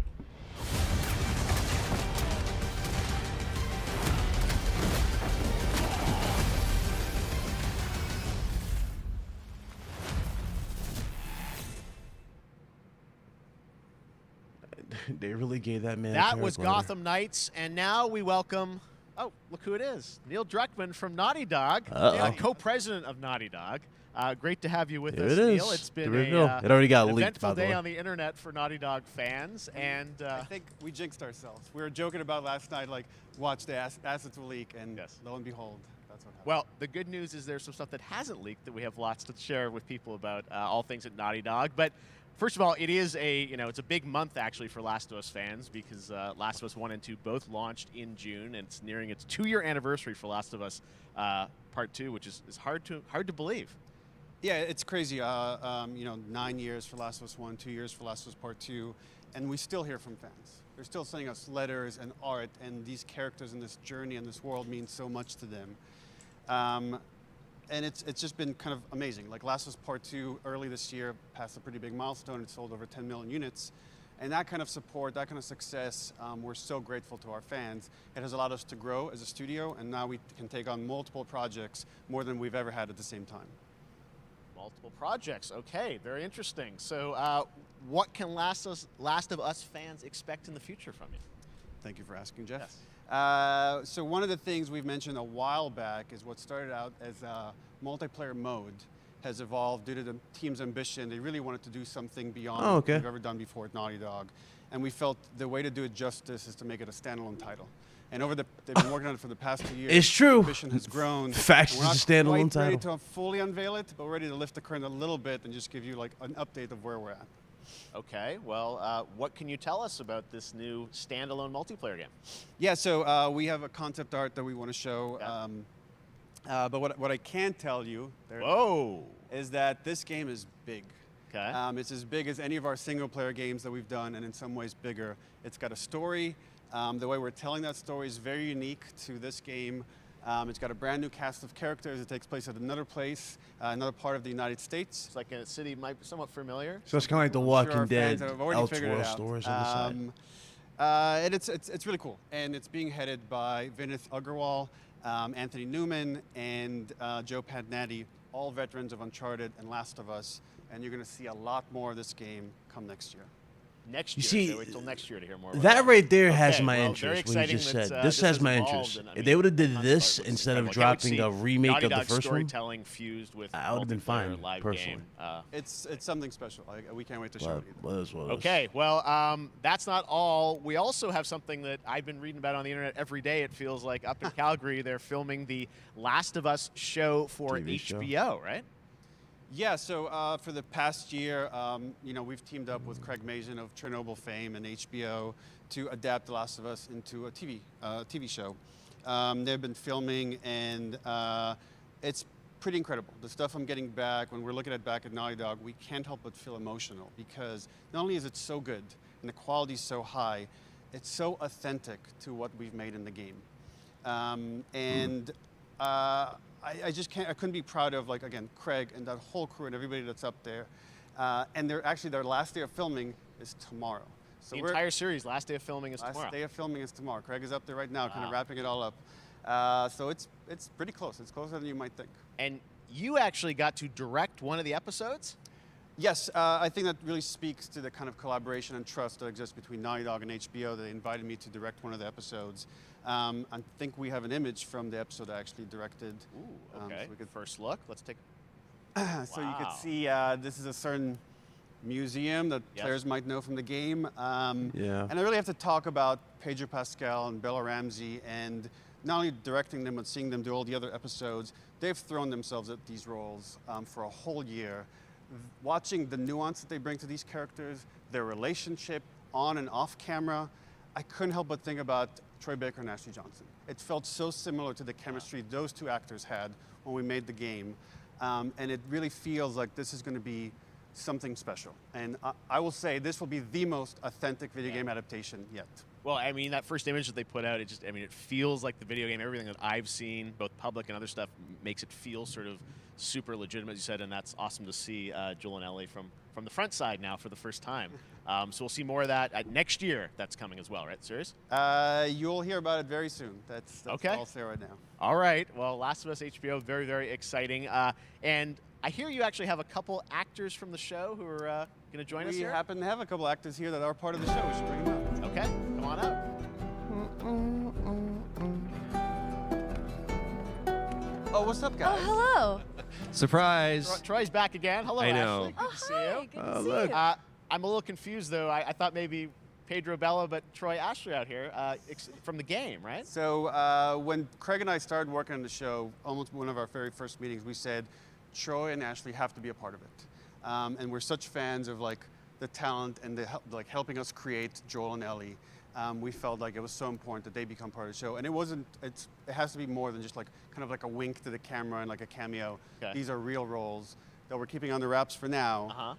They really gave that man. That a was paraglider. Gotham Knights, and now we welcome. Oh, look who it is! Neil Druckmann from Naughty Dog, co-president of Naughty Dog. Great to have you with There us, it is. Neil. It's been The reveal. It already got an leaked, eventful by the day way. on the internet for Naughty Dog fans, and I think we jinxed ourselves. We were joking about last night, like, watch the assets will leak, and lo and behold, that's what happened. well, the good news is there's some stuff that hasn't leaked that we have lots to share with people about all things at Naughty Dog. But first of all, it is it's a big month actually for Last of Us fans because Last of Us 1 and 2 both launched in June, and it's nearing its 2-year anniversary for Last of Us Part 2, which is hard to believe. Yeah, it's crazy. 9 years for Last of Us 1, 2 years for Last of Us Part 2, and we still hear from fans. They're still sending us letters and art, and these characters and this journey and this world mean so much to them. And it's just been kind of amazing. Like Last of Us Part 2 early this year passed a pretty big milestone. It sold over 10 million units. And that kind of support, that kind of success, we're so grateful to our fans. It has allowed us to grow as a studio, and now we can take on multiple projects, more than we've ever had at the same time. Multiple projects. Okay, very interesting. So what can Last of Us fans expect in the future from you? Thank you for asking, Jeff. Yes. So one of the things we've mentioned a while back is what started out as a multiplayer mode has evolved due to the team's ambition. They really wanted to do something beyond what we've ever done before at Naughty Dog. And we felt the way to do it justice is to make it a standalone title. And they've been working on it for the past 2 years. It's true. The ambition has grown. Facts, We're not it's a standalone quite ready title. to fully unveil it, but we're ready to lift the curtain a little bit and just give you like an update of where we're at. Okay, well, what can you tell us about this new standalone multiplayer game? Yeah, so we have a concept art that we want to show. But what I can tell you is that this game is big. Okay. It's as big as any of our single-player games that we've done, and in some ways bigger. It's got a story. The way we're telling that story is very unique to this game. It's got a brand new cast of characters. It takes place at another place, another part of the United States. It's like a city might be somewhat familiar. So it's kind of like The I'm Walking sure our fans Dead, have already figured it Elseworld out. stories on the side. And it's really cool. And it's being headed by Vinith Agarwal, Anthony Newman, and Joe Padnatti, all veterans of Uncharted and Last of Us. And you're going to see a lot more of this game come next year. Next You year. see, So wait till next year to hear more about That right there has Okay, my well, interest. very What you exciting just that, said. This has my evolved, interest. and, I If mean, they would have did concept this art was instead of incredible. I would dropping see the remake Naughty of the Dog first one, storytelling fused with I would have been multiplayer fine live personally. game. It's something special. We can't wait to show it. Okay, well, that's not all. We also have something that I've been reading about on the internet every day. It feels like up in Calgary, they're filming the Last of Us show for TV show. HBO, right? Yeah, so for the past year, we've teamed up with Craig Mazin of Chernobyl fame and HBO to adapt The Last of Us into a TV show. They've been filming, and it's pretty incredible. The stuff I'm getting back, when we're looking at back at Naughty Dog, we can't help but feel emotional because not only is it so good and the quality is so high, it's so authentic to what we've made in the game. I just can't. I couldn't be proud of, like, again, Craig and that whole crew and everybody that's up there. And their last day of filming is tomorrow. So the entire series, last day of filming is tomorrow. Last day of filming is tomorrow. Craig is up there right now, kind of wrapping it all up. So it's pretty close. It's closer than you might think. And you actually got to direct one of the episodes? Yes, I think that really speaks to the kind of collaboration and trust that exists between Naughty Dog and HBO. They invited me to direct one of the episodes. I think we have an image from the episode I actually directed. Ooh, okay. So we could first look. Let's take. So you can see this is a certain museum that players might know from the game. Yeah. And I really have to talk about Pedro Pascal and Bella Ramsey, and not only directing them but seeing them do all the other episodes. They've thrown themselves at these roles for a whole year. Watching the nuance that they bring to these characters, their relationship on and off camera, I couldn't help but think about Troy Baker and Ashley Johnson. It felt so similar to the chemistry those two actors had when we made the game. And it really feels like this is going to be something special. And I will say this will be the most authentic video game adaptation yet. Well, I mean, that first image that they put out, it feels like the video game. Everything that I've seen, both public and other stuff, makes it feel sort of super legitimate, as you said, and that's awesome to see Joel and Ellie from the front side now for the first time. So we'll see more of that next year. That's coming as well, right? Serious? You'll hear about it very soon. That's okay. All I'll say right now. All right. Well, Last of Us HBO, very, very exciting. And I hear you actually have a couple actors from the show who are going to join us here. We happen to have a couple actors here that are part of the show. We should bring them up. Okay, come on up. Oh, what's up, guys? Oh, hello. Surprise. Troy's back again. Hello, I know. Ashley. Good to see you. Good to see you. I'm a little confused, though. I thought maybe Pedro Bella, but Troy Ashley out here from the game, right? So when Craig and I started working on the show, almost one of our very first meetings, we said, Troy and Ashley have to be a part of it. And we're such fans of like the talent and helping us create Joel and Ellie. We felt like it was so important that they become part of the show. And it has to be more than just like kind of like a wink to the camera and like a cameo. Okay. These are real roles that we're keeping under wraps for now.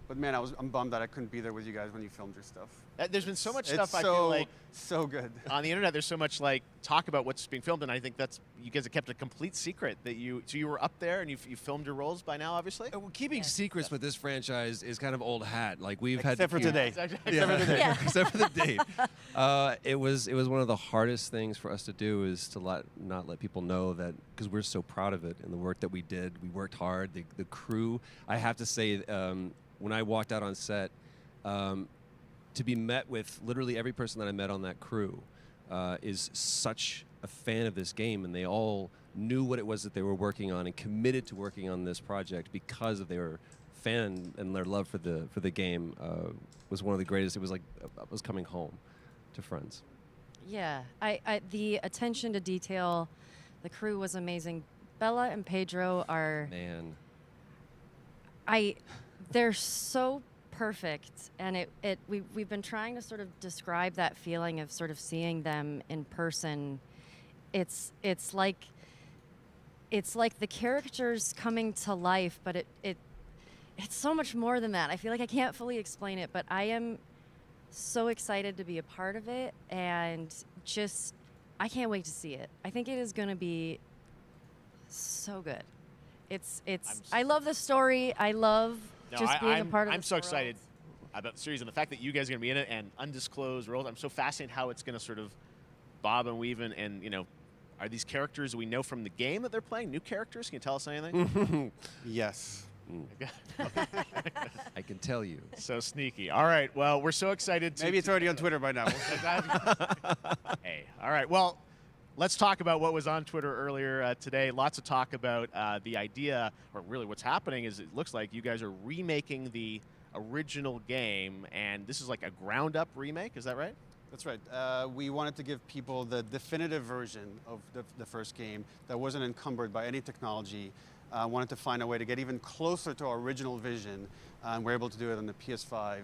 But man, I'm bummed that I couldn't be there with you guys when you filmed your stuff. There's been so much It's stuff I feel like so good on the internet. There's so much like talk about what's being filmed, and I think you guys have kept a complete secret that you were up there and you filmed your roles by now, obviously. Well, keeping secrets with this franchise is kind of old hat. Like we've Except had for today. Except for today. Except for the date. It was one of the hardest things for us to do is to not let people know that, because we're so proud of it and the work that we did. We worked hard. The crew. I have to say. When I walked out on set, to be met with literally every person that I met on that crew is such a fan of this game, and they all knew what it was that they were working on and committed to working on this project because of their fan and their love for the game was one of the greatest. It was like I was coming home to friends. Yeah, the attention to detail, the crew was amazing. Bella and Pedro are they're so perfect, and we've been trying to sort of describe that feeling of sort of seeing them in person. It's like the characters coming to life, but it's so much more than that. I feel like I can't fully explain it, but I am so excited to be a part of it, and I can't wait to see it. I think it is going to be so good. I love the story. I love being a part of I'm this so world. excited about the series and the fact that you guys are going to be in it and undisclosed roles. I'm so fascinated how it's going to sort of bob and weave and are these characters we know from the game that they're playing new characters? Can you tell us anything? Yes. I can tell you. So sneaky. All right. Well, we're so excited. Maybe it's already on Twitter by now. Hey. All right. Well, let's talk about what was on Twitter earlier today. Lots of talk about the idea, or really what's happening is it looks like you guys are remaking the original game, and this is like a ground-up remake. Is that right? That's right. We wanted to give people the definitive version of the first game that wasn't encumbered by any technology. Wanted to find a way to get even closer to our original vision, and we're able to do it on the PS5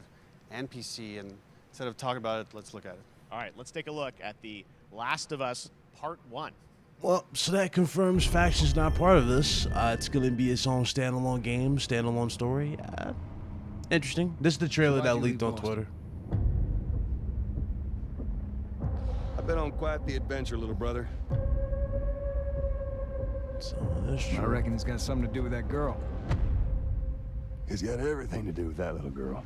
and PC. And instead of talking about it, let's look at it. All right, let's take a look at The Last of Us Part 1. Well, so that confirms Faction's not part of this. It's going to be its own standalone game, standalone story. Interesting. This is the trailer that leaked on Twitter. I've been on quite the adventure, little brother. So that's true. I reckon it's got something to do with that girl. It's got everything to do with that little girl.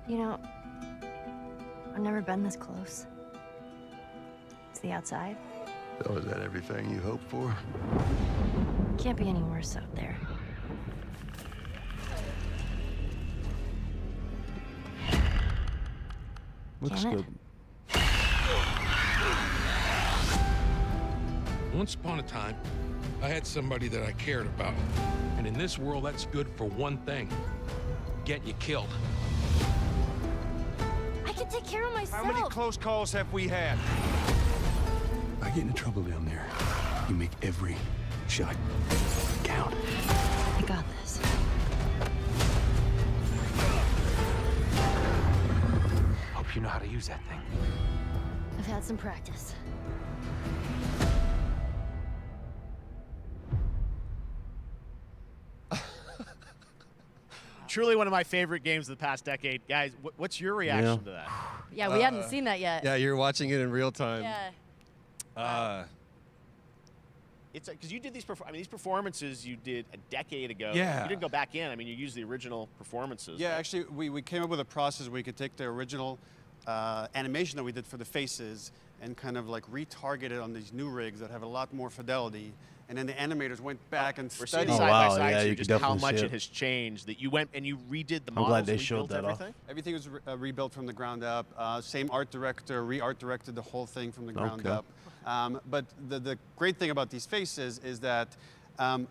You know, I've never been this close. It's the outside. So is that everything you hoped for? Can't be any worse out there. Looks Can it? good. Once upon a time, I had somebody that I cared about. And in this world, that's good for one thing. Get you killed. I can take care of myself. How many close calls have we had? I get into trouble down there. You make every shot count. I got this. Hope you know how to use that thing. I've had some practice. Truly one of my favorite games of the past decade. Guys, what's your reaction to that? Yeah, we hadn't seen that yet. Yeah, you're watching it in real time. Yeah. It's because you did these. These performances you did a decade ago. Yeah. You didn't go back in. I mean, you used the original performances. Yeah, actually, we came up with a process where you could take the original animation that we did for the faces and kind of like retarget it on these new rigs that have a lot more fidelity. And then the animators went back and We're studied seeing side by side yeah, here you just could how definitely much see it has changed. That you went and you redid the I'm models. glad they and showed rebuilt that off. everything. Everything was rebuilt from the ground up. Same art director, re-art directed the whole thing from the ground Okay. up. But the great thing about these faces is that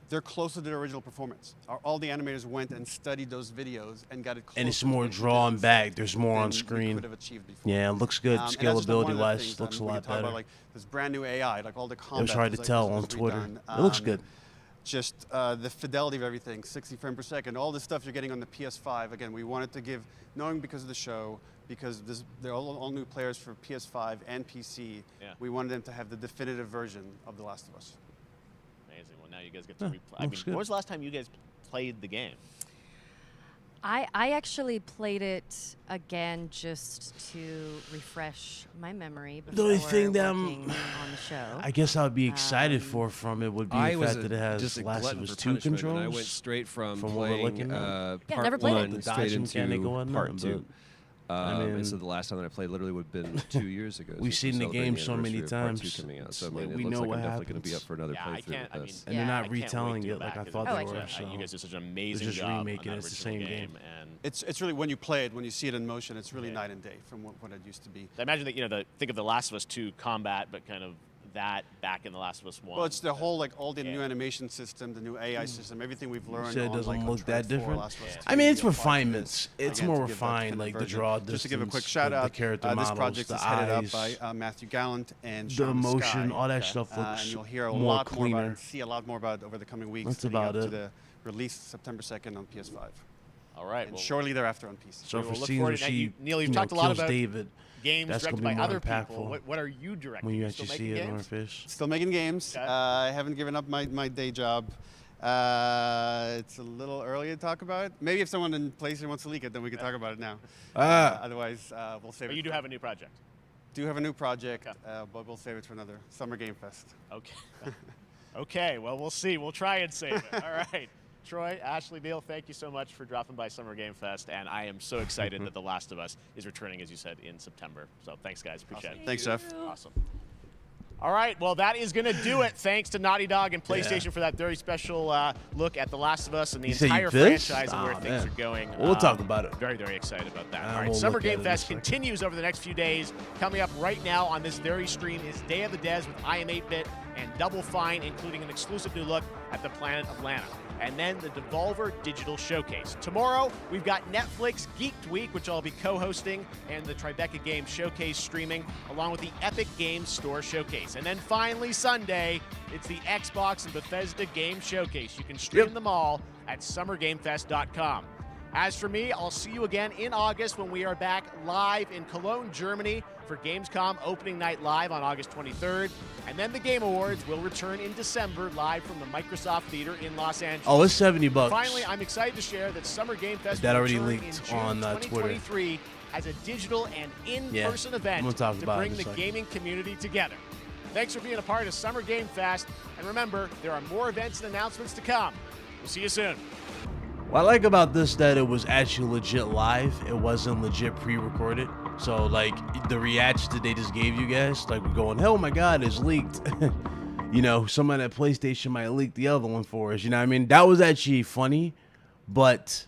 they're closer to the original performance. All the animators went and studied those videos and got it closer. And it's to more what we drawn did back. There's more than on we screen. could have achieved before. Yeah, it looks good. And that's just one of the Scalability-wise, things, looks a we lot could talk better. About, like this brand new AI, like all the combat. It was hard to tell on Twitter. It looks good. Just the fidelity of everything, 60 frames per second, all the stuff you're getting on the PS5. Again, we wanted to give, knowing because of the show, because they're all new players for PS5 and PC, we wanted them to have the definitive version of The Last of Us. Amazing. Well, now you guys get to replay. I looks mean, good. when was the last time you guys played the game? I actually played it again just to refresh my memory The before only thing that working on the show. I guess I would be excited for from it would be I the was fact that it has just a Last glutton of Us for 2 punishment, controls. and I went straight from what we're playing looking at. Yeah, part never played one it. The straight dodge mechanic into and part whatnot, two. I mean, and so the last time that I played literally would have been 2 years ago. We've since seen the celebrating game so many anniversary of part two times. coming out. So I It's mean, like it we looks know like what I'm definitely going to be happens. up for another Yeah, I playthrough can't. with I mean, this. And they're not I can't wait retelling to go it like back I and thought do they it. were, so You guys did such an they're amazing just job remaking on it. that It's the same original game. And It's really, when you play it, when you see it in motion, it's really night and day from what it used to be. I imagine that think of The Last of Us 2 combat, but kind of that back in The Last of Us 1. Well, it's the whole, like, all the new animation system, the new AI system, everything we've learned. So it on, doesn't like, look that Uncharted 4, different. Last of Us 2, I mean, it's we applied to refinements. this, It's again, more to give that refined, kind of like the version. draw Just to give a quick distance, shout the out, character this models, project the is headed up eyes. by Matthew Gallant and The Sean motion, Sky. all that stuff looks and you'll hear a more lot more about cleaner. and see a lot more about it over the coming weeks. That's leading about up it. to the release September 2nd on PS5. All right. And well, shortly thereafter on PC. So we for will look scenes forward where to that. she, Neil, you've talked a lot kills about David, games that's directed gonna be by more other impactful people. What are you directing? when you You actually still see making it on her games? face. Still making games. Okay. I haven't given up my day job. It's a little early to talk about. Maybe if someone in PlayStation wants to leak it, then we can talk about it now. Otherwise, we'll save it. But you do have a new project. Do have a new project, but we'll save it for another Summer Game Fest. Okay. Okay. Well, we'll see. We'll try and save it. All right. Troy, Ashley, Neil, thank you so much for dropping by Summer Game Fest, and I am so excited that The Last of Us is returning, as you said, in September. So thanks, guys. Appreciate it. Thanks, Jeff. Awesome. All right, well, that is going to do it. Thanks to Naughty Dog and PlayStation for that very special look at The Last of Us and the You say you entire pissed? franchise and where Aw, things man. are going. We'll talk about it. Very, very excited about that. All we'll right, Summer look at Game it in a Fest second. continues over the next few days. Coming up right now on this very stream is Day of the Des with I Am 8-Bit and Double Fine, including an exclusive new look at the planet of Lana. And then the Devolver Digital Showcase. Tomorrow, we've got Netflix Geeked Week, which I'll be co-hosting, and the Tribeca Games Showcase streaming, along with the Epic Games Store Showcase. And then finally, Sunday, it's the Xbox and Bethesda Game Showcase. You can stream them all at summergamefest.com. As for me, I'll see you again in August when we are back live in Cologne, Germany for Gamescom opening night live on August 23rd, and then the Game Awards will return in December live from the Microsoft Theater in Los Angeles. Oh, it's $70. Finally, I'm excited to share that Summer Game Fest That will already return leaked in June on Twitter. 2023 as a digital and in-person I'm event gonna talk to about it bring in a the second. gaming community together. Thanks for being a part of Summer Game Fest, and remember, there are more events and announcements to come. We'll see you soon. What I like about this that it was actually legit live. It wasn't legit pre-recorded. So like the reaction that they just gave you guys, like we're going, oh my God, it's leaked. You know, someone at PlayStation might leak the other one for us. You know what I mean? That was actually funny, but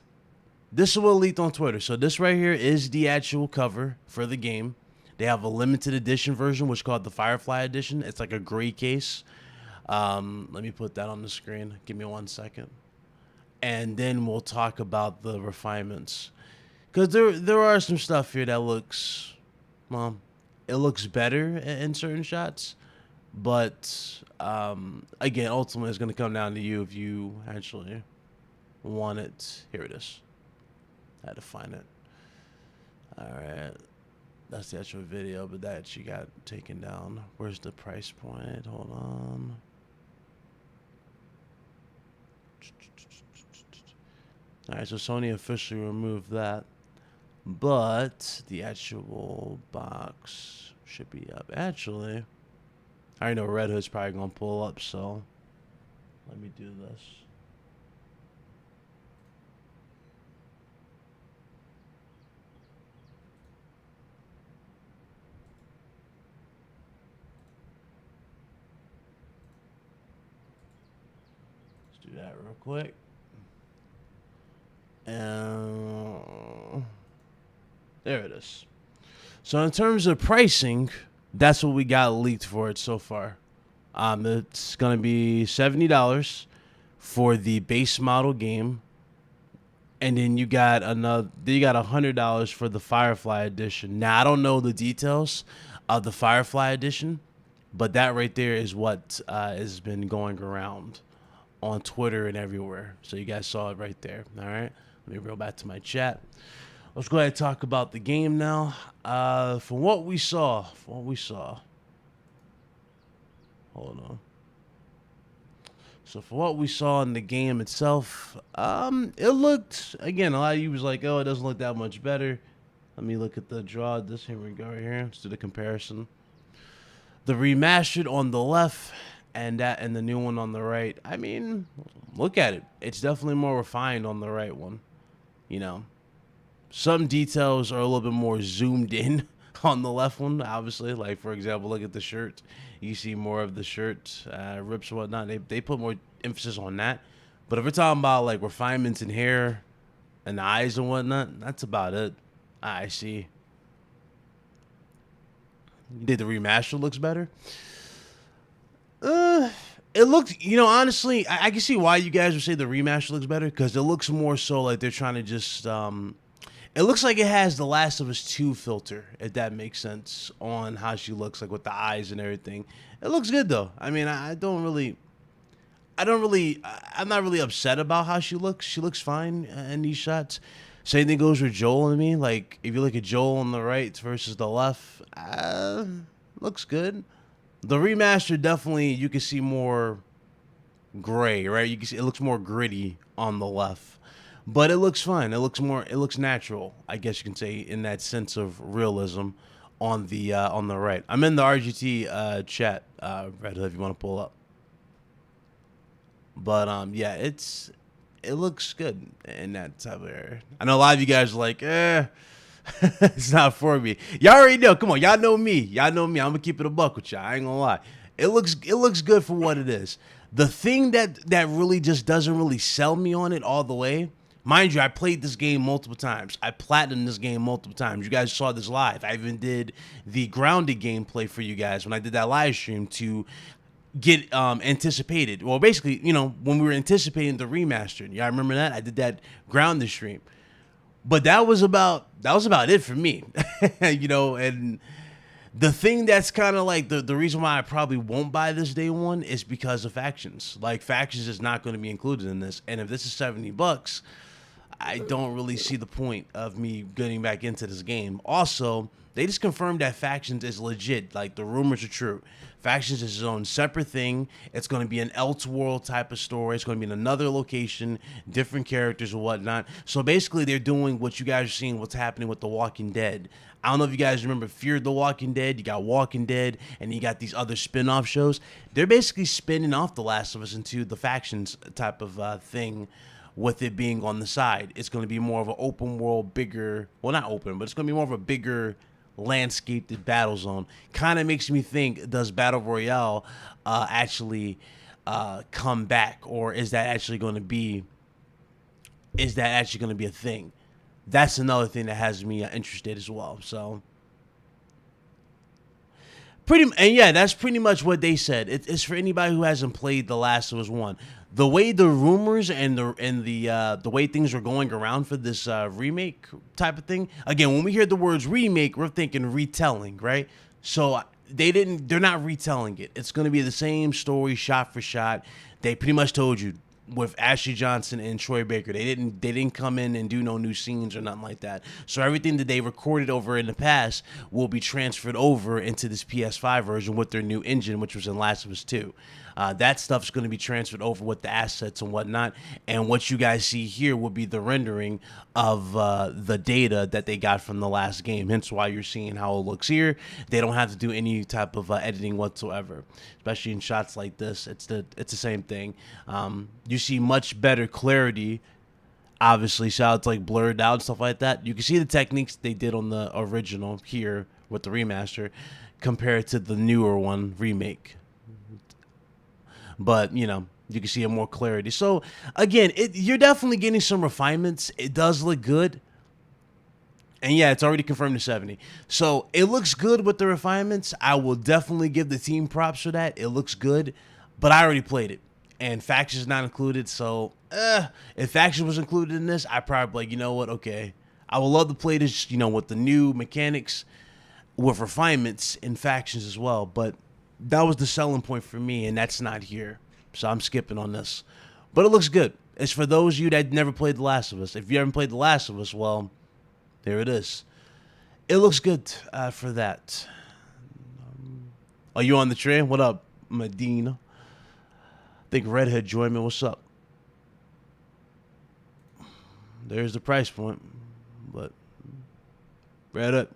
this is what leaked on Twitter. So this right here is the actual cover for the game. They have a limited edition version, which is called the Firefly Edition. It's like a gray case. Let me put that on the screen. Give me 1 second. And then we'll talk about the refinements. Because there are some stuff here that looks, well, it looks better in certain shots. But, again, ultimately it's going to come down to you if you actually want it. Here it is. I had to find it. All right. That's the actual video, but that she got taken down. Where's the price point? Hold on. All right, so Sony officially removed that, but the actual box should be up. Actually, I already know Red Hood's probably gonna pull up, so let me do this. Let's do that real quick. And there it is. So in terms of pricing, that's what we got leaked for it so far. It's gonna be $70 for the base model game, and then you got $100 for the Firefly Edition. Now I don't know the details of the Firefly Edition, but that right there is what has been going around on Twitter and everywhere. So you guys saw it right there. All right. Let me reel back to my chat. Let's go ahead and talk about the game now. From what we saw, hold on. So for what we saw in the game itself, it looked, again, a lot of you was like, oh, it doesn't look that much better. Let me look at the draw. Here we go right here. Let's do the comparison. The remastered on the left and the new one on the right. I mean, look at it. It's definitely more refined on the right one. You know, some details are a little bit more zoomed in on the left one, obviously. Like, for example, look at the shirt. You see more of the shirt, rips and whatnot. They put more emphasis on that. But if we're talking about, like, refinements in hair and the eyes and whatnot, that's about it. I see. Did the remaster looks better? It looked, you know, honestly, I can see why you guys would say the remaster looks better, because it looks more so like they're trying to just, it looks like it has the Last of Us 2 filter, if that makes sense, on how she looks, like with the eyes and everything. It looks good though. I mean, I'm not really upset about how she looks. She looks fine in these shots. Same thing goes with Joel and me. Like, if you look at Joel on the right versus the left, looks good. The remaster, definitely, you can see more gray, right? You can see it looks more gritty on the left, but it looks fine. It looks natural, I guess you can say, in that sense of realism on the right. I'm in the RGT chat, Red Hood, if you want to pull up. But yeah, it looks good in that type of area. I know a lot of you guys are like, it's not for me. Y'all already know. Come on, y'all know me. I'm gonna keep it a buck with y'all. I ain't gonna lie. It looks good for what it is. The thing that really just doesn't really sell me on it all the way. Mind you, I played this game multiple times. I platinumed this game multiple times. You guys saw this live. I even did the grounded gameplay for you guys when I did that live stream to get anticipated. Well, basically, you know, when we were anticipating the remaster. Yeah, I remember that. I did that grounded stream. But that was about it for me. You know, and the thing that's kind of like the reason why I probably won't buy this day one is because of factions. Like, factions is not going to be included in this. And if this is $70, I don't really see the point of me getting back into this game. Also, they just confirmed that Factions is legit. Like, the rumors are true. Factions is its own separate thing. It's going to be an Elseworld type of story. It's going to be in another location, different characters and whatnot. So basically, they're doing what you guys are seeing, what's happening with The Walking Dead. I don't know if you guys remember Fear the Walking Dead. You got Walking Dead, and you got these other spin-off shows. They're basically spinning off The Last of Us into the Factions type of thing, with it being on the side. It's going to be more of an open world, bigger, well, not open, but it's going to be more of a bigger landscape battle zone. Kind of makes me think, does Battle Royale actually come back, or is that actually going to be a thing? That's another thing that has me interested as well. So that's pretty much what they said. It's for anybody who hasn't played The Last of Us 1. The way the rumors and the way things are going around for this remake type of thing. Again, when we hear the words remake, we're thinking retelling, right? So they're not retelling it. It's going to be the same story, shot for shot. They pretty much told you with Ashley Johnson and Troy Baker. They didn't come in and do no new scenes or nothing like that. So everything that they recorded over in the past will be transferred over into this PS5 version with their new engine, which was in Last of Us 2. That stuff's going to be transferred over with the assets and whatnot. And what you guys see here will be the rendering of the data that they got from the last game. Hence why you're seeing how it looks here. They don't have to do any type of editing whatsoever, especially in shots like this. It's the same thing. You see much better clarity. Obviously, shots like blurred out and stuff like that. You can see the techniques they did on the original here with the remaster compared to the newer one, Remake. But, you know, you can see a more clarity. So, again, you're definitely getting some refinements. It does look good. And, yeah, it's already confirmed to 70. So, it looks good with the refinements. I will definitely give the team props for that. It looks good. But I already played it. And Factions not included. So, if Factions was included in this, I'd probably be like, you know what, okay. I would love to play this, you know, with the new mechanics, with refinements in Factions as well. But that was the selling point for me, and that's not here. So I'm skipping on this. But it looks good. It's for those of you that never played The Last of Us. If you haven't played The Last of Us, well, there it is. It looks good for that. Are you on the train? What up, Medina? I think Redhead joined me. What's up? There's the price point. But Redhead.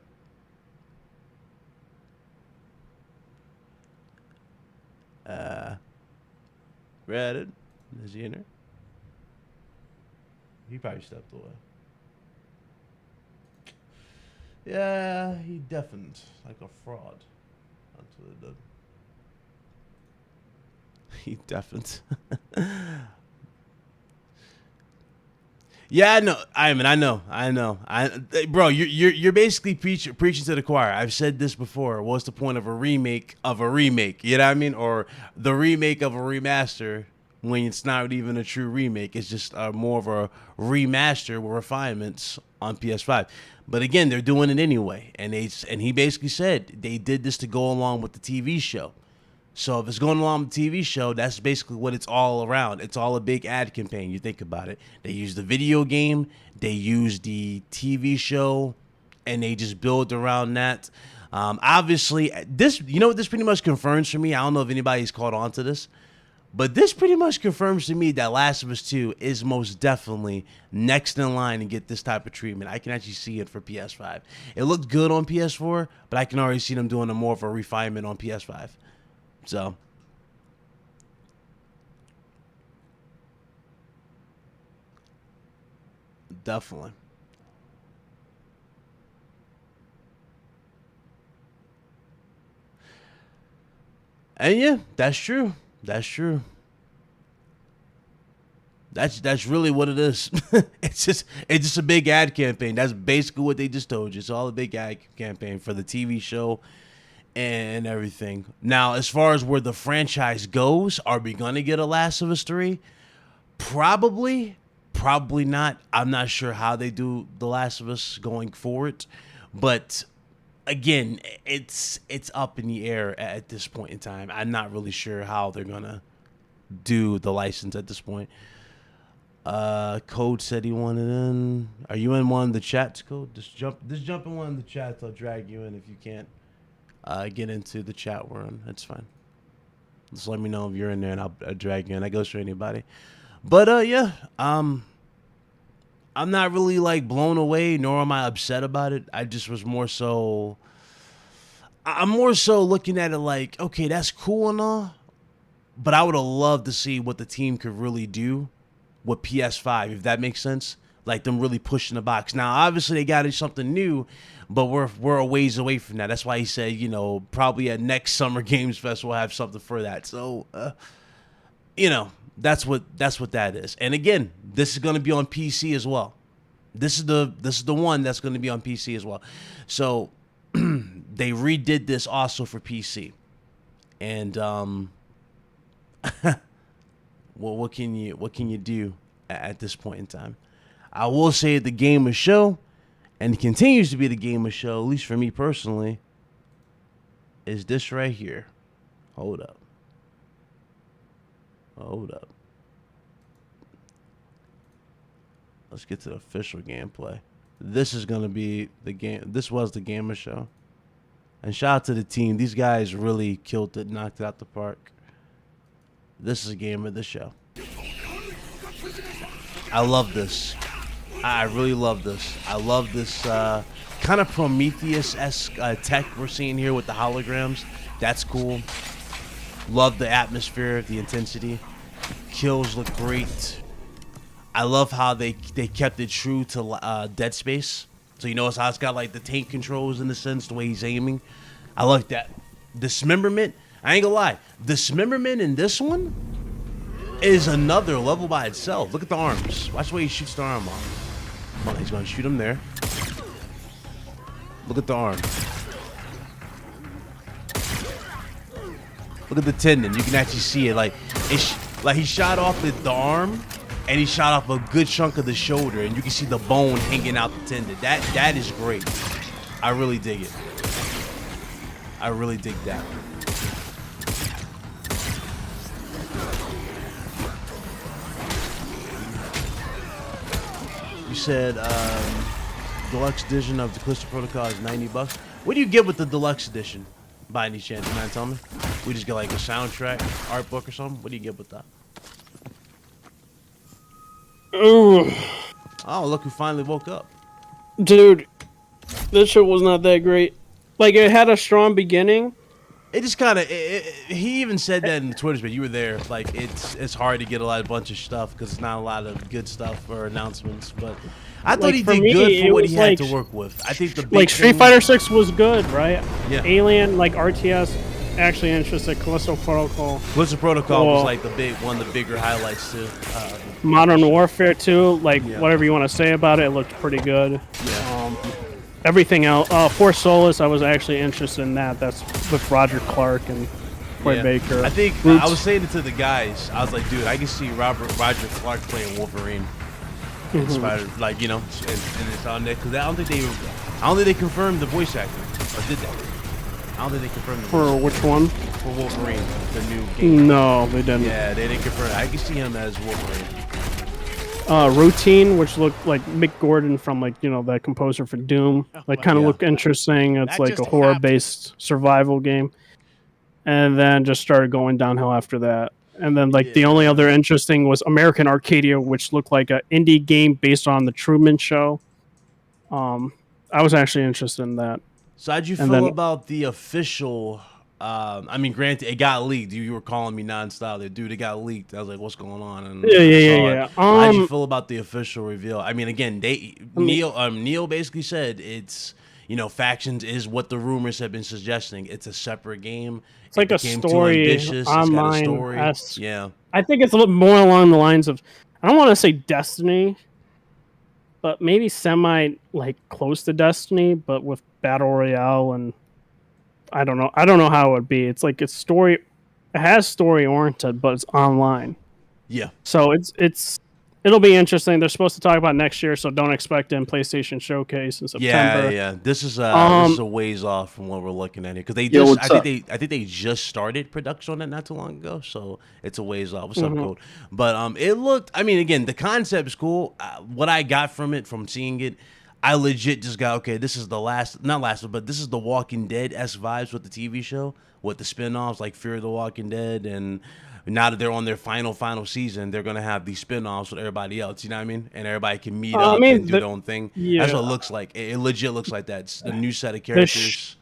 Reddit, is he in there? He probably stepped away. Yeah, he deafened like a fraud. That's what it did. He deafened. Yeah, I know. Bro, you're basically preaching to the choir. I've said this before. What's the point of a remake of a remake? You know what I mean? Or the remake of a remaster when it's not even a true remake. It's just more of a remaster with refinements on PS5. But again, they're doing it anyway. And he basically said they did this to go along with the TV show. So if it's going along with the TV show, that's basically what it's all around. It's all a big ad campaign. You think about it. They use the video game, they use the TV show, and they just build around that. Obviously, you know what this pretty much confirms for me? I don't know if anybody's caught on to this, but this pretty much confirms to me that Last of Us 2 is most definitely next in line to get this type of treatment. I can actually see it for PS5. It looked good on PS4, but I can already see them doing more of a refinement on PS5. So, definitely. And yeah, that's true. That's true. That's really what it is. It's just a big ad campaign. That's basically what they just told you. It's all a big ad campaign for the TV show and everything. Now, as far as where the franchise goes, are we going to get a Last of Us 3? Probably not. I'm not sure how they do The Last of Us going forward. But again, it's up in the air at this point in time. I'm not really sure how they're going to do the license at this point. Code said he wanted in. Are you in one of the chats, Code? Just jump in one of the chats. I'll drag you in if you can't get into the chat we're in. That's fine. Just let me know if you're in there, and I'll drag you in. That goes for anybody. But yeah, I'm not really like blown away, nor am I upset about it. I just was more so. I'm more so looking at it like, okay, that's cool and all, but I would have loved to see what the team could really do with PS5, if that makes sense. Like them really pushing the box. Now, obviously, they got something new, but we're a ways away from that. That's why he said, you know, probably at next Summer Games Fest we'll have something for that. So, you know, that's what that is. And again, this is going to be on PC as well. This is the one that's going to be on PC as well. So they redid this also for PC. And well, what can you do at this point in time? I will say the game of show, and it continues to be the game of show, at least for me personally, is this right here. Hold up. Let's get to the official gameplay. This is gonna be the game. This was the game of show. And shout out to the team. These guys really killed it, knocked it out the park. This is a game of the show. I love this. I really love this. I love this kind of Prometheus-esque tech we're seeing here with the holograms. That's cool. Love the atmosphere, the intensity. Kills look great. I love how they kept it true to Dead Space. So you notice how it's got like the tank controls in a sense, the way he's aiming. I like that. Dismemberment, I ain't gonna lie. Dismemberment in this one is another level by itself. Look at the arms. Watch the way he shoots the arm off. Come on, he's gonna shoot him there. Look at the arm. Look at the tendon. You can actually see it. Like he shot off the arm, and he shot off a good chunk of the shoulder, and you can see the bone hanging out the tendon. That is great. I really dig it. I really dig that. You said deluxe edition of the Callisto Protocol is $90. What do you get with the deluxe edition? By any chance, you mind telling me? We just get like a soundtrack, art book or something. What do you get with that? Ooh. Oh, look who finally woke up. Dude, this shit was not that great. Like, it had a strong beginning. It just kind of, he even said that in the Twitter space. You were there. Like, it's hard to get a bunch of stuff because it's not a lot of good stuff or announcements. But I thought he did good for what he had to work with. I think the big like Street Fighter 6 was good, right? Yeah. Alien, like RTS, actually interested. Callisto Protocol. Callisto Protocol was like one of the bigger highlights too. Modern Warfare 2, like whatever you want to say about it, it looked pretty good. Yeah. Everything else, Force Solis, I was actually interested in that. That's with Roger Clark and Troy Baker. I think Roots. I was saying it to the guys. I was like, dude, I can see Roger Clark playing Wolverine. In Spider, like, you know, and it's on there because I don't think they confirmed the voice actor, or did they? I don't think they confirmed the For which one? For Wolverine, the new game. No, they didn't. Yeah, they didn't confirm. I can see him as Wolverine. Routine, which looked like Mick Gordon from, like, you know, that composer for Doom. Like, kind of looked interesting. It's like a horror-based survival game. And then just started going downhill after that. And then, like, the only other interesting was American Arcadia, which looked like an indie game based on the Truman Show. I was actually interested in that. So how'd you feel about the official... I mean, granted, it got leaked. You were calling me nonstop there. Dude, it got leaked. I was like, what's going on? And Yeah. How'd you feel about the official reveal? I mean, again, Neil basically said it's, you know, Factions is what the rumors have been suggesting. It's a separate game. It's like a story online. Yeah. I think it's a little more along the lines of, I don't want to say Destiny, but maybe semi, like, close to Destiny, but with Battle Royale and I don't know how it would be. It's like it's story. It has story oriented, but it's online. Yeah. So it's It'll be interesting. They're supposed to talk about next year, so don't expect it in PlayStation Showcase in September. Yeah. This is a ways off from what we're looking at here because I think they just started production on it not too long ago, so it's a ways off. What's up, Code? But it looked. I mean, again, the concept is cool. What I got from it, from seeing it, I legit just got this is but this is the Walking Dead-esque vibes with the TV show, with the spinoffs like Fear of the Walking Dead, and now that they're on their final season, they're gonna have these spinoffs with everybody else. You know what I mean? And everybody can meet up and do their own thing. Yeah. That's what it looks like. It legit looks like that. It's a new set of characters.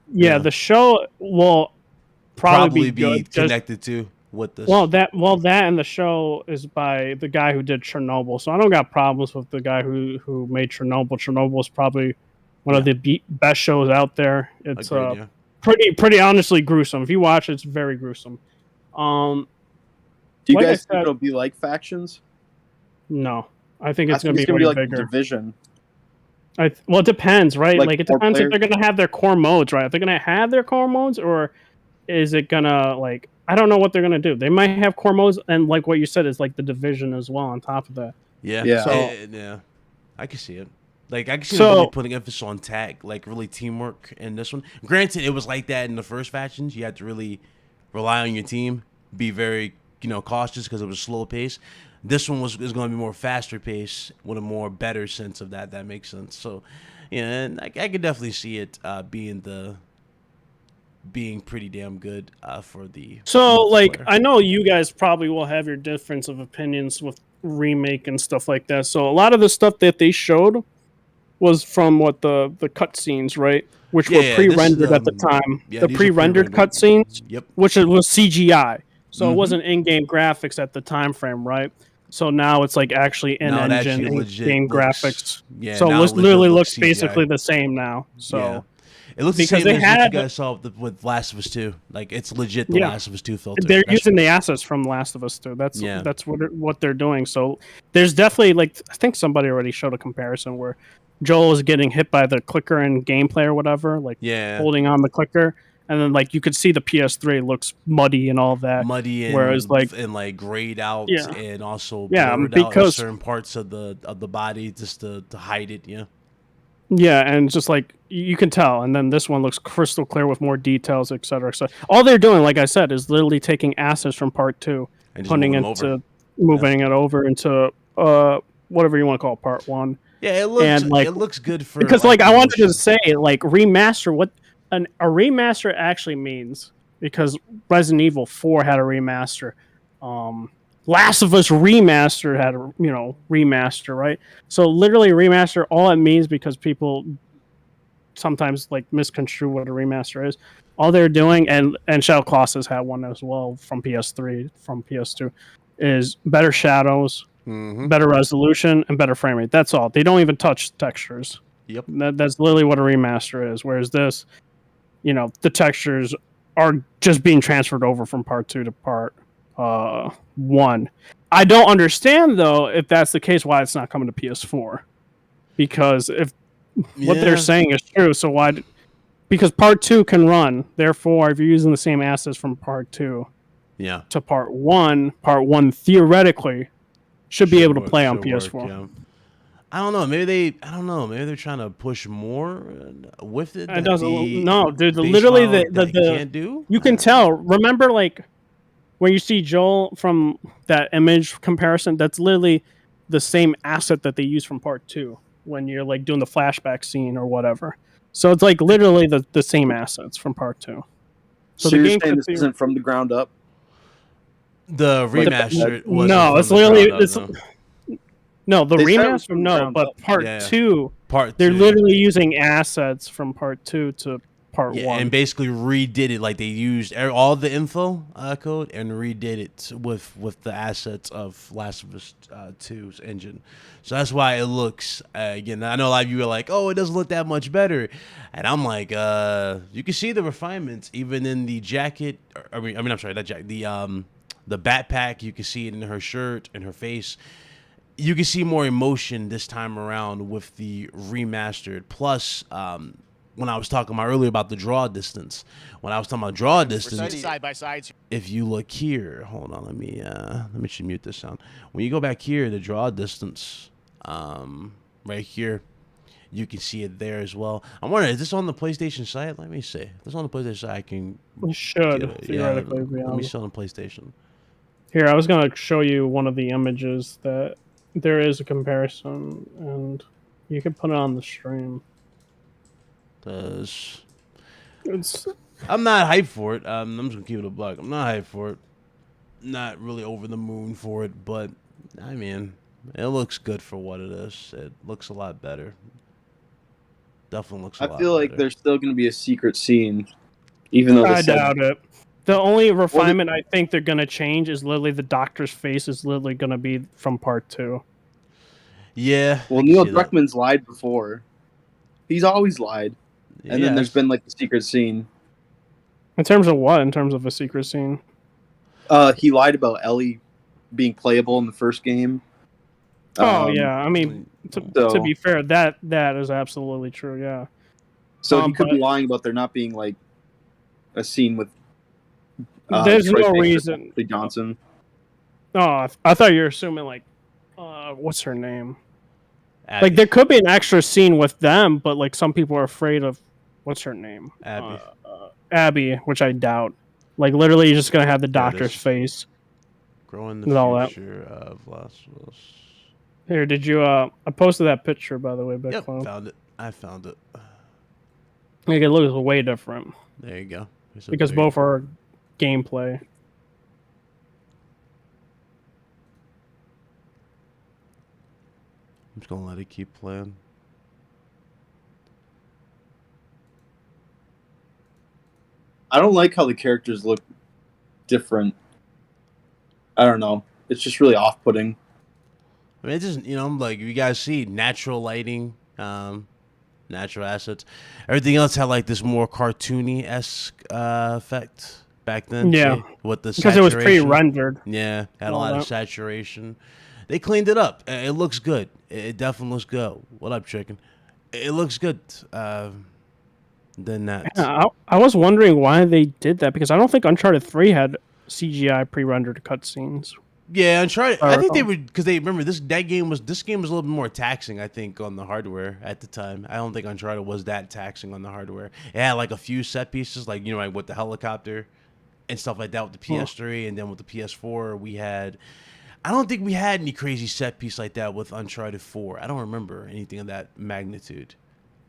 The show will probably be connected to what this. Well, that and the show is by the guy who did Chernobyl, so I don't got problems with the guy who made Chernobyl. Chernobyl is probably one of the best shows out there. It's pretty honestly gruesome. If you watch it, it's very gruesome. Do you guys think it'll be like Factions? No, I think it's going to be like bigger. Division. Well, it depends, right? Like it depends if players? they're going to have their core modes, right? If they're going to have their core modes, or is it going to I don't know what they're going to do. They might have core modes, and like what you said is like the Division as well on top of that. Yeah. So, I can see it. Like I can see them really putting emphasis on tag, like really teamwork in this one. Granted, it was like that in the first Factions. You had to really rely on your team, be very cautious because it was slow pace. This one is going to be more faster pace with a more better sense of that. That makes sense. So, and I could definitely see it being pretty damn good for the. So I know you guys probably will have your difference of opinions with remake and stuff like that. So a lot of the stuff that they showed was from the cutscenes, right? Which were pre-rendered at the time. The pre-rendered cutscenes, which was CGI. So it wasn't in-game graphics at the time frame, right? So now it's actually in-engine, in-game graphics. Yeah, so it literally looks basically the same now. So it looks because the same as what you guys saw with Last of Us 2. Like it's legit the Last of Us 2 filter. They're using the assets from Last of Us 2. That's what they're doing. So there's definitely I think somebody already showed a comparison where Joel is getting hit by the clicker in gameplay or whatever, holding on the clicker. And then you could see the PS3 looks muddy and all that. Muddy and whereas grayed out and also blurred out certain parts of the body just to hide it. Yeah, and just you can tell. And then this one looks crystal clear with more details, et cetera. So all they're doing, like I said, is literally taking assets from part 2 and moving it over into whatever you want to call it, part 1. Yeah, it looks good for because I wanted to say remaster what. A remaster actually means, because Resident Evil 4 had a remaster, Last of Us Remastered had a remaster, right? So literally remaster, all it means, because people sometimes misconstrue what a remaster is. All they're doing, and Shadow Colossus had one as well from PS3, from PS2, is better shadows, better resolution, and better frame rate. That's all. They don't even touch textures. Yep. That's literally what a remaster is. Whereas this, the textures are just being transferred over from part 2 to part 1. I don't understand, though, if that's the case, why it's not coming to PS4. Because if what they're saying is true, so why? Because part 2 can run. Therefore, if you're using the same assets from part 2 to part 1 theoretically should be able to play on PS4. I don't know. Maybe they're trying to push more with it. It doesn't. No, dude. Literally, the can't do. You can tell. Remember, when you see Joel from that image comparison, that's literally the same asset that they use from part 2 when you're doing the flashback scene or whatever. So it's literally the same assets from part 2. So the game saying this isn't from the ground up. The remaster. No, it's literally No, the remaster, no, but part 2, they're literally using assets from part 2 to part 1. And basically redid it. They used all the info code and redid it with the assets of Last of Us 2's engine. So that's why it looks, again, I know a lot of you are like, oh, it doesn't look that much better. And I'm like, you can see the refinements even in the jacket. I'm sorry, that jacket. The backpack, you can see it in her shirt and her face. You can see more emotion this time around with the remastered. Plus, when I was talking about earlier about the draw distance. When I was talking about draw distance, side by sides. if you look here, hold on, let me just mute this sound. When you go back here, the draw distance, right here, you can see it there as well. I'm wondering, is this on the PlayStation site? Let me see. If it's on the PlayStation site, I can. It should theoretically be let on. me see on the PlayStation. Here, I was gonna show you one of the images that there is a comparison, and you can put it on the stream. I'm not hyped for it. I'm just gonna keep it a buck. I'm not hyped for it. Not really over the moon for it, but I mean, it looks good for what it is. It looks a lot better. Definitely looks a lot better. I feel like there's still gonna be a secret scene, even though I doubt it. The only refinement I think they're gonna change is literally the doctor's face is literally gonna be from part 2. Yeah. Well, Neil Druckmann's lied before. He's always lied. And then there's been like a secret scene. In terms of what? In terms of a secret scene? He lied about Ellie being playable in the first game. Oh yeah, I mean, to be fair, that is absolutely true. Yeah. So he could be lying about there not being like a scene with. There's no reason. Johnson. Oh, I thought you were assuming like, what's her name? Abby. Like there could be an extra scene with them, but like some people are afraid of what's her name? Abby. Abby, which I doubt. Like literally, you're just gonna have the doctor's face. Growing the future of Last of Us. Here, did you? I posted that picture by the way. Yep, found it. I found it. Like it looks way different. There you go. Because both are gameplay. I'm just gonna let it keep playing. I don't like how the characters look different. I don't know. It's just really off-putting. I mean, it just, like, you guys see natural lighting, natural assets. Everything else had, like, this more cartoony-esque effect back then. Yeah. See? With the because it was pre-rendered. Yeah, had a lot of saturation. They cleaned it up. It looks good. It definitely looks good. What up, chicken? It looks good. Than that. Yeah, I was wondering why they did that, because I don't think Uncharted 3 had CGI pre-rendered cutscenes. Yeah, Uncharted. I think they would, because they remember this game was a little bit more taxing, I think, on the hardware at the time. I don't think Uncharted was that taxing on the hardware. It had like a few set pieces, like like with the helicopter and stuff like that with the PS3, and then with the PS4 we had. I don't think we had any crazy set piece like that with Uncharted 4. I don't remember anything of that magnitude.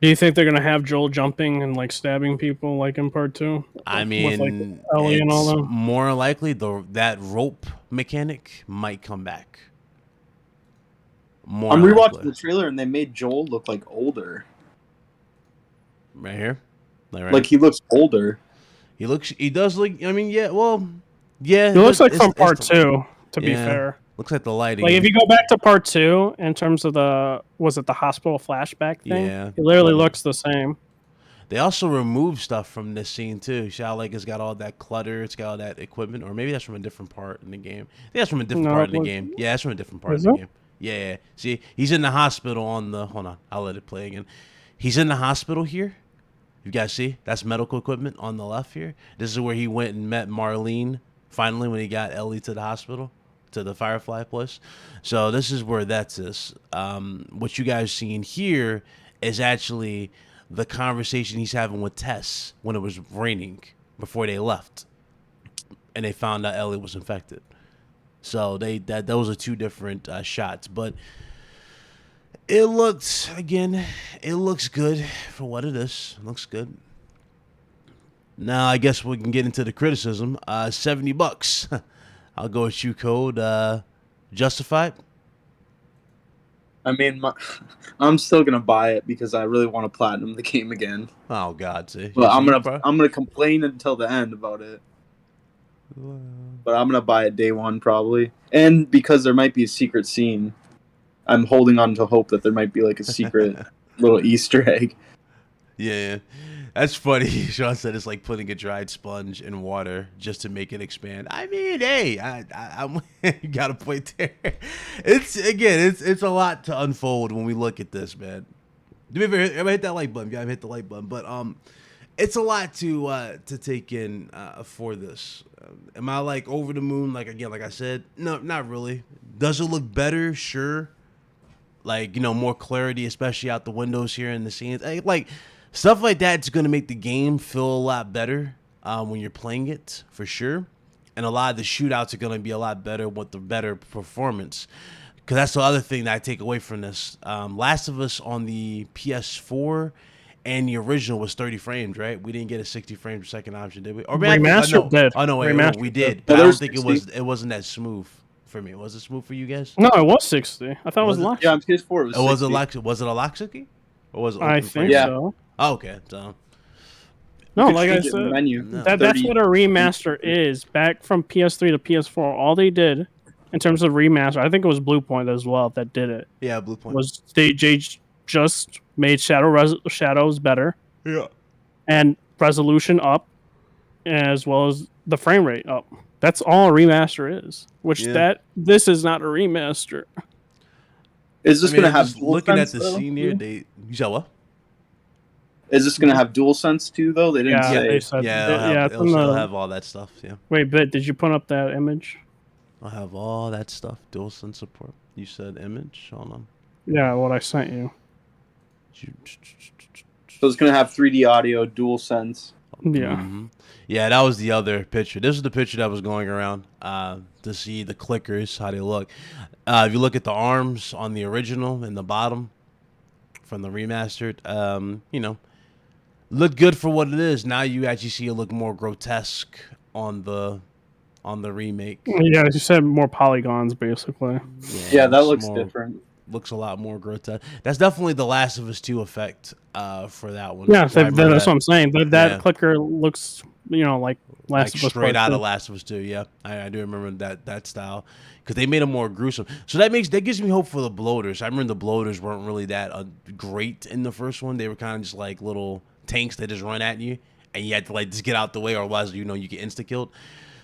Do you think they're gonna have Joel jumping and like stabbing people like in part 2? I mean, with, like, Ellie and all that? More likely that rope mechanic might come back. I'm rewatching the trailer and they made Joel look like older. Right here, like he looks older. He does look. I mean, yeah. Well, yeah. He looks like from part 2. To be fair. Looks like the lighting. Like if you go back to part 2, in terms of the hospital flashback thing? Yeah. It literally looks the same. They also removed stuff from this scene too. See how like it's got all that clutter, it's got all that equipment, or maybe that's from a different part in the game. I think that's from a different part in the game. Yeah, that's from a different part in the game. Yeah. See, he's in the hospital on the. Hold on, I'll let it play again. He's in the hospital here. You guys see? That's medical equipment on the left here. This is where he went and met Marlene finally when he got Ellie to the hospital. To the Firefly place. So this is where that is. What you guys seeing here is actually the conversation he's having with Tess when it was raining before they left, and they found out Ellie was infected. So those are two different shots, but it looks good for what it is. It looks good. Now I guess we can get into the criticism. $70. I'll go with you, Code. Justified? I mean, I'm still gonna buy it because I really want to platinum the game again. Oh God, see. But I'm gonna complain until the end about it. But I'm gonna buy it day one probably, and because there might be a secret scene, I'm holding on to hope that there might be like a secret little Easter egg. Yeah. That's funny. Sean said it's like putting a dried sponge in water just to make it expand. I mean, hey, I'm you got a point there. It's a lot to unfold when we look at this, man. Do me a favor, everybody hit that like button. You gotta hit the like button. But it's a lot to take in for this. Am I like over the moon? Like again, like I said, no, not really. Does it look better? Sure. Like, you know, more clarity, especially out the windows here in the scenes. Like stuff like that's gonna make the game feel a lot better when you're playing it, for sure. And a lot of the shootouts are gonna be a lot better with the better performance. Because that's the other thing that I take away from this. Last of Us on the PS4 and the original was 30 frames, right? We didn't get a 60 frames per second option, did we? Or Remastered did. Oh no, wait, Remastered we did. did. But I don't think it wasn't that smooth for me. Was it smooth for you guys? No, it was 60. I thought it was lock. Yeah, on PS4 it was. Was it 60. was it a lock sticky? Or was it I open think frame? so. Oh, okay. So No, could like I change it in the said, menu. that's 30. what a remaster is. Back from PS3 to PS4, all they did in terms of remaster, I think it was Bluepoint as well that did it. yeah, Blue Point. Was they just made shadows better Yeah. and resolution up, as well as the frame rate up. That's all a remaster is. Which this is not a remaster. Is this gonna have just looking at DualSense, the though? scene here, you said what? Is this gonna have DualSense too? Though they didn't Yeah, say. they said It'll still have all that stuff. Yeah. Wait, but did you put up that image? I'll have all that stuff. DualSense support. You said image? Hold on. Yeah, what I sent you. So it's gonna have 3D audio, DualSense. Yeah. Mhm. Yeah, that was the other picture. This is the picture that was going around to see the clickers, how they look. If you look at the arms on the original in the bottom from the remastered, you know, look good for what it is. Now you actually see it look more grotesque on the remake. Yeah, as you said, more polygons, basically. Yeah, that looks different. Looks a lot more grotesque. That's definitely the Last of Us 2 effect for that one. Yeah, I remember that's what I'm saying. That Yeah. clicker looks, like Last Like of Us straight out Part of 2. Last of Us 2. Yeah, I do remember that style because they made them more gruesome. So that gives me hope for the bloaters. I remember the bloaters weren't really that great in the first one. They were kind of just like little tanks that just run at you, and you had to like just get out the way, or otherwise you get insta killed.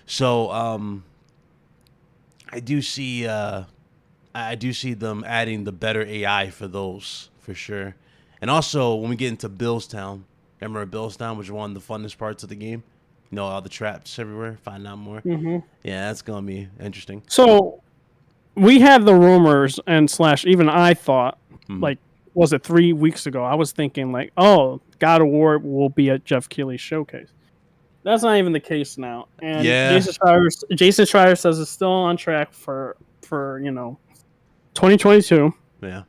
So I do see them adding the better AI for those for sure. And also when we get into Billstown, remember Billstown, which is one of the funnest parts of the game. All the traps everywhere. Find out more. Mhm. Yeah, that's gonna be interesting. So we had the rumors and / even I thought, like, was it 3 weeks ago? I was thinking like, oh, God of War will be at Jeff Keighley's showcase. That's not even the case now. And Yeah. Jason Schreier says it's still on track for 2022. Yeah.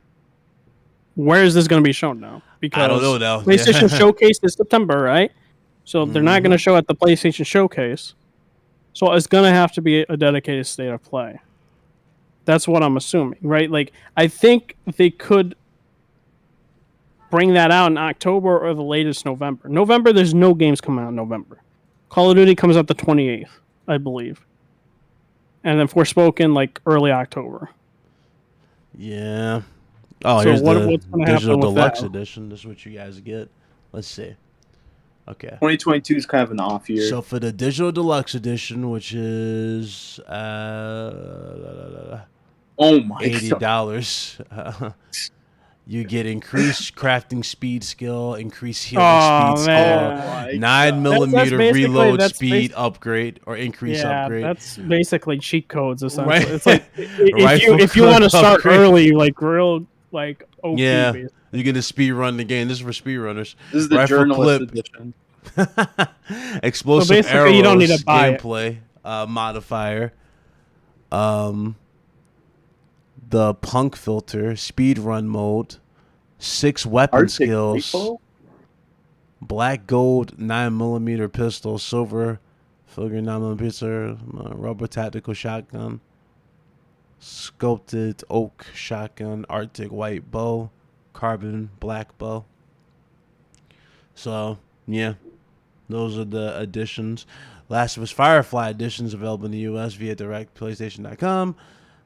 Where is this going to be shown now? Because I don't know now. PlayStation Showcase is September, right? So they're not going to show at the PlayStation Showcase. So it's going to have to be a dedicated state of play. That's what I'm assuming, right? Like, I think they could bring that out in October or the latest November. November, there's no games coming out in November. Call of Duty comes out the 28th, I believe. And then Forspoken, like, early October. Yeah. Oh, So here's what's the gonna digital happen with deluxe that? edition. This is what you guys get. Let's see. Okay. 2022 is kind of an off year. So for the digital deluxe edition, which is oh my $80, you get increased crafting speed skill, increased healing Oh, speed man. skill, 9mm That's basically- reload that's speed basi- upgrade or increase Yeah, upgrade. that's basically cheat codes, essentially. Right. It's like, Rifle if you want to clip start upgrade. early, like, real, like, OP, Yeah, basically. you're gonna speed run the game. This is for speedrunners. This is the Rifle journalist clip, edition. explosive So basically, arrows, you don't need to buy it. gameplay modifier, the punk filter, speed run mode, 6 weapon Arctic skills, rifle? black gold 9mm pistol, silver filigree 9mm pistol, rubber tactical shotgun, sculpted oak shotgun, Arctic white bow, carbon black bow. So yeah, those are the additions. Last of Us Firefly editions available in the U.S. via directPlaystation.com.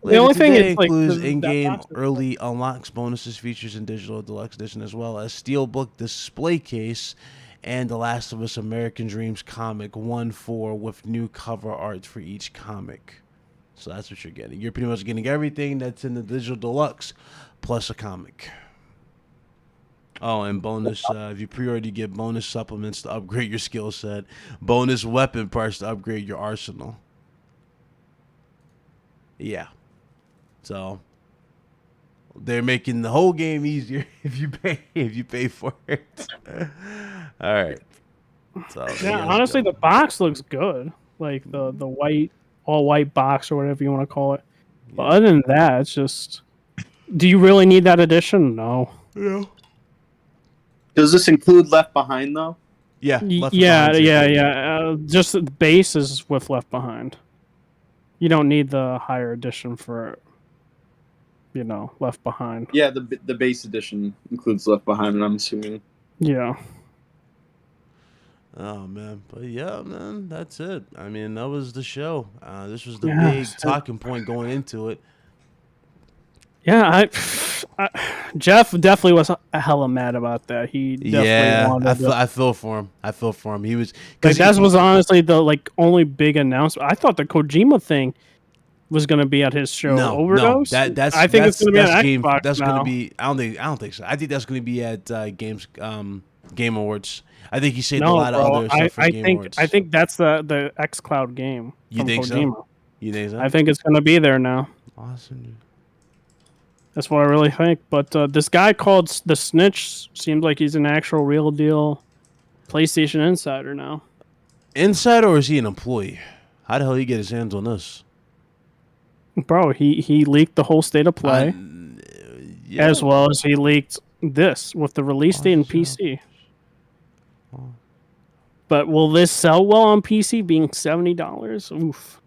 The only thing today is, like, includes that in-game box is- early unlocks, bonuses, features, and digital deluxe edition, as well as steelbook display case and The Last of Us American Dreams comic 1/4 with new cover art for each comic. So that's what you're getting. You're pretty much getting everything that's in the digital deluxe plus a comic. Oh, and bonus, if you pre-order, you get bonus supplements to upgrade your skill set, bonus weapon parts to upgrade your arsenal. Yeah. So they're making the whole game easier if you pay for it. All right. So Yeah, honestly, the box looks good. Like the white, all white box or whatever you want to call it. But other than that, it's just. Do you really need that edition? No. No. Does this include Left Behind though? Yeah. Yeah. Just the base is with Left Behind. You don't need the higher edition for, Left Behind. Yeah, the base edition includes Left Behind, I'm assuming. Yeah. Oh man, but yeah, man, that's it. I mean, that was the show. This was the Yeah, big talking point going into it. Yeah, Jeff definitely was hella mad about that. He definitely wanted. I feel for him. I feel for him. He was that was honestly the only big announcement. I thought the Kojima thing was going to be at his show. Overdose. No, I think it's going to be at game. Xbox That's now. going to be. I don't think so. I think that's going to be at Game Awards. I think he saved a lot of other stuff for Game Awards. I think that's the XCloud game. You from think Kojima. so? You think so? I think it's going to be there now. Awesome, dude. That's what I really think. But this guy called the Snitch seems like he's an actual real deal PlayStation insider now. Insider, or is he an employee? How the hell did he get his hands on this? Bro, he leaked the whole state of play, as well as he leaked this with the release date and PC. But will this sell well on PC, being $70? Oof.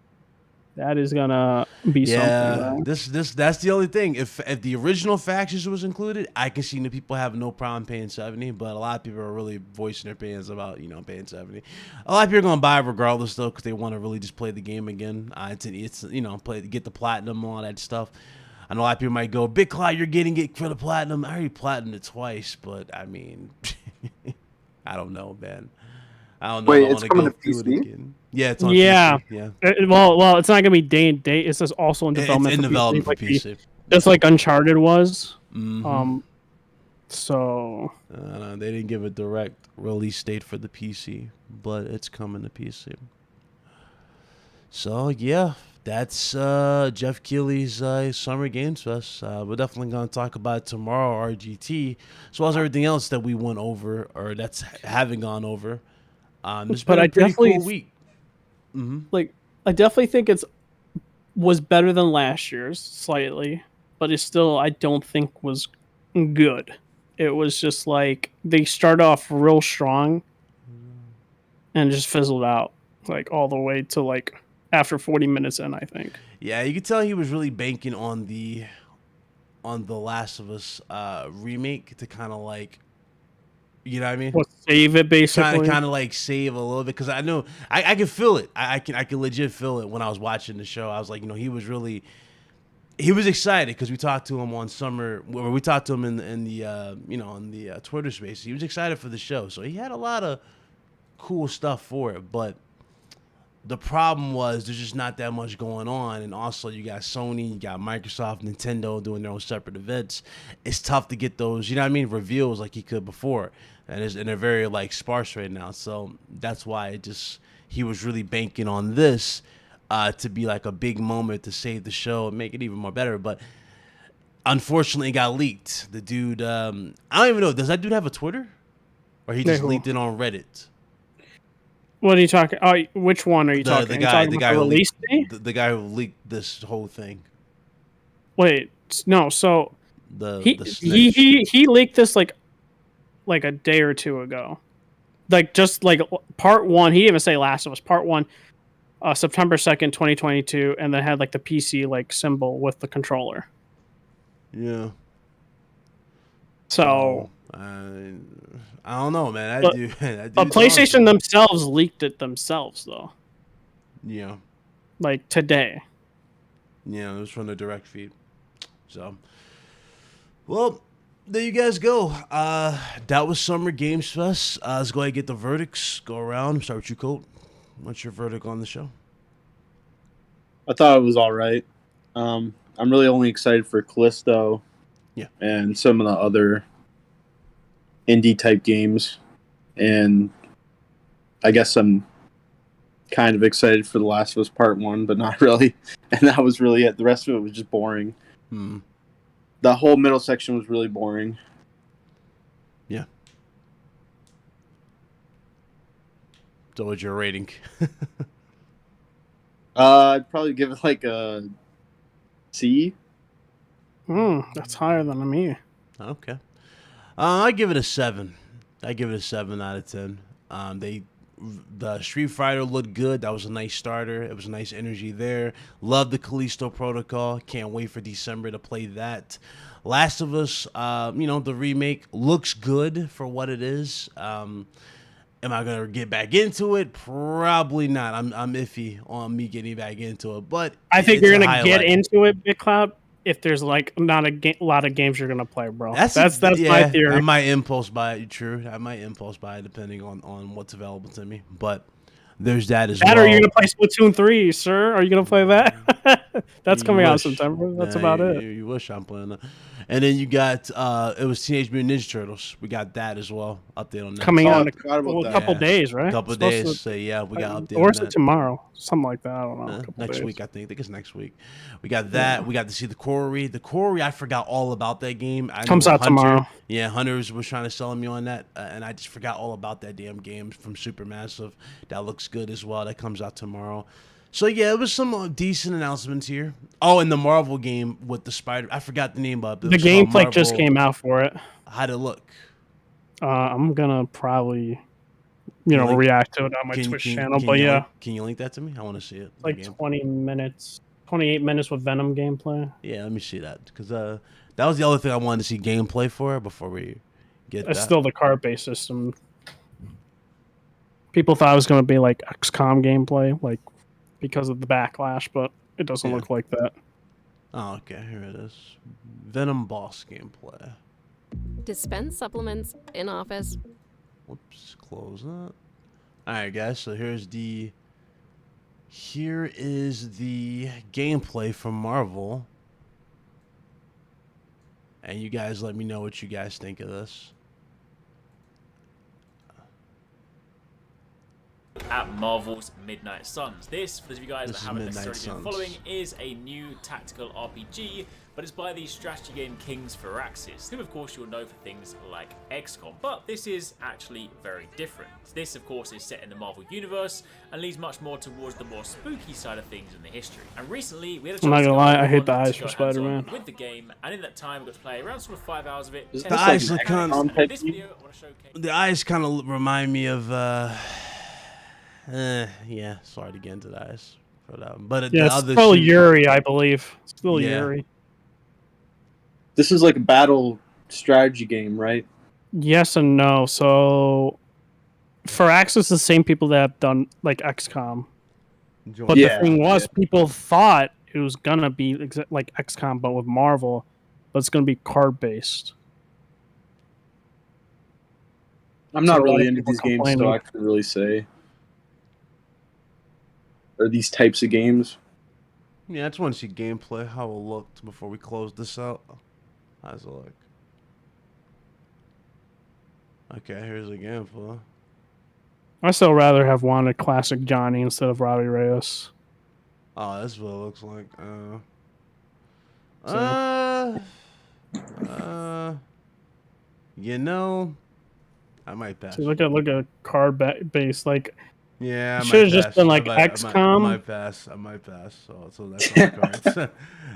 That is gonna be something. Right? That's the only thing. If the original Factions was included, I can see the people have no problem paying $70. But a lot of people are really voicing their opinions about paying $70. A lot of people are gonna buy it regardless though, because they want to really just play the game again. It's get the platinum and all that stuff. I know a lot of people might go, Big Clyde, you're getting it for the platinum. I already platinumed it twice, but I mean, I don't know, man. I don't know. Wait, I it's coming to PC? Again. Yeah, it's on PC. Yeah. Well, it's not gonna be day and date. It's just also in development. It's in development for PC. Just like Uncharted was. Mm-hmm. So. They didn't give a direct release date for the PC, but it's coming to PC. So yeah, that's Jeff Keighley's Summer Games Fest. We're definitely gonna talk about it tomorrow, RGT, as well as everything else that we went over or that's having gone over. It's been a pretty cool week. Mm-hmm. Like, I definitely think was better than last year's slightly, but it's still, I don't think was good. It was just like they started off real strong and just fizzled out like all the way to like after 40 minutes in, I think. Yeah, you could tell he was really banking on the Last of Us remake to kind of like, you know what I mean? Well, save it basically. Kind of like save a little bit, because I know I can feel it. I can legit feel it when I was watching the show. I was like, he was excited because we talked to him on summer. We talked to him in the Twitter space. He was excited for the show, so he had a lot of cool stuff for it. But the problem was there's just not that much going on, and also you got Sony, you got Microsoft, Nintendo doing their own separate events. It's tough to get those, reveals like he could before, and they're very like sparse right now. So that's why he was really banking on this to be like a big moment to save the show and make it even more better. But unfortunately, it got leaked. The dude, I don't even know. Does that dude have a Twitter, or he just leaked it on Reddit? What are you talking? Oh, which one are you talking? The guy who leaked the guy who leaked this whole thing. Wait, no. So he leaked this like a day or two ago, like just like part one. He didn't even say Last of Us Part 1, September 2nd, 2022, and then had like the PC like symbol with the controller. Yeah. So. I don't know, man. But PlayStation themselves leaked it themselves, though. Yeah. Like today. Yeah, it was from the direct feed. So, well, there you guys go. That was Summer Games Fest. Let's go ahead and get the verdicts. Go around. Start with you, Colt. What's your verdict on the show? I thought it was all right. I'm really only excited for Callisto. Yeah. And some of the other indie type games, and I guess I'm kind of excited for The Last of Us Part 1, but not really. And that was really it. The rest of it was just boring. The whole middle section was really boring. Yeah. So what's your rating? I'd probably give it like a C. That's higher than me. Okay. I give it a 7. I give it a 7 out of 10. The Street Fighter looked good. That was a nice starter. It was a nice energy there. Love the Callisto Protocol. Can't wait for December to play that. Last of Us, the remake looks good for what it is. Am I gonna get back into it? Probably not. I'm iffy on me getting back into it, but I think you're gonna get into it, Big Cloud, if there's like not a lot of games you're gonna play, bro. That's my theory. I might impulse buy it. True, I might impulse buy it depending on what's available to me. But there's that as well. Or you're gonna play Splatoon 3, sir? Are you gonna play that? That's coming out in September. That's about it. You wish I'm playing that. And then you got it was Teenage Mutant Ninja Turtles. We got that as well. Update on that. Coming out in a couple days, right? A couple days. So yeah, we got update. Or on is that. it tomorrow? Something like that. I don't know. Next week, I think it's next week. We got that. We got to see the Quarry. The Quarry, I forgot all about that game. Comes out tomorrow. Yeah, Hunters was trying to sell me on that, and I just forgot all about that damn game from Supermassive. That looks good as well. That comes out tomorrow. So yeah, it was some decent announcements here. Oh, and the Marvel game with the Spider. I forgot the name of it. The gameplay just came out for it. How'd it look? I'm gonna probably, react to it on my Twitch channel. But yeah, can you link that to me? I want to see it. Like 20 minutes, 28 minutes with Venom gameplay. Yeah, let me see that because that was the other thing I wanted to see gameplay for before we get. It's still the card-based system. People thought it was gonna be like XCOM gameplay, like because of the backlash, but it doesn't look like that. Oh, okay, here it is. Venom boss gameplay. Dispense supplements in office. Whoops, close that. Alright guys, so here is the gameplay from Marvel. And you guys let me know what you guys think of this. At Marvel's Midnight Suns. This, for those of you guys that haven't necessarily been following, is a new tactical RPG, but it's by the strategy game Kings Firaxis, who of course you'll know for things like XCOM, but this is actually very different. This of course is set in the Marvel universe and leads much more towards the more spooky side of things in the history. And recently we had a chance I'm not gonna lie, I hate the to eyes go for Spider-Man. with the game, and in that time we got to play around sort of 5 hours of it. The eyes kind of remind me of yeah, sorry to get into the eyes for that one. But yeah, it's still Yuri, I believe. Still Yuri. This is like a battle strategy game, right? Yes and no. So Firaxis is the same people that have done like XCOM. But the thing was, people thought it was gonna be like XCOM, but with Marvel, but it's gonna be card based. I'm not really into these games, so I couldn't really say. Or these types of games. Yeah, I just want to see gameplay, how it looked before we close this out. How's it look? Okay, here's the gameplay. I still rather have wanted classic Johnny instead of Robbie Reyes. Oh, that's what it looks like. I might pass. See, look at card base like. Yeah, I should have just been like XCOM. I might pass. So that's all the cards.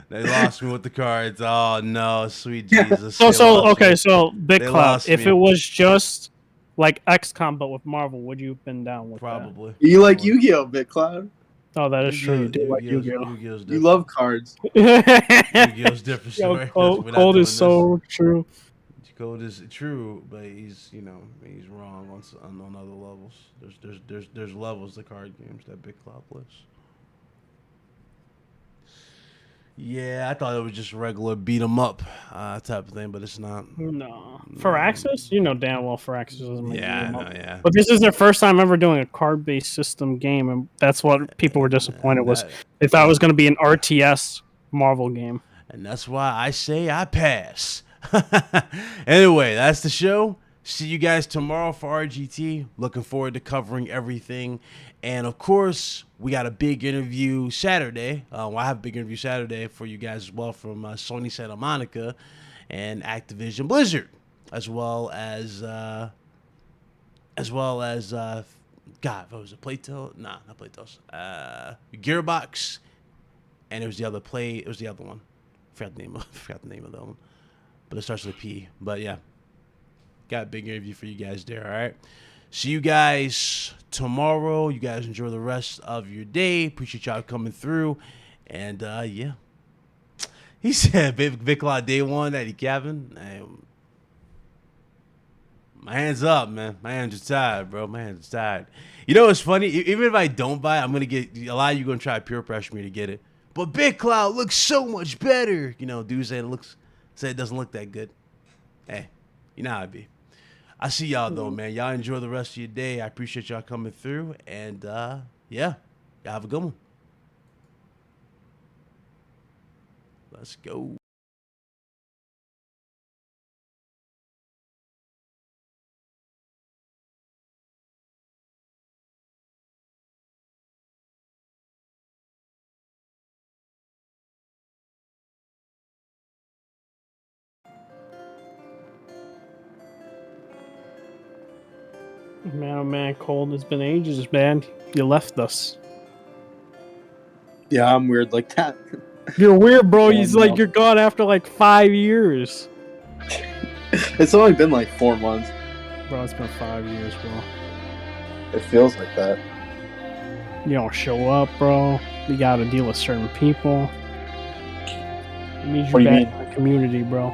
They lost me with the cards. Oh no, sweet Jesus. So Big Cloud. If it was just like XCOM but with Marvel, would you have been down with probably? That? You like Yu-Gi-Oh, Big Cloud? Oh, that is true. You do like Yu-Gi-Oh. You love cards. Yu-Gi-Oh's different story. Cold is so true. Code is true, but he's he's wrong on other levels. There's levels to card games that Big Cloud plays. Yeah, I thought it was just regular beat 'em up type of thing, but it's not. No, Firaxis, you know damn well Firaxis doesn't make I know, yeah. But this is their first time ever doing a card-based system game, and that's what people were disappointed was. They thought it was going to be an RTS Marvel game, and that's why I say I pass. Anyway, that's the show. See you guys tomorrow for RGT. Looking forward to covering everything. And, of course, we got a big interview Saturday. Well, I have a big interview Saturday for you guys as well from Sony Santa Monica and Activision Blizzard, as well as God, what was it? Playtel? Nah, not Playtels. Gearbox, and it was the other one. Forgot the name of that one, but it starts with a P. But yeah, got a big interview for you guys there. All right, see you guys tomorrow. You guys enjoy the rest of your day. Appreciate y'all coming through, and yeah. He said, "Big Claw day one, Eddie Kevin." My hands up, man. My hands are tired, bro. My hands are tired. You know what's funny? Even if I don't buy it, I'm gonna get a lot of you gonna try to peer pressure me to get it. But Big Cloud looks so much better. You know, dudes say it doesn't look that good. Hey, you know how it be. I see y'all though, man. Y'all enjoy the rest of your day. I appreciate y'all coming through, and yeah, y'all have a good one. Let's go. Man, oh man, Cold, it's been ages, man. You left us. Yeah, I'm weird like that. You're weird, bro. He's like, you're gone after like 5 years. It's only been like 4 months. Bro, it's been 5 years, bro. It feels like that. You don't show up, bro. You gotta deal with certain people. We need you back in the community, bro.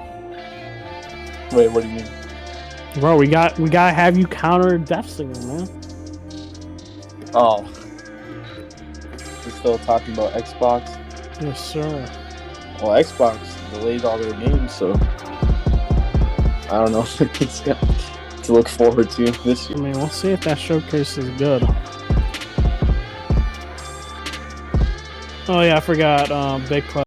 Wait, what do you mean? Bro, we gotta have you counter Death Singer, man. Oh. We're still talking about Xbox? Yes, sir. Well, Xbox delayed all their games, so I don't know if it's got to look forward to this year. I mean, we'll see if that showcase is good. Oh yeah, I forgot. Big Club.